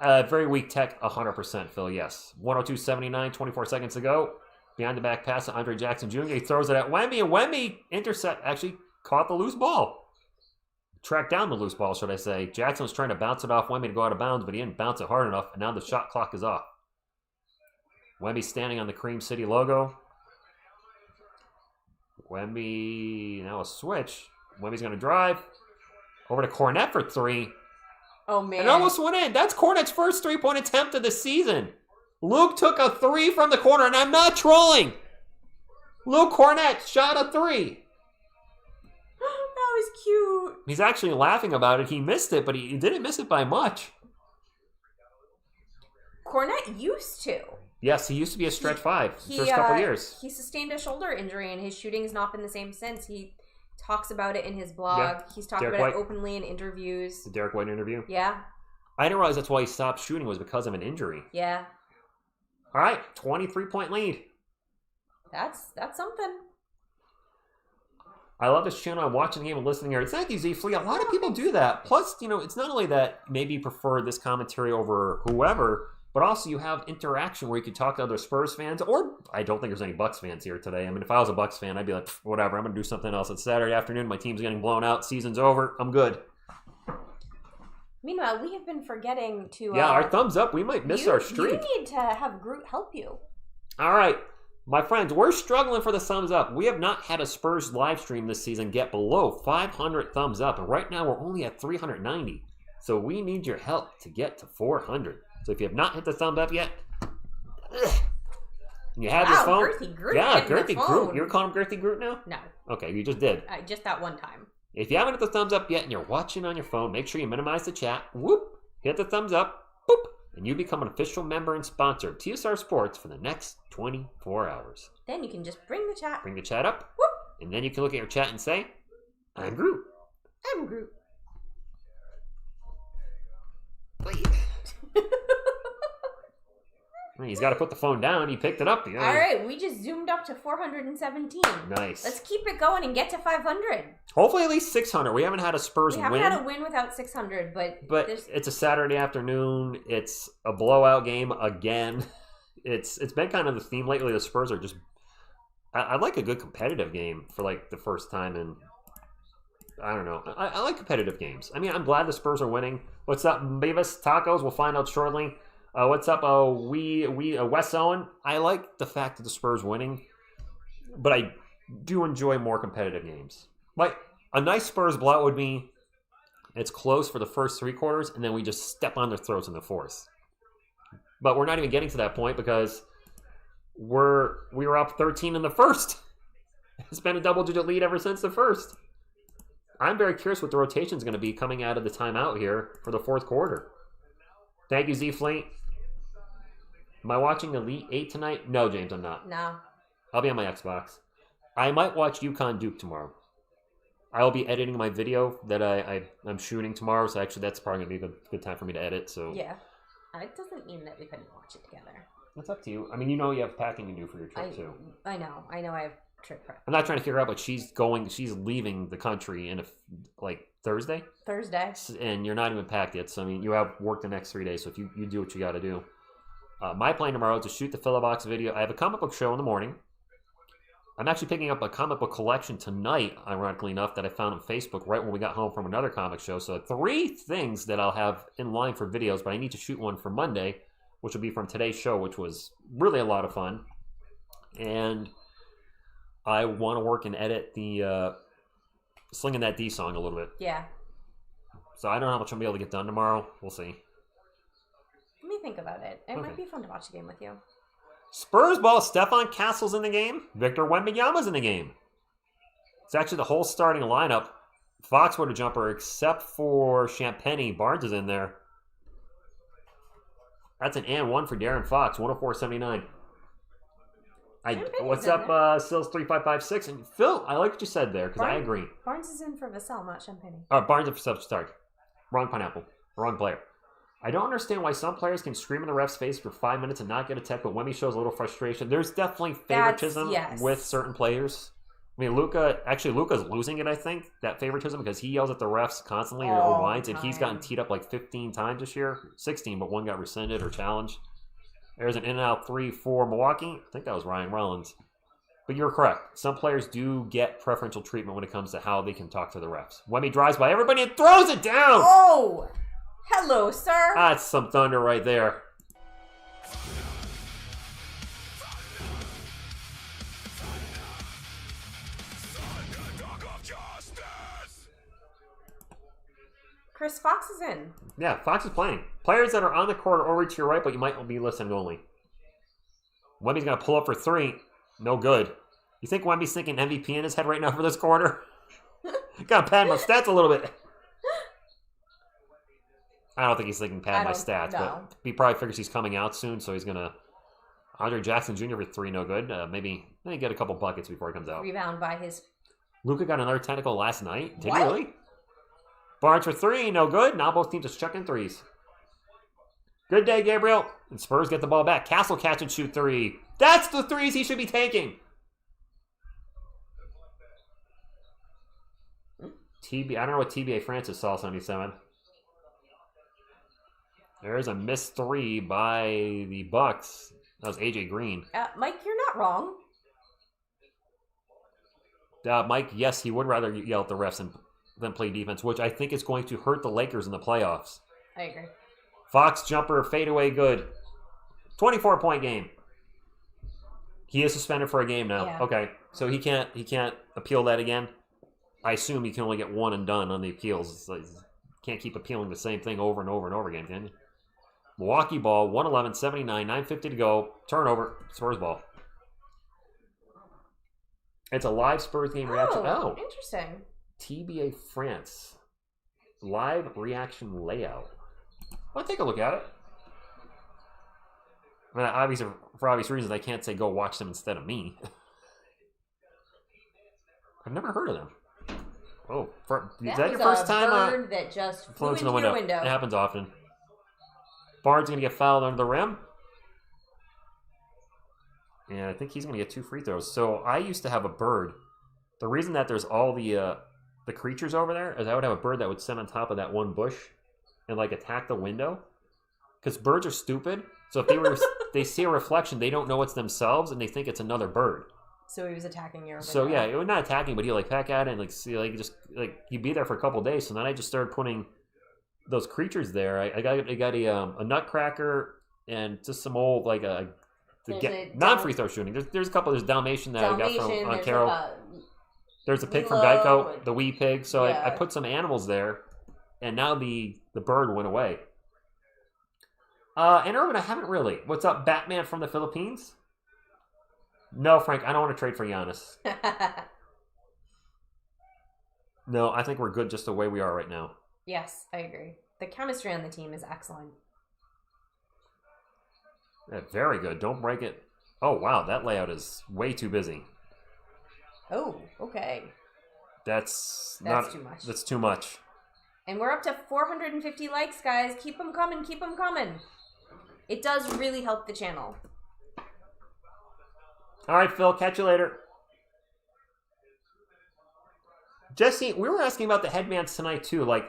Very weak tech, 100%, Phil, yes. 102.79, 24 seconds to go. Behind the back pass to Andre Jackson Jr. He throws it at Wemby, and Wemby actually caught the loose ball. Tracked down the loose ball, should I say. Jackson was trying to bounce it off Wemby to go out of bounds, but he didn't bounce it hard enough, and now the shot clock is off. Wemby standing on the Cream City logo. Wemby, now a switch. Wemby's going to drive. Over to Cornette for 3. Oh, man. It almost went in. That's Cornette's first 3-point attempt of the season. Luke took a 3 from the corner, and I'm not trolling. Luke Cornette shot a 3. That was cute. He's actually laughing about it. He missed it, but he didn't miss it by much. Cornette used to. Yes, he used to be a stretch 5 the first couple years. He sustained a shoulder injury, and his shooting has not been the same since. He talks about it in his blog. Yeah. He's talked about it openly in interviews. The Derek White interview? Yeah. I didn't realize that's why he stopped shooting was because of an injury. Yeah. All right, 23-point lead. That's something. I love this channel. I'm watching the game and listening here. Thank you, Z Flea. A lot of people do that. Plus, it's not only that maybe you prefer this commentary over whoever, but also you have interaction where you can talk to other Spurs fans, or I don't think there's any Bucks fans here today. I mean, if I was a Bucks fan, I'd be like, whatever, I'm going to do something else. It's Saturday afternoon. My team's getting blown out. Season's over. I'm good. Meanwhile, we have been forgetting to... Yeah, our thumbs up. We might miss our streak. You need to have Groot help you. All right. My friends, we're struggling for the thumbs up. We have not had a Spurs live stream this season get below 500 thumbs up, and right now we're only at 390. So we need your help to get to 400. So if you have not hit the thumbs up yet, you have your phone. Girthy Groot. Yeah, Girthy Groot. You're calling him Girthy Groot now? No. Okay, you just did. Just that one time. If you haven't hit the thumbs up yet and you're watching on your phone, make sure you minimize the chat. Whoop. Hit the thumbs up. Boop. And you become an official member and sponsor of TSR Sports for the next 24 hours. Then you can just bring the chat. Bring the chat up. Whoop. And then you can look at your chat and say, I'm Groot. I'm Groot. He's got to put the phone down. He picked it up. All right, we just zoomed up to 417. Nice. Let's keep it going and get to 500. Hopefully at least 600. We haven't had a Spurs win. We haven't had a win without 600, but it's a Saturday afternoon. It's a blowout game again. It's been kind of the theme lately. The Spurs are just... I like a good competitive game for like the first time in... I don't know. I like competitive games. I mean, I'm glad the Spurs are winning. What's up, Beavis? Tacos? We'll find out shortly. What's up, Wes Owen? I like the fact that the Spurs winning, but I do enjoy more competitive games. Like, a nice Spurs blowout would be, it's close for the first 3 quarters, and then we just step on their throats in the fourth. But we're not even getting to that point because we were up 13 in the first. It's been a double-digit lead ever since the first. I'm very curious what the rotation is going to be coming out of the timeout here for the fourth quarter. Thank you, Z Fleet. Am I watching Elite 8 tonight? No, James, I'm not. No. I'll be on my Xbox. I might watch UConn Duke tomorrow. I'll be editing my video that I'm shooting tomorrow, so actually that's probably going to be a good time for me to edit. So Yeah. It doesn't mean that we couldn't watch it together. It's up to you. I mean, you know you have packing to do for your trip, too. I know I have trip prep. I'm not trying to figure out, but she's leaving the country in Thursday? Thursday. And you're not even packed yet, so I mean, you have work the next 3 days, so if you do what you got to do. My plan tomorrow is to shoot the Philobox video. I have a comic book show in the morning. I'm actually picking up a comic book collection tonight, ironically enough, that I found on Facebook right when we got home from another comic show. So 3 things that I'll have in line for videos, but I need to shoot one for Monday, which will be from today's show, which was really a lot of fun. And I want to work and edit the Slinging That D song a little bit. Yeah. So I don't know how much I'm going to be able to get done tomorrow. We'll see. Let me think about it. It might be fun to watch a game with you. Spurs ball. Stefan Castle's in the game. Victor Wembanyama's in the game. It's actually the whole starting lineup. Fox with a jumper except for Champagny. Barnes is in there. That's an and one for Darren Fox. 104.79. What's up, Sills 3556? And Phil, I like what you said there because I agree. Barnes is in for Vassell, not Champagny. Barnes is for sorry. Wrong pineapple. Wrong player. I don't understand why some players can scream in the ref's face for 5 minutes and not get a tech, but Wemby shows a little frustration. There's definitely favoritism with certain players. I mean, Luka's losing it, I think, that favoritism, because he yells at the refs constantly or whines, and he's gotten teed up like 15 times this year. 16, but one got rescinded or challenged. There's an in-and-out 3 for Milwaukee. I think that was Ryan Rollins. But you're correct. Some players do get preferential treatment when it comes to how they can talk to the refs. Wemby drives by everybody and throws it down! Oh! Hello, sir! That's some thunder right there. Chris Fox is in. Yeah, Fox is playing. Players that are on the court are over to your right, but you might be listening only. Wemby's going to pull up for 3. No good. You think Wemby's thinking MVP in his head right now for this quarter? Got to pad my stats a little bit. I don't think he's thinking pad my stats, but he probably figures he's coming out soon, so he's going to... Andre Jackson Jr. for 3, no good. Maybe get a couple buckets before he comes out. Rebound by his... Luka got another tentacle last night. Did he really? Barnes for 3, no good. Now both teams are chucking threes. Good day, Gabriel. And Spurs get the ball back. Castle catch and shoot 3. That's the threes he should be taking. I don't know what TBA Francis saw, 77. There's a missed 3 by the Bucks. That was AJ Green. Mike, you're not wrong. Mike, yes, he would rather yell at the refs than play defense, which I think is going to hurt the Lakers in the playoffs. I agree. Fox jumper, fadeaway, good. 24-point game. He is suspended for a game now. Yeah. Okay, so he can't appeal that again. I assume he can only get one and done on the appeals. It's like, can't keep appealing the same thing over and over and over again, can you? Milwaukee ball, 111-79, 9:50 to go. Turnover, Spurs ball. It's a live Spurs game reaction. Oh, interesting. TBA France. Live reaction layout. I'll take a look at it. I mean, for obvious reasons, I can't say go watch them instead of me. I've never heard of them. Oh, is that your first time? Bird that just flew into your window. It happens often. Barnes going to get fouled under the rim. And I think he's going to get 2 free throws. So I used to have a bird. The reason that there's all the creatures over there is I would have a bird that would sit on top of that one bush and like attack the window. Because birds are stupid. So if they see a reflection, they don't know it's themselves and they think it's another bird. So he was attacking your window. So yeah, it was not attacking, but he'd like peck at it and like see he'd be there for a couple of days. So then I just started putting those creatures there. I got a nutcracker and just some old non-free throw shooting. There's a couple. There's Dalmatian that I got from Carol. There's a pig from Geico, the wee pig. So yeah. I put some animals there, and now the bird went away. And Urban, I haven't really. What's up, Batman from the Philippines? No, Frank, I don't want to trade for Giannis. No, I think we're good just the way we are right now. Yes, I agree. The chemistry on the team is excellent. Yeah, very good. Don't break it. Oh, wow. That layout is way too busy. Oh, okay. That's too much. That's too much. And we're up to 450 likes, guys. Keep them coming. Keep them coming. It does really help the channel. All right, Phil. Catch you later. Jesse, we were asking about the headbands tonight, too. Like,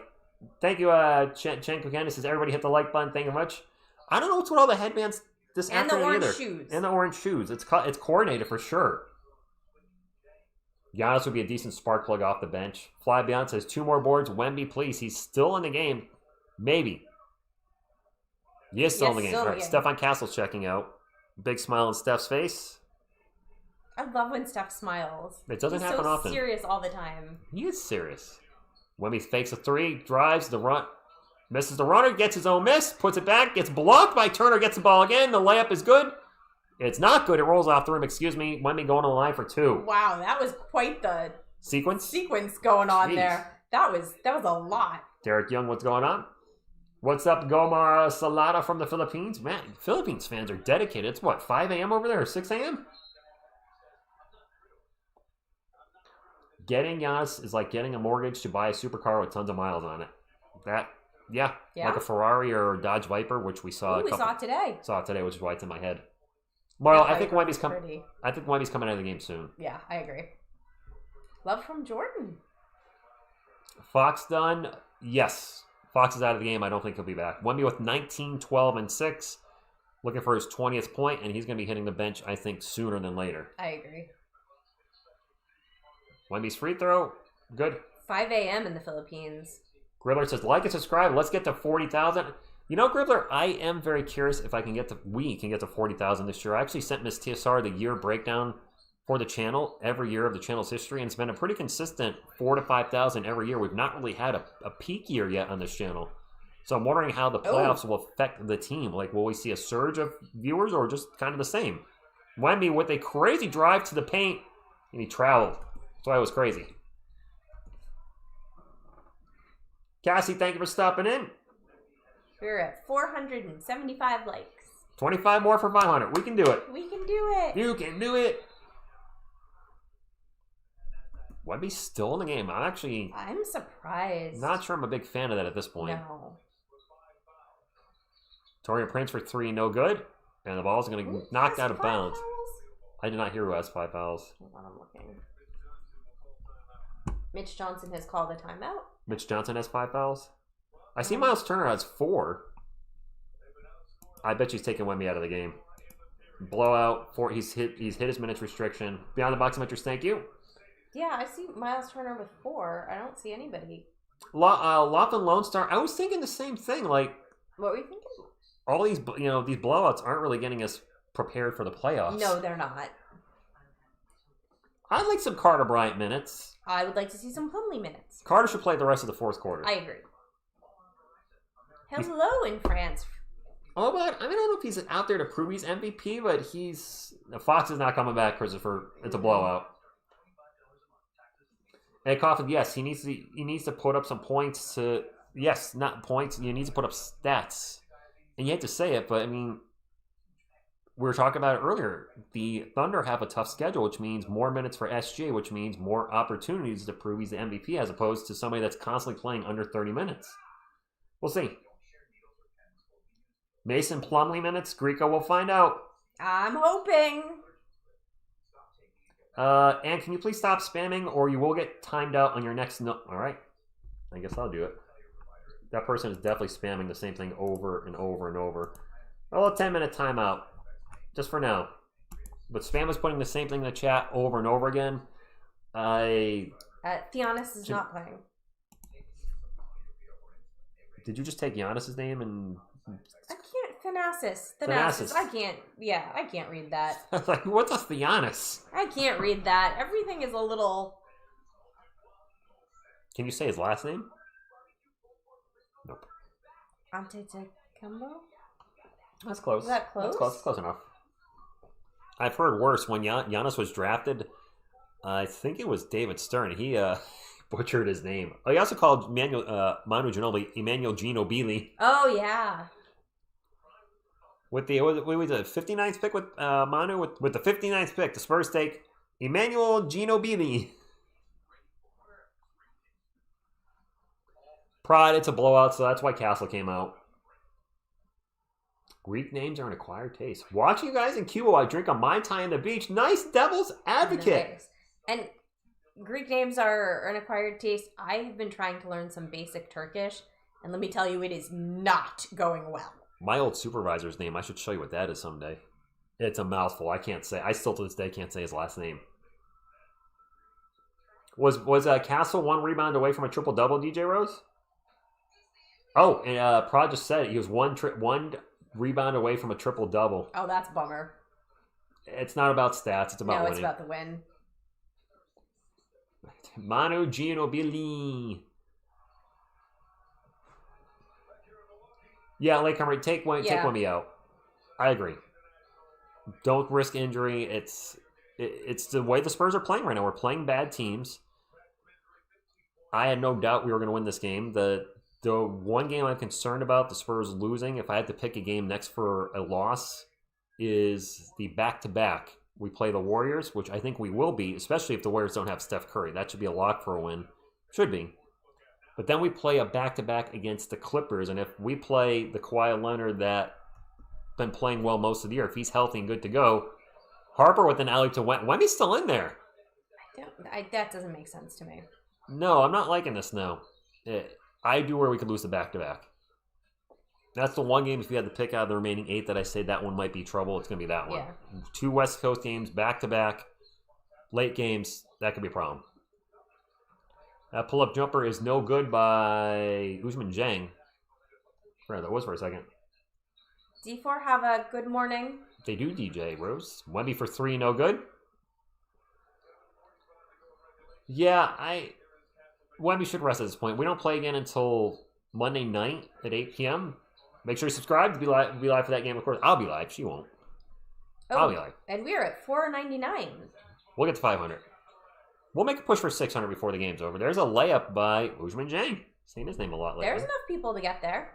thank you, Chen Cook says, everybody hit the like button. Thank you very much. I don't know what's with all the headbands this and the afternoon orange either. shoes. And the orange shoes. It's coordinated for sure. Giannis would be a decent spark plug off the bench. Fly Beyond says 2 more boards. Wemby, please. He's still in the game. Maybe. He is still in the game. All right, Stefan Castle's checking out. Big smile on Steph's face. I love when Steph smiles. It doesn't happen often. He's so serious all the time. He is serious. Wemby fakes a 3, drives the run, misses the runner, gets his own miss, puts it back, gets blocked by Turner, gets the ball again. The layup is good. It's not good. It rolls off the rim. Excuse me. Wemby going to the line for 2. Wow, that was quite the sequence going on Jeez. There. That was a lot. Derek Young, what's going on? What's up, Gomar Salada from the Philippines? Man, Philippines fans are dedicated. It's what, 5 a.m. over there or 6 a.m.? Getting Giannis is like getting a mortgage to buy a supercar with tons of miles on it. Yeah. Like a Ferrari or a Dodge Viper, which we saw. Saw it today. Saw it today, which is why it's in my head. Well, I think Wemby's coming. I think Wemby's coming out of the game soon. Yeah, I agree. Love from Jordan. Fox done. Yes, Fox is out of the game. I don't think he'll be back. Wemby with 19, 12, and 6, looking for his 20th point, and he's going to be hitting the bench, I think, sooner than later. I agree. Wemby's free throw, good. 5 a.m. in the Philippines. Gribbler says, like and subscribe. Let's get to 40,000. You know, Gribbler, I am very curious if we can get to 40,000 this year. I actually sent Miss TSR the year breakdown for the channel every year of the channel's history, and it's been a pretty consistent 4,000 to 5,000 every year. We've not really had a peak year yet on this channel. So I'm wondering how the playoffs will affect the team. Like, will we see a surge of viewers or just kind of the same? Wemby with a crazy drive to the paint, and he traveled. That's why it was crazy. Cassie, thank you for stopping in. We're at 475 likes. 25 more for 500. We can do it. We can do it. You can do it. Wemby's still in the game. I'm surprised. Not sure I'm a big fan of that at this point. No. Torian Prince for 3, no good. And the ball's going to get knocked out of bounds. I did not hear who has 5 fouls. Hold on, I'm looking. Mitch Johnson has called a timeout. Mitch Johnson has 5 fouls. I see Miles Turner has 4. I bet she's taking Wemby out of the game. Blowout. 4. He's hit his minutes restriction. Beyond the box metrics, thank you. Yeah, I see Miles Turner with 4. I don't see anybody. Laughlin Lone Star. I was thinking the same thing. Like, what were you thinking? All these blowouts aren't really getting us prepared for the playoffs. No, they're not. I'd like some Carter Bryant minutes. I would like to see some Plumlee minutes. Carter should play the rest of the 4th quarter. I agree. Hello in France. Oh, but I don't know if he's out there to prove he's MVP, but Fox is not coming back, Christopher. It's a blowout. And Coffin, yes, he needs to put up some points to. Yes, not points. He needs to put up stats. And you hate to say it, but I mean, we were talking about it earlier. The Thunder have a tough schedule, which means more minutes for SJ, which means more opportunities to prove he's the MVP, as opposed to somebody that's constantly playing under 30 minutes. We'll see. Mason Plumlee minutes, Greco will find out. I'm hoping. And can you please stop spamming, or you will get timed out on your next note. All right. I guess I'll do it. That person is definitely spamming the same thing over and over and over. Well, a 10-minute timeout. Just for now. But spam is putting the same thing in the chat over and over again. Giannis is not playing. Did you just take Giannis's name and... I can't... Thanasis. I can't read that. I was like, what's a Giannis? I can't read that. Everything is a little... Can you say his last name? Nope. Antetokounmpo? That's close. Is that close? That's close enough. I've heard worse. When Giannis was drafted, I think it was David Stern. He butchered his name. He also called Manu Ginobili Emmanuel Ginobili. Oh, yeah. With the 59th pick with Manu? With the 59th pick, the Spurs take Emmanuel Ginobili. Pride, it's a blowout, so that's why Castle came out. Greek names are an acquired taste. Watching you guys in Cuba while I drink a Mai Tai on the beach. Nice devil's advocate. Nice. And Greek names are an acquired taste. I have been trying to learn some basic Turkish, and let me tell you, it is not going well. My old supervisor's name, I should show you what that is someday. It's a mouthful. I can't say. I still to this day can't say his last name. Was Castle 1 rebound away from a triple-double, DJ Rose? Oh, and Prod just said it. He was one rebound away from a triple-double. Oh, that's a bummer. It's not about stats. It's about winning. No, it's about the win. Manu Ginobili. Yeah, Lakecomer, take Wemby out. I agree. Don't risk injury. It's the way the Spurs are playing right now. We're playing bad teams. I had no doubt we were going to win this game. The one game I'm concerned about the Spurs losing, if I had to pick a game next for a loss, is the back-to-back. We play the Warriors, which I think we will be, especially if the Warriors don't have Steph Curry. That should be a lock for a win. Should be. But then we play a back-to-back against the Clippers, and if we play the Kawhi Leonard that been playing well most of the year, if he's healthy and good to go, Harper with an alley to Wemmy's still in there. That doesn't make sense to me. No, I'm not liking this now. I do where we could lose the back-to-back. That's the one game, if you had to pick out of the remaining 8 that I say that one might be trouble, it's going to be that one. Yeah. 2 West Coast games, back-to-back, late games, that could be a problem. That pull-up jumper is no good by Ousmane Dieng. I forgot that was for a second. D4, have a good morning. They do, DJ Rose. Wemby for 3, no good. Yeah, Wemby should rest at this point. We don't play again until Monday night at 8 p.m. Make sure you subscribe to be live for that game, of course. I'll be live. She won't. I'll be live. And we're at $4.99. We'll get to 500. We'll make a push for 600 before the game's over. There's a layup by Ousmane Dieng. Seen his name a lot lately. There's enough people to get there.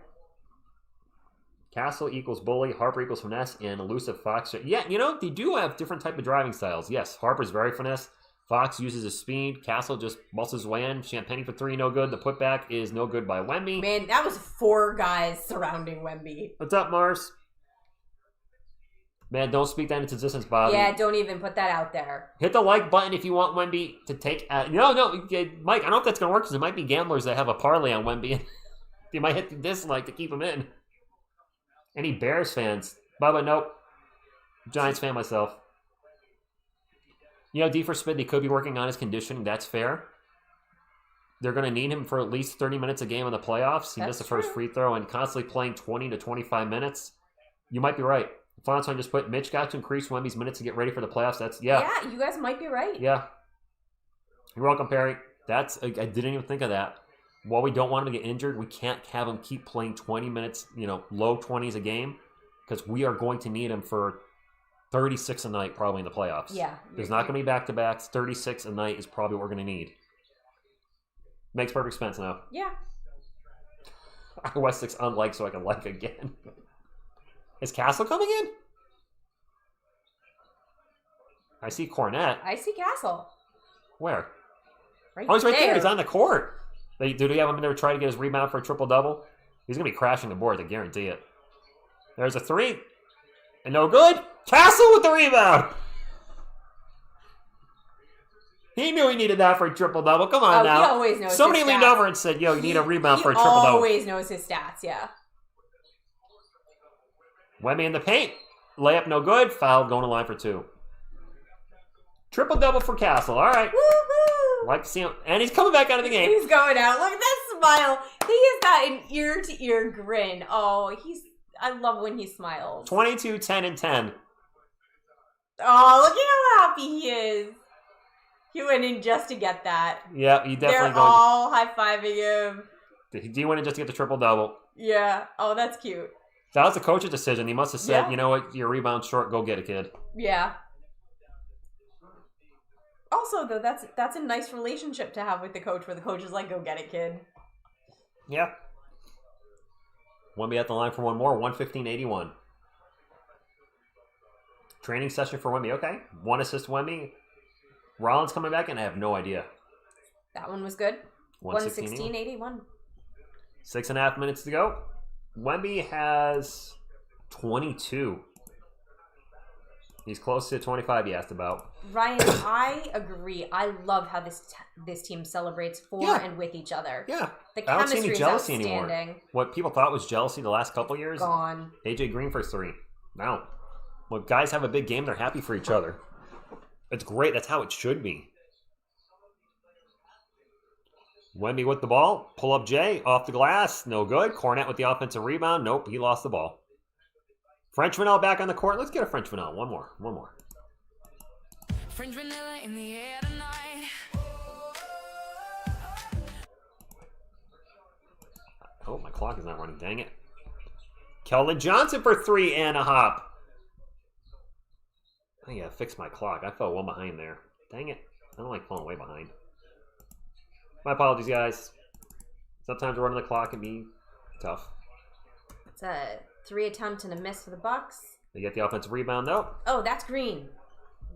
Castle equals bully, Harper equals finesse, and elusive Fox. Yeah, they do have different type of driving styles. Yes, Harper's very finesse. Fox uses his speed. Castle just muscles his way in. Champagne for 3, no good. The putback is no good by Wemby. Man, that was 4 guys surrounding Wemby. What's up, Mars? Man, don't speak that into existence, Bobby. Yeah, don't even put that out there. Hit the like button if you want Wemby to take... No, Mike, I don't know if that's going to work because there might be gamblers that have a parlay on Wemby. You might hit the dislike to keep him in. Any Bears fans? Bubba, nope. Giants fan myself. D for Spid, they could be working on his conditioning. That's fair. They're going to need him for at least 30 minutes a game in the playoffs. He missed the first free throw and constantly playing 20 to 25 minutes. You might be right. Fonson just put Mitch got to increase Wemby's minutes to get ready for the playoffs. Yeah, you guys might be right. Yeah. You're welcome, Perry. I didn't even think of that. While we don't want him to get injured, we can't have him keep playing 20 minutes, low 20s a game, because we are going to need him for 36 a night probably in the playoffs. Yeah. There's not going to be back-to-backs. 36 a night is probably what we're going to need. Makes perfect sense now. Yeah. West 6 unlike so I can like again. Is Castle coming in? I see Cornette. I see Castle. Where? Right he's right there. there. He's on the court. Do they have him in there trying to get his rebound for a triple-double? He's going to be crashing the board, I guarantee it. There's a 3. And no good. Castle with the rebound. He knew he needed that for a triple-double. Come on now. He always knows Somebody his leaned stats. over and said, you need a rebound for a triple-double. He always knows his stats, yeah. Wemby in the paint. Layup no good. Foul going to line for 2. Triple-double for Castle. All right. Woohoo! Like to see him. And he's coming back out of the game. He's going out. Look at that smile. He has got an ear-to-ear grin. Oh, I love when he smiles. 22, 10, and 10. Oh, look at how happy he is. He went in just to get that. Yeah, he definitely They're all high-fiving him. He went in just to get the triple-double. Yeah. Oh, that's cute. That was the coach's decision. He must have said, Yeah. You know what, your rebound's short, go get it, kid. Yeah. Also, though, that's a nice relationship to have with the coach, where the coach is like, "Go get it, kid." Yeah. Wemby at the line for one more. 115-81. Training session for Wemby. Okay. 1 assist Wemby. Rollins coming back, and I have no idea. That one was good. 116-81. 116-81. 6.5 minutes to go. Wemby has 22. He's close to 25, he asked about. Ryan, I agree. I love how this team celebrates for and with each other. Yeah. The I don't see chemistry any is jealousy outstanding. anymore. What people thought was jealousy the last couple years, Gone. AJ Green for 3. No. When guys have a big game, they're happy for each other. It's great. That's how it should be. Wemby with the ball. Pull up Jay. Off the glass. No good. Cornette with the offensive rebound. Nope. He lost the ball. French Vanilla back on the court. Let's get a French Vanilla. One more. French vanilla in the air tonight. Oh, my clock is not running. Dang it. Keldon Johnson for 3 and a hop. I gotta fix my clock. I fell one behind there. Dang it. I don't like falling way behind. My apologies, guys. Sometimes running the clock can be tough. It's a 3 attempt and a miss for the Bucks. They get the offensive rebound, though. Oh, that's Green.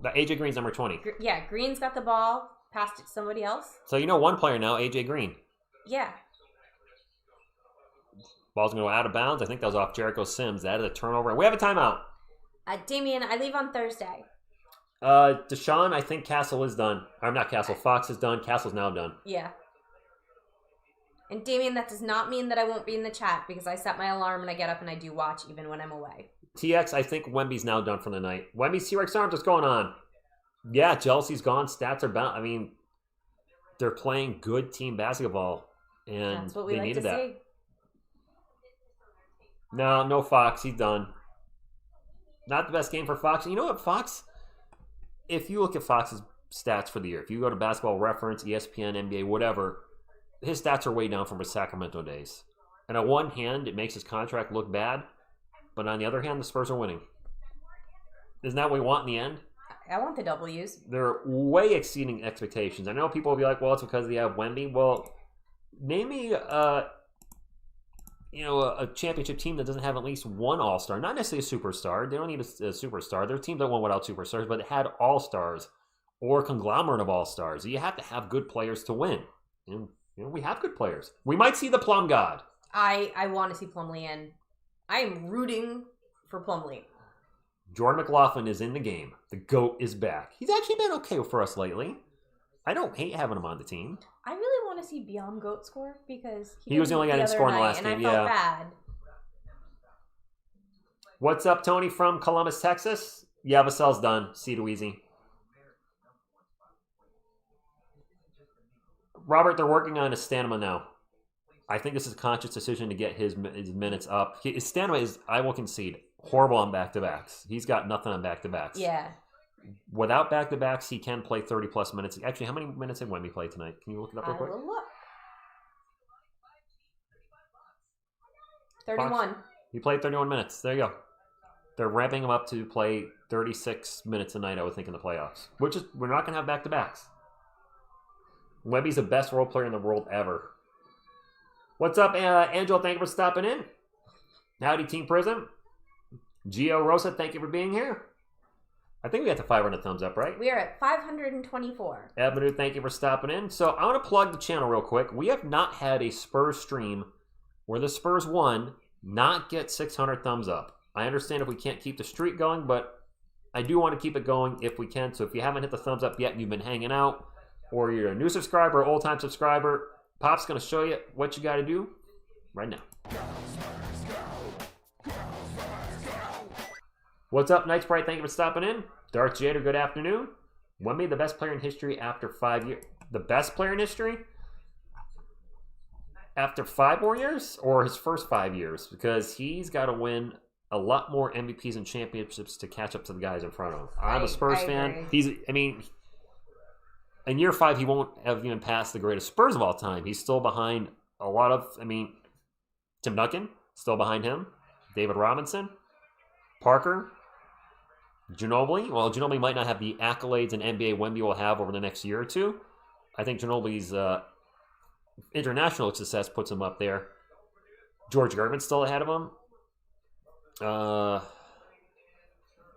AJ Green's number 20. Yeah, Green's got the ball. Passed it to somebody else. So you know one player now, AJ Green. Yeah. Ball's going to go out of bounds. I think that was off Jericho Sims. That is a turnover. And we have a timeout. Damian, I leave on Thursday. Deshaun, I think Castle is done. Or not Castle. Fox is done. Castle's now done. Yeah. And Damian, that does not mean that I won't be in the chat, because I set my alarm and I get up and I do watch even when I'm away. TX, I think Wemby's now done for the night. Wemby's T-Rex Arms, what's going on? Yeah, jealousy's gone. Stats are bound. I mean, they're playing good team basketball. And that's what we they like needed to that. see. No Fox. He's done. Not the best game for Fox. You know what, Fox? If you look at Fox's stats for the year, if you go to Basketball Reference, ESPN, NBA, whatever, his stats are way down from his Sacramento days. And on one hand, it makes his contract look bad, but on the other hand, the Spurs are winning. Isn't that what we want in the end? I want the W's. They're way exceeding expectations. I know people will be like, well, it's because they have Wemby. Well, name me a championship team that doesn't have at least one all-star. Not necessarily a superstar. They don't need a superstar. There are teams that won without superstars, but they had all-stars or a conglomerate of all-stars. You have to have good players to win. And, we have good players. We might see the Plum God. I want to see Plumlee in. I am rooting for Plumlee. Jordan McLaughlin is in the game. The GOAT is back. He's actually been okay for us lately. I don't hate having him on the team. I really want to see Biam Goat score, because he was the only guy that scored in the last game. And I felt bad. What's up, Tony from Columbus, Texas? Yavasel's done. See to easy. Robert, they're working on his stamina now. I think this is a conscious decision to get his minutes up. His stamina is, I will concede, horrible on back-to-backs. He's got nothing on back-to-backs. Yeah. Without back-to-backs, he can play 30-plus minutes. Actually, how many minutes did Wemby play tonight? Can you look it up real quick? I will look. 31. Fox, he played 31 minutes. There you go. They're ramping him up to play 36 minutes a night, I would think, in the playoffs. Which is, we're not going to have back-to-backs. Wemby's the best role player in the world ever. What's up, Angel? Thank you for stopping in. Howdy, Team Prism. Gio Rosa, thank you for being here. I think we got to 500 thumbs up, right? We are at 524. Avenue, thank you for stopping in. So I want to plug the channel real quick. We have not had a Spurs stream where the Spurs won not get 600 thumbs up. I understand if we can't keep the streak going, but I do want to keep it going if we can. So if you haven't hit the thumbs up yet and you've been hanging out, or you're a new subscriber, old-time subscriber, Pop's going to show you what you got to do right now. What's up, Night Sprite? Thank you for stopping in. Darth Jader, good afternoon. Wemby, the best player in history after 5 years. The best player in history? After 5 more years? Or his first 5 years? Because he's got to win a lot more MVPs and championships to catch up to the guys in front of him. I'm a Spurs fan. In year 5, he won't have even passed the greatest Spurs of all time. He's still behind a lot of, Tim Duncan, still behind him. David Robinson, Parker, Ginobili? Well, Ginobili might not have the accolades an NBA Wemby will have over the next year or two. I think Ginobili's international success puts him up there. George Gervin's still ahead of him.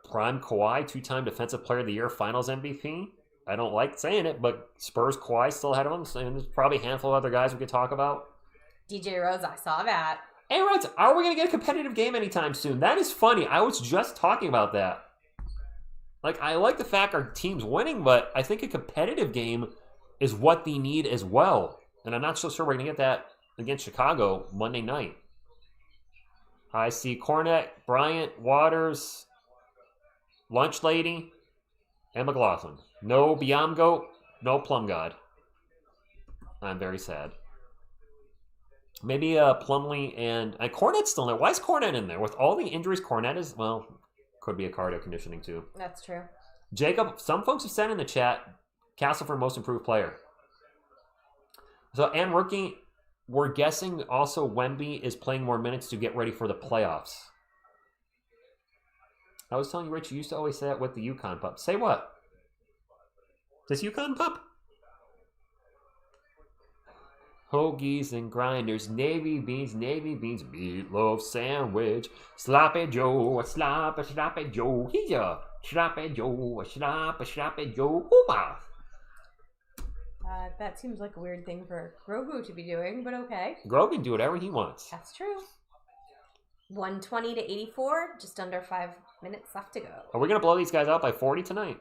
Prime Kawhi, 2-time Defensive Player of the Year, Finals MVP. I don't like saying it, but Spurs Kawhi still ahead of him. And there's probably a handful of other guys we could talk about. DJ Rose, I saw that. Hey, Rhodes, are we going to get a competitive game anytime soon? That is funny. I was just talking about that. Like, I like the fact our team's winning, but I think a competitive game is what they need as well. And I'm not so sure we're going to get that against Chicago Monday night. I see Cornette, Bryant, Waters, Lunch Lady, and McLaughlin. No Biomgo, no Plum God. I'm very sad. Maybe Plumlee and Cornette's still in there. Why is Cornette in there? With all the injuries Cornette is, well, could be a cardio conditioning too. That's true. Jacob, some folks have said in the chat, Castle for most improved player. So, and rookie, we're guessing also Wemby is playing more minutes to get ready for the playoffs. I was telling you, Rich, you used to always say that with the UConn pup. Say what? This UConn pup? Hoagies and grinders, navy beans, meatloaf sandwich, sloppy Joe, a sloppy Joe, he's a sloppy Joe, a sloppy Joe, ooma. That seems like a weird thing for Grogu to be doing, but okay. Grogu can do whatever he wants. That's true. 120 to 84, just under 5 minutes left to go. Are we going to blow these guys out by 40 tonight?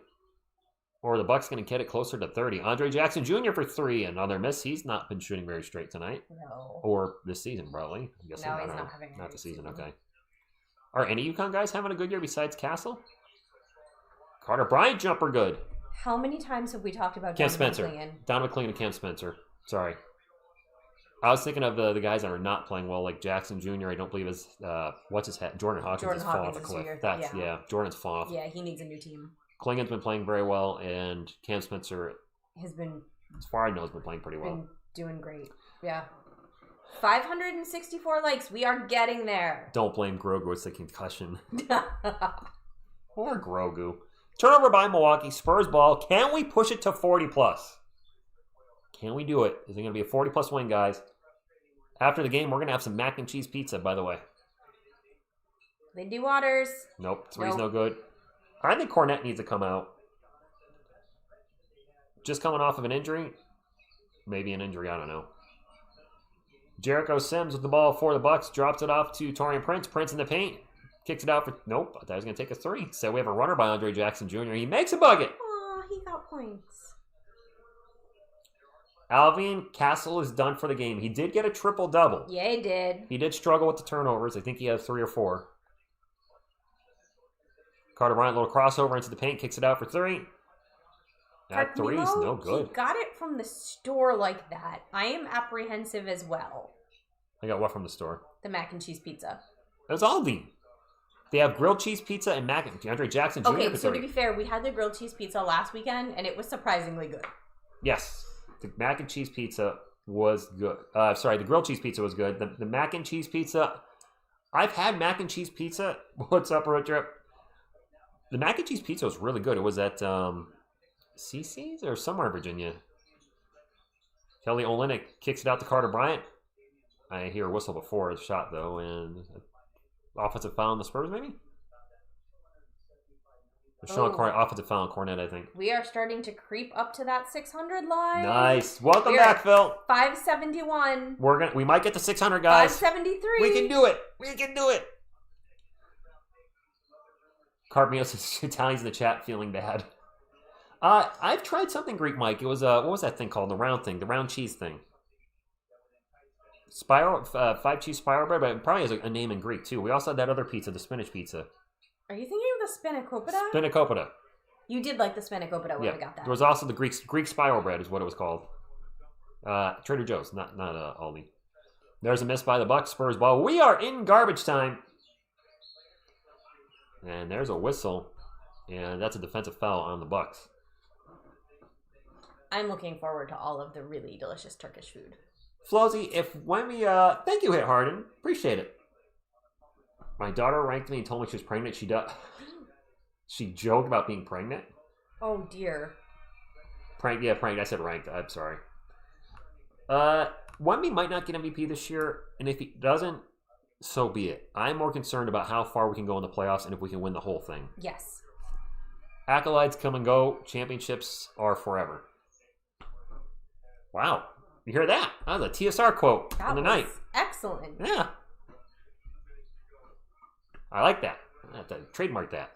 Or are the Bucks going to get it closer to 30? Andre Jackson Jr. for 3, another miss. He's not been shooting very straight tonight. No. Or this season, probably. I guess No, he's not having a not good the season, season. okay. Are any UConn guys having a good year besides Castle? Carter Bryant jumper good. How many times have we talked about Cam Donovan Spencer. McClean? Donovan McClean and Cam Spencer. Sorry. I was thinking of the guys that are not playing well, like Jackson Jr. I don't believe is, what's his head? Jordan Hawkins is falling off a cliff. Jordan's falling off. Yeah, he needs a new team. Klingon's been playing very well, and Cam Spencer, Has been as far as I know, has been playing pretty well. been doing great. Yeah. 564 likes. We are getting there. Don't blame Grogu, it's the concussion. Poor Grogu. Turnover by Milwaukee, Spurs ball. Can we push it to 40 plus? Can we do it? Is it going to be a 40 plus win, guys? After the game, we're going to have some mac and cheese pizza, by the way. Lindy Waters. Nope, three's no good. I think Cornette needs to come out. Just coming off of an injury. Maybe an injury, I don't know. Jericho Sims with the ball for the Bucks. Drops it off to Taurean Prince. Prince in the paint. Kicks it out for... Nope, I thought he was going to take a 3. So we have a runner by Andre Jackson Jr. He makes a bucket. Aw, he got points. Alvin Castle is done for the game. He did get a triple-double. Yeah, he did. He did struggle with the turnovers. I think he had 3 or 4. Carter Bryant, little crossover into the paint. Kicks it out for 3. That 3 is no good. He got it from the store like that. I am apprehensive as well. I got what from the store? The mac and cheese pizza. It was Aldi. They have grilled cheese pizza and mac and DeAndre Jackson Jr. Okay, so to be fair, we had the grilled cheese pizza last weekend, and it was surprisingly good. Yes. The mac and cheese pizza was good. The grilled cheese pizza was good. The mac and cheese pizza, I've had mac and cheese pizza. What's up, road trip? The mac and cheese pizza was really good. It was at CC's or somewhere in Virginia. Kelly Olynyk kicks it out to Carter Bryant. I hear a whistle before the shot, though, and offensive foul on the Spurs, maybe? Offensive foul on Cornette, I think. We are starting to creep up to that 600 line. Nice. Welcome back, Phil. 571. We might get to 600, guys. 573. We can do it. We can do it. Carbios Italians in the chat feeling bad. I've tried something Greek, Mike. It was what was that thing called? The round cheese thing. Spiral 5 cheese spiral bread, but it probably has a name in Greek too. We also had that other pizza, the spinach pizza. Are you thinking of the spanakopita? Spanakopita. You did like the spanakopita when Yeah. we got that. There was also the Greek spiral bread is what it was called. Trader Joe's, not Aldi. There's a miss by the Bucks. Spurs ball. We are in garbage time. And there's a whistle. And that's a defensive foul on the Bucks. I'm looking forward to all of the really delicious Turkish food. Flozy, thank you, Hit Harden. Appreciate it. My daughter ranked me and told me she was pregnant. She She joked about being pregnant. Oh, dear. Pranked. I said ranked. I'm sorry. Wemby might not get MVP this year, and if he doesn't, so be it. I'm more concerned about how far we can go in the playoffs and if we can win the whole thing. Yes. Accolades come and go. Championships are forever. Wow. You hear that? That was a TSR quote That in the was night. excellent. Yeah. I like that. I have to trademark that.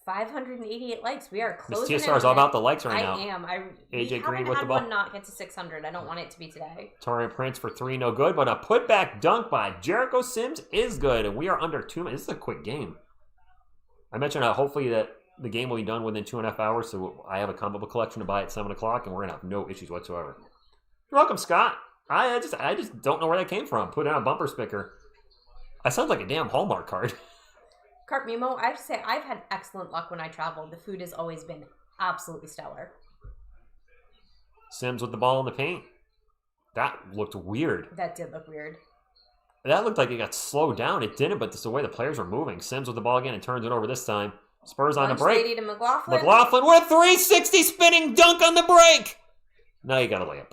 588 likes. We are Miss closing. TSR is all about the likes right now. I am. AJ we Green haven't with had the ball. one not get to 600. I don't want it to be today. Torian Prince for 3, no good, but a putback dunk by Jericho Sims is good, and we are under 2 minutes. This is a quick game. I mentioned hopefully that the game will be done within 2.5 hours, so I have a comic book collection to buy at 7 o'clock, and we're going to have no issues whatsoever. You're welcome, Scott. I just don't know where that came from. Put it on a bumper sticker. That sounds like a damn Hallmark card. Cart Mimo, I have to say, I've had excellent luck when I travel. The food has always been absolutely stellar. Sims with the ball in the paint. That looked weird. That did look weird. That looked like it got slowed down. It didn't, but it's the way the players were moving. Sims with the ball again and turns it over this time. Spurs on the Lunch break. lady to McLaughlin. McLaughlin with a 360 spinning dunk on the break. Now you got a layup.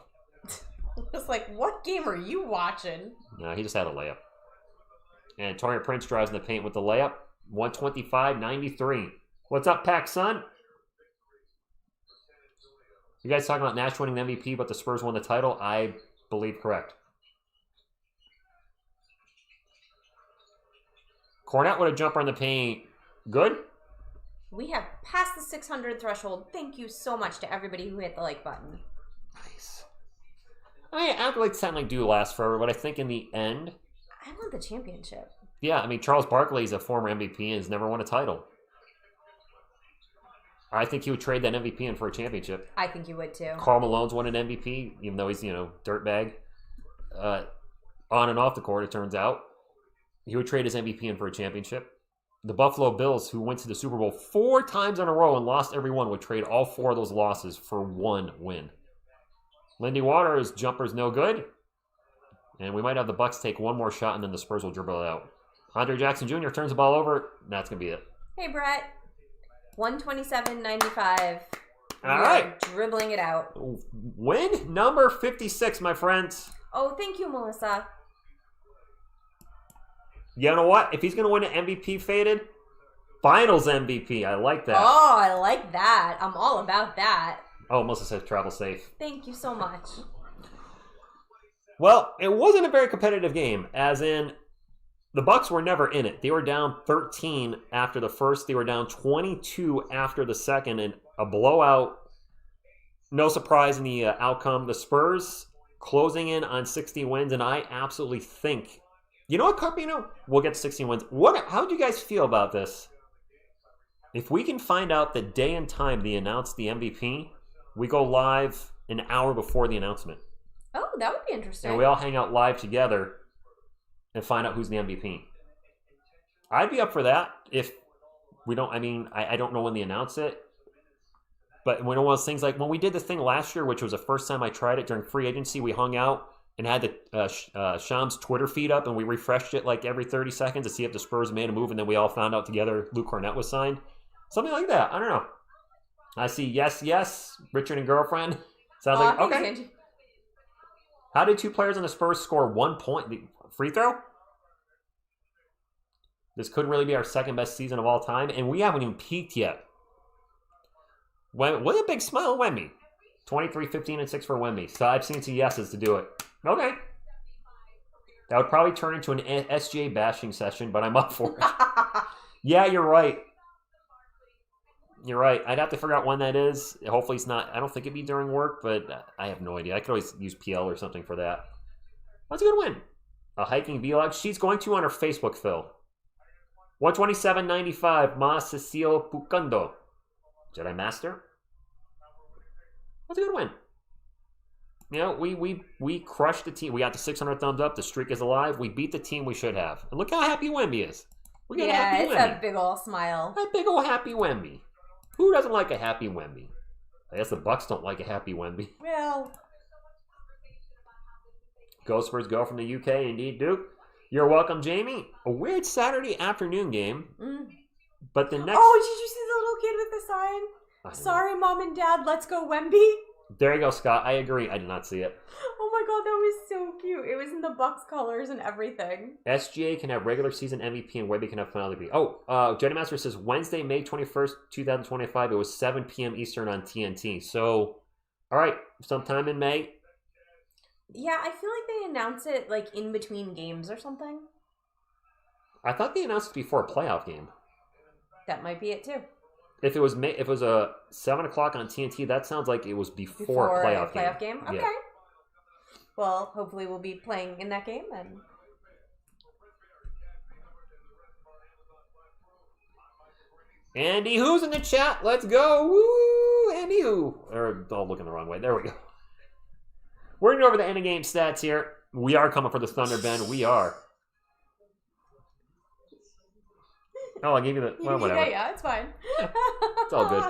It's like, what game are you watching? No, he just had a layup. And Torian Prince drives in the paint with the layup. 125-93. What's up, Pac Sun? You guys talking about Nash winning the MVP, but the Spurs won the title? I believe correct. Cornette with a jumper in the paint. Good? We have passed the 600 threshold. Thank you so much to everybody who hit the like button. Nice. I would like to like do last forever, but I think in the end, I want the championship. yeah, I mean, Charles Barkley is a former MVP and has never won a title. I think he would trade that MVP in for a championship. I think you would too. Karl Malone's won an MVP, even though he's, dirtbag. On and off the court, it turns out. He would trade his MVP in for a championship. The Buffalo Bills, who went to the Super Bowl 4 times in a row and lost every one, would trade all 4 of those losses for 1 win. Lindy Waters' jumper's no good. And we might have the Bucks take 1 more shot and then the Spurs will dribble it out. Andre Jackson Jr. turns the ball over. That's going to be it. Hey, Brett. 127.95. All right. Dribbling it out. Win number 56, my friends. Oh, thank you, Melissa. You know what? If he's going to win an MVP faded, finals MVP. I like that. Oh, I like that. I'm all about that. Oh, Melissa says travel safe. Thank you so much. Well, it wasn't a very competitive game, as in the Bucks were never in it. They were down 13 after the first. They were down 22 after the second, and a blowout. No surprise in the outcome. The Spurs closing in on 60 wins, and I absolutely think, you know what, Carpino? We'll get 60 wins. How do you guys feel about this? If we can find out the day and time they announced the MVP, we go live an hour before the announcement. Oh, that would be interesting. And we all hang out live together and find out who's the MVP. I'd be up for that if we don't, I don't know when they announce it. But one of those things, like when we did the thing last year, which was the first time I tried it during free agency, we hung out and had the Shams Twitter feed up and we refreshed it like every 30 seconds to see if the Spurs made a move, and then we all found out together Luke Cornett was signed. Something like that. I don't know. I see yes, Richard and girlfriend. Sounds like, thanks, okay. Angie. How did 2 players on the Spurs score 1 point? The free throw? This could really be our second best season of all time, and we haven't even peaked yet. What a big smile, Wemby. 23, 15, and 6 for Wemby. So I've seen some yeses to do it. Okay. That would probably turn into an SGA bashing session, but I'm up for it. Yeah, you're right. You're right. I'd have to figure out when that is. Hopefully it's not. I don't think it'd be during work, but I have no idea. I could always use PL or something for that. That's a good win. A hiking vlog. She's going to on her Facebook, Phil. 127.95. Ma Cecile Pucando. Jedi Master. That's a good win. You know, we crushed the team. We got the 600 thumbs up. The streak is alive. We beat the team we should have. And look how happy Wemby is. We got a happy it's Wemby. a big ol' smile. A big old happy Wemby. Who doesn't like a happy Wemby? I guess the Bucks don't like a happy Wemby. Well, Go Spurs go from the UK, indeed, Duke. You're welcome, Jamie. A weird Saturday afternoon game. But the next... Oh, did you see the little kid with the sign? Sorry, Mom and Dad, let's go Wemby. There you go, Scott. I agree. I did not see it. Oh my god, that was so cute. It was in the Bucks colors and everything. SGA can have regular season MVP and Wemby can have final MVP. Oh, Jenny Master says Wednesday, May 21st, 2025. It was 7 p.m. Eastern on TNT. So, all right, sometime in May. Yeah, I feel like they announce it like in between games or something. I thought they announced it before a playoff game. That might be it too. If it was a 7 o'clock on TNT, that sounds like it was before a playoff game. Okay. Yeah. Well, hopefully we'll be playing in that game then. Andy Who's in the chat. Let's go. Woo! Andy Who. Or, oh, looking the wrong way. There we go. We're going to go over the end of game stats here. We are coming for the Thunder, Ben. We are. Oh, I gave you the... Well, whatever. Yeah, it's fine. It's all good.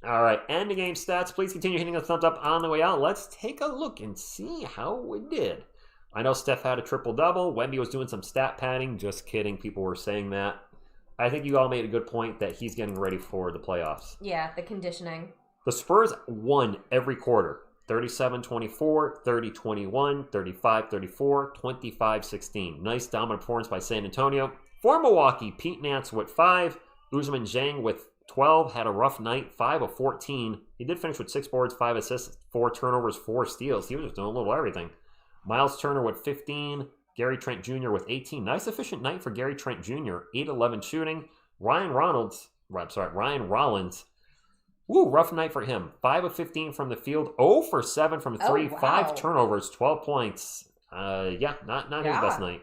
All right, end of game stats. Please continue hitting the thumbs up on the way out. Let's take a look and see how we did. I know Steph had a triple-double. Wemby was doing some stat padding. Just kidding. People were saying that. I think you all made a good point that he's getting ready for the playoffs. Yeah, the conditioning. The Spurs won every quarter. 37-24, 30-21, 35-34, 25-16. Nice dominant performance by San Antonio. For Milwaukee, Pete Nance with 5. Usman Zhang with 12. Had a rough night, 5 of 14. He did finish with 6 boards, 5 assists, 4 turnovers, 4 steals. He was just doing a little everything. Miles Turner with 15. Gary Trent Jr. with 18. Nice efficient night for Gary Trent Jr. 8-11 shooting. Ryan Rollins. Woo, rough night for him. 5 of 15 from the field. 0 for 7 from 3. Oh, wow. 5 turnovers, 12 points. Not his best night.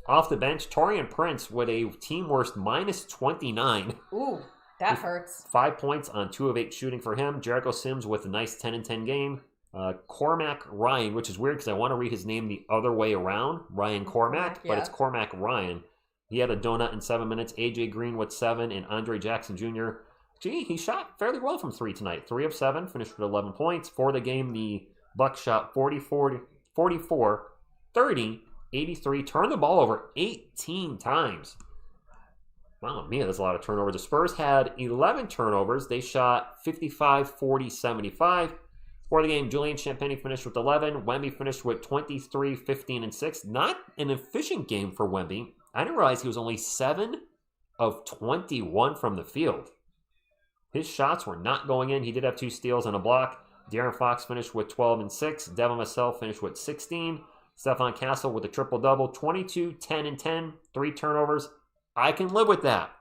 Off the bench, Taurean Prince with a team worst -29. Ooh, that hurts. 5 points on 2 of 8 shooting for him. Jericho Sims with a nice 10-10 game. Cormac Ryan, which is weird because I want to read his name the other way around. Ryan Cormac, but it's Cormac Ryan. He had a donut in 7 minutes. AJ Green with 7 and Andre Jackson Jr. He shot fairly well from 3 tonight. 3 of 7, finished with 11 points. For the game, the Bucks shot 44, 30, 83, turned the ball over 18 times. Wow, man, that's a lot of turnovers. The Spurs had 11 turnovers. They shot 55, 40, 75. For the game, Julian Champagnie finished with 11. Wemby finished with 23, 15, and 6. Not an efficient game for Wemby. I didn't realize he was only 7 of 21 from the field. His shots were not going in. He did have 2 steals and a block. De'Aaron Fox finished with 12 and 6. Devin Vassell finished with 16. Stephon Castle with a triple-double, 22, 10, and 10, 3 turnovers. I can live with that.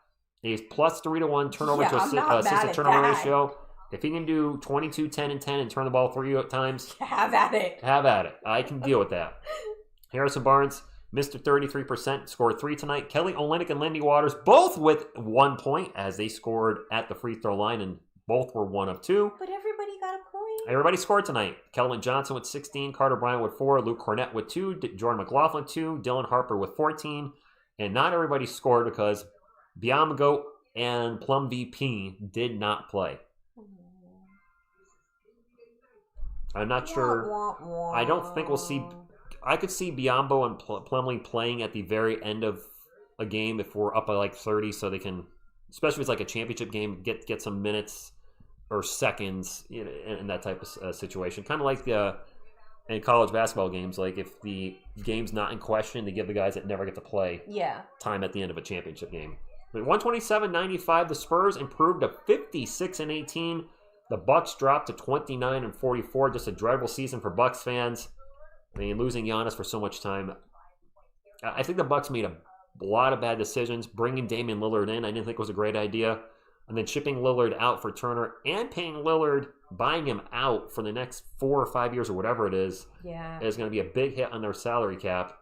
He's plus 3-to-1 turnover to assist to turnover ratio. If he can do 22, 10, and 10 and turn the ball 3 times, have at it. Have at it. I can deal with that. Harrison Barnes, Mr. 33%, scored 3 tonight. Kelly Olynyk and Lindy Waters, both with 1 point as they scored at the free throw line, and both were 1 of 2. But everybody got a point. Everybody scored tonight. Kelvin Johnson with 16, Carter Bryant with 4, Luke Cornett with 2, Jordan McLaughlin 2, Dylan Harper with 14. And not everybody scored because Biamago and Plum VP did not play. I'm not sure. I don't think we'll see. I could see Biombo and Plumlee playing at the very end of a game if we're up by like 30, so they can, especially if it's like a championship game, get some minutes or seconds, you know, in that type of situation. Kind of like in college basketball games, like if the game's not in question, they give the guys that never get to play time at the end of a championship game. But 127-95, the Spurs improved to 56-18. The Bucks dropped to 29-44. Just a dreadful season for Bucks fans. I mean, losing Giannis for so much time. I think the Bucks made a lot of bad decisions. Bringing Damian Lillard in, I didn't think was a great idea. And then shipping Lillard out for Turner and paying Lillard, buying him out for the next 4 or 5 years or whatever it is, is going to be a big hit on their salary cap.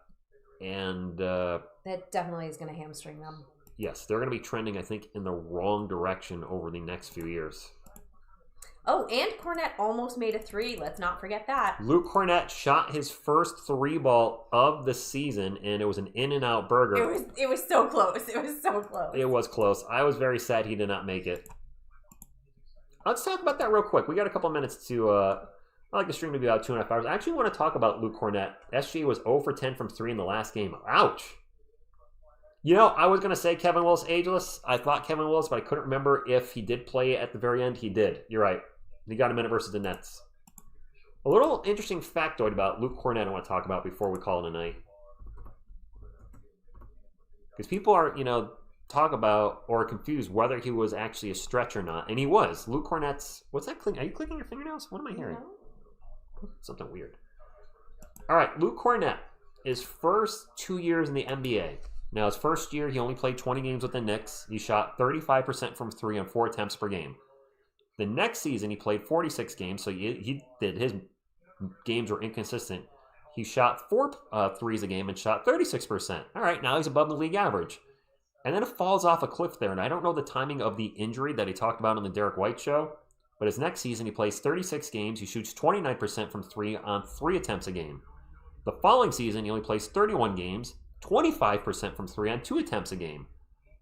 And that definitely is going to hamstring them. Yes, they're going to be trending, I think, in the wrong direction over the next few years. Oh, and Cornette almost made a 3. Let's not forget that. Luke Cornett shot his first 3-ball of the season, and it was an in-and-out burger. It was so close. It was so close. It was close. I was very sad he did not make it. Let's talk about that real quick. We got a couple minutes to... I like the stream to be about 2.5 hours. I actually want to talk about Luke Cornett. SG was 0 for 10 from 3 in the last game. Ouch. You know, I was going to say Kevin Willis ageless. I thought Kevin Willis, but I couldn't remember if he did play at the very end. He did. You're right. He got a minute versus the Nets. A little interesting factoid about Luke Cornett I want to talk about before we call it a night. Because people are, talk about or confused whether he was actually a stretch or not. And he was. Luke Cornett's... What's that clicking? Are you clicking your fingernails? What am I hearing? Something weird. All right, Luke Cornett. His first 2 years in the NBA. Now, his first year, he only played 20 games with the Knicks. He shot 35% from 3 on 4 attempts per game. The next season, he played 46 games, so he did. His games were inconsistent. He shot 4 threes a game and shot 36%. All right, now he's above the league average. And then it falls off a cliff there, and I don't know the timing of the injury that he talked about on the Derek White show, but his next season, he plays 36 games. He shoots 29% from 3 on 3 attempts a game. The following season, he only plays 31 games, 25% from 3 on 2 attempts a game.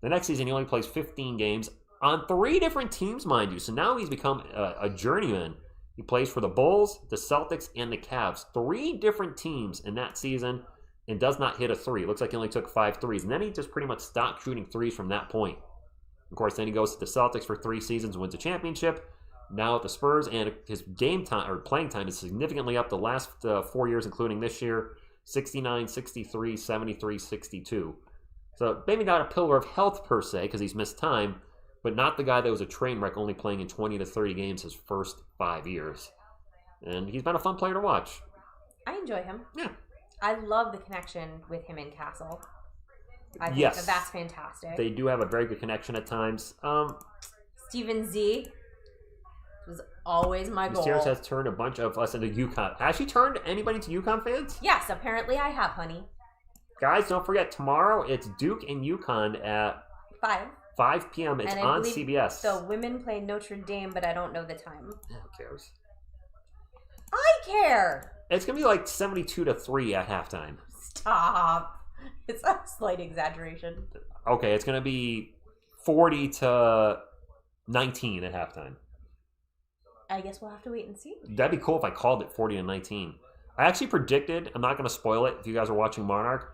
The next season, he only plays 15 games on 3 different teams, mind you. So now he's become a journeyman. He plays for the Bulls, the Celtics, and the Cavs. 3 different teams in that season and does not hit a 3. Looks like he only took 5 threes. And then he just pretty much stopped shooting threes from that point. Of course, then he goes to the Celtics for 3 seasons and wins a championship. Now at the Spurs, and his game time or playing time is significantly up the last 4 years, including this year. 69, 63, 73, 62. So maybe not a pillar of health per se because he's missed time, but not the guy that was a train wreck only playing in 20 to 30 games his first 5 years. And he's been a fun player to watch. I enjoy him. Yeah. I love the connection with him and Castle. I think Yes. that's fantastic. They do have a very good connection at times. Steven Z was always my goal. Sears has turned a bunch of us into UConn. Has she turned anybody into UConn fans? Yes, apparently I have, honey. Guys, don't forget, tomorrow it's Duke and UConn at 5 p.m. It's And I on believe CBS. The women play Notre Dame, but I don't know the time. Who cares? I care! It's going to be like 72-3 at halftime. Stop. It's a slight exaggeration. Okay, it's going to be 40-19 at halftime. I guess we'll have to wait and see. That'd be cool if I called it 40-19. I actually predicted, I'm not going to spoil it if you guys are watching Monarch,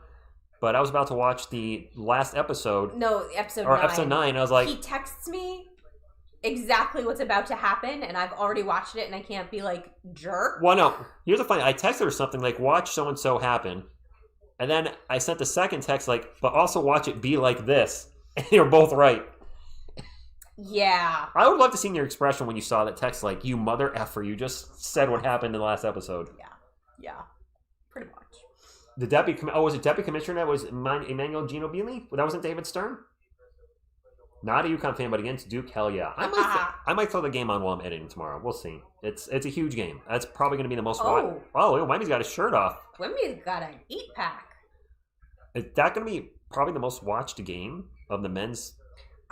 but I was about to watch the last episode. No, episode 9. Episode 9, I was like... He texts me exactly what's about to happen, and I've already watched it, and I can't be like, jerk. Well, no. Here's the funny. I texted her something like, watch so-and-so happen. And then I sent the second text like, but also watch it be like this. And you're both right. Yeah. I would love to see your expression when you saw that text like, you mother effer, you just said what happened in the last episode. Yeah. Pretty much. The deputy, was it deputy commissioner that was Emmanuel Ginobili? That wasn't David Stern? Not a UConn fan, but against Duke, hell yeah. I might throw the game on while I'm editing tomorrow. We'll see. It's a huge game. That's probably going to be the most... Oh, Wemby's got his shirt off. Wemby's got an 8-pack. Is that going to be probably the most watched game of the men's...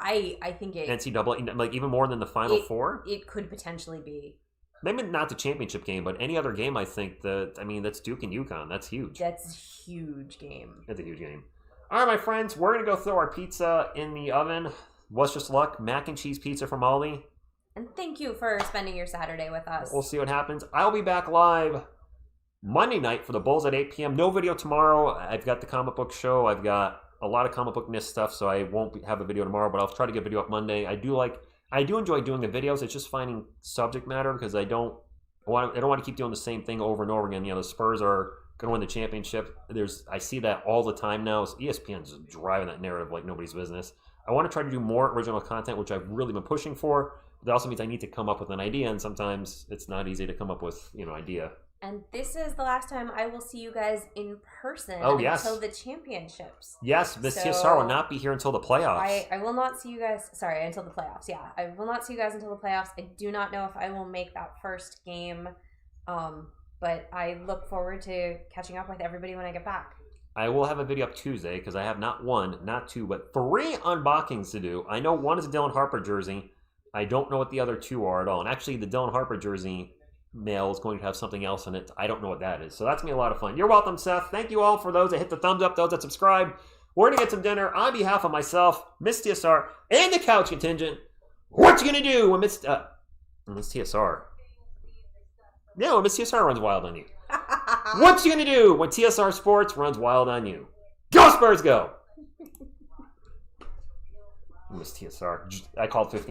I think it... NCAA, like even more than the Final Four? It could potentially be. Maybe not the championship game, but any other game, I think that's Duke and UConn. That's huge. That's a huge game. That's a huge game. All right, my friends, we're going to go throw our pizza in the oven. What's just luck? Mac and cheese pizza from Aldi. And thank you for spending your Saturday with us. We'll see what happens. I'll be back live Monday night for the Bulls at 8 p.m. No video tomorrow. I've got the comic book show. I've got a lot of comic book ness stuff, so I won't have a video tomorrow, but I'll try to get a video up Monday. I do enjoy doing the videos. It's just finding subject matter because I don't want to keep doing the same thing over and over again. The Spurs are going to win the championship. I see that all the time now. ESPN's just driving that narrative like nobody's business. I want to try to do more original content, which I've really been pushing for. But that also means I need to come up with an idea, and sometimes it's not easy to come up with, idea. And this is the last time I will see you guys in person until the championships. Yes, Miss TSR will not be here until the playoffs. I will not see you guys, until the playoffs. Yeah, I will not see you guys until the playoffs. I do not know if I will make that first game, but I look forward to catching up with everybody when I get back. I will have a video up Tuesday because I have not 1, not 2, but 3 unboxings to do. I know one is a Dylan Harper jersey. I don't know what the other 2 are at all. And actually, the Dylan Harper jersey mail is going to have something else in it. I don't know what that is. So that's going to be a lot of fun. You're welcome, Seth. Thank you all for those that hit the thumbs up, those that subscribe. We're going to get some dinner on behalf of myself, Miss TSR, and the couch contingent. What you going to do when Miss TSR? Yeah, when Miss TSR runs wild on you. What you going to do when TSR Sports runs wild on you? Go Spurs, go! I miss TSR. I called 15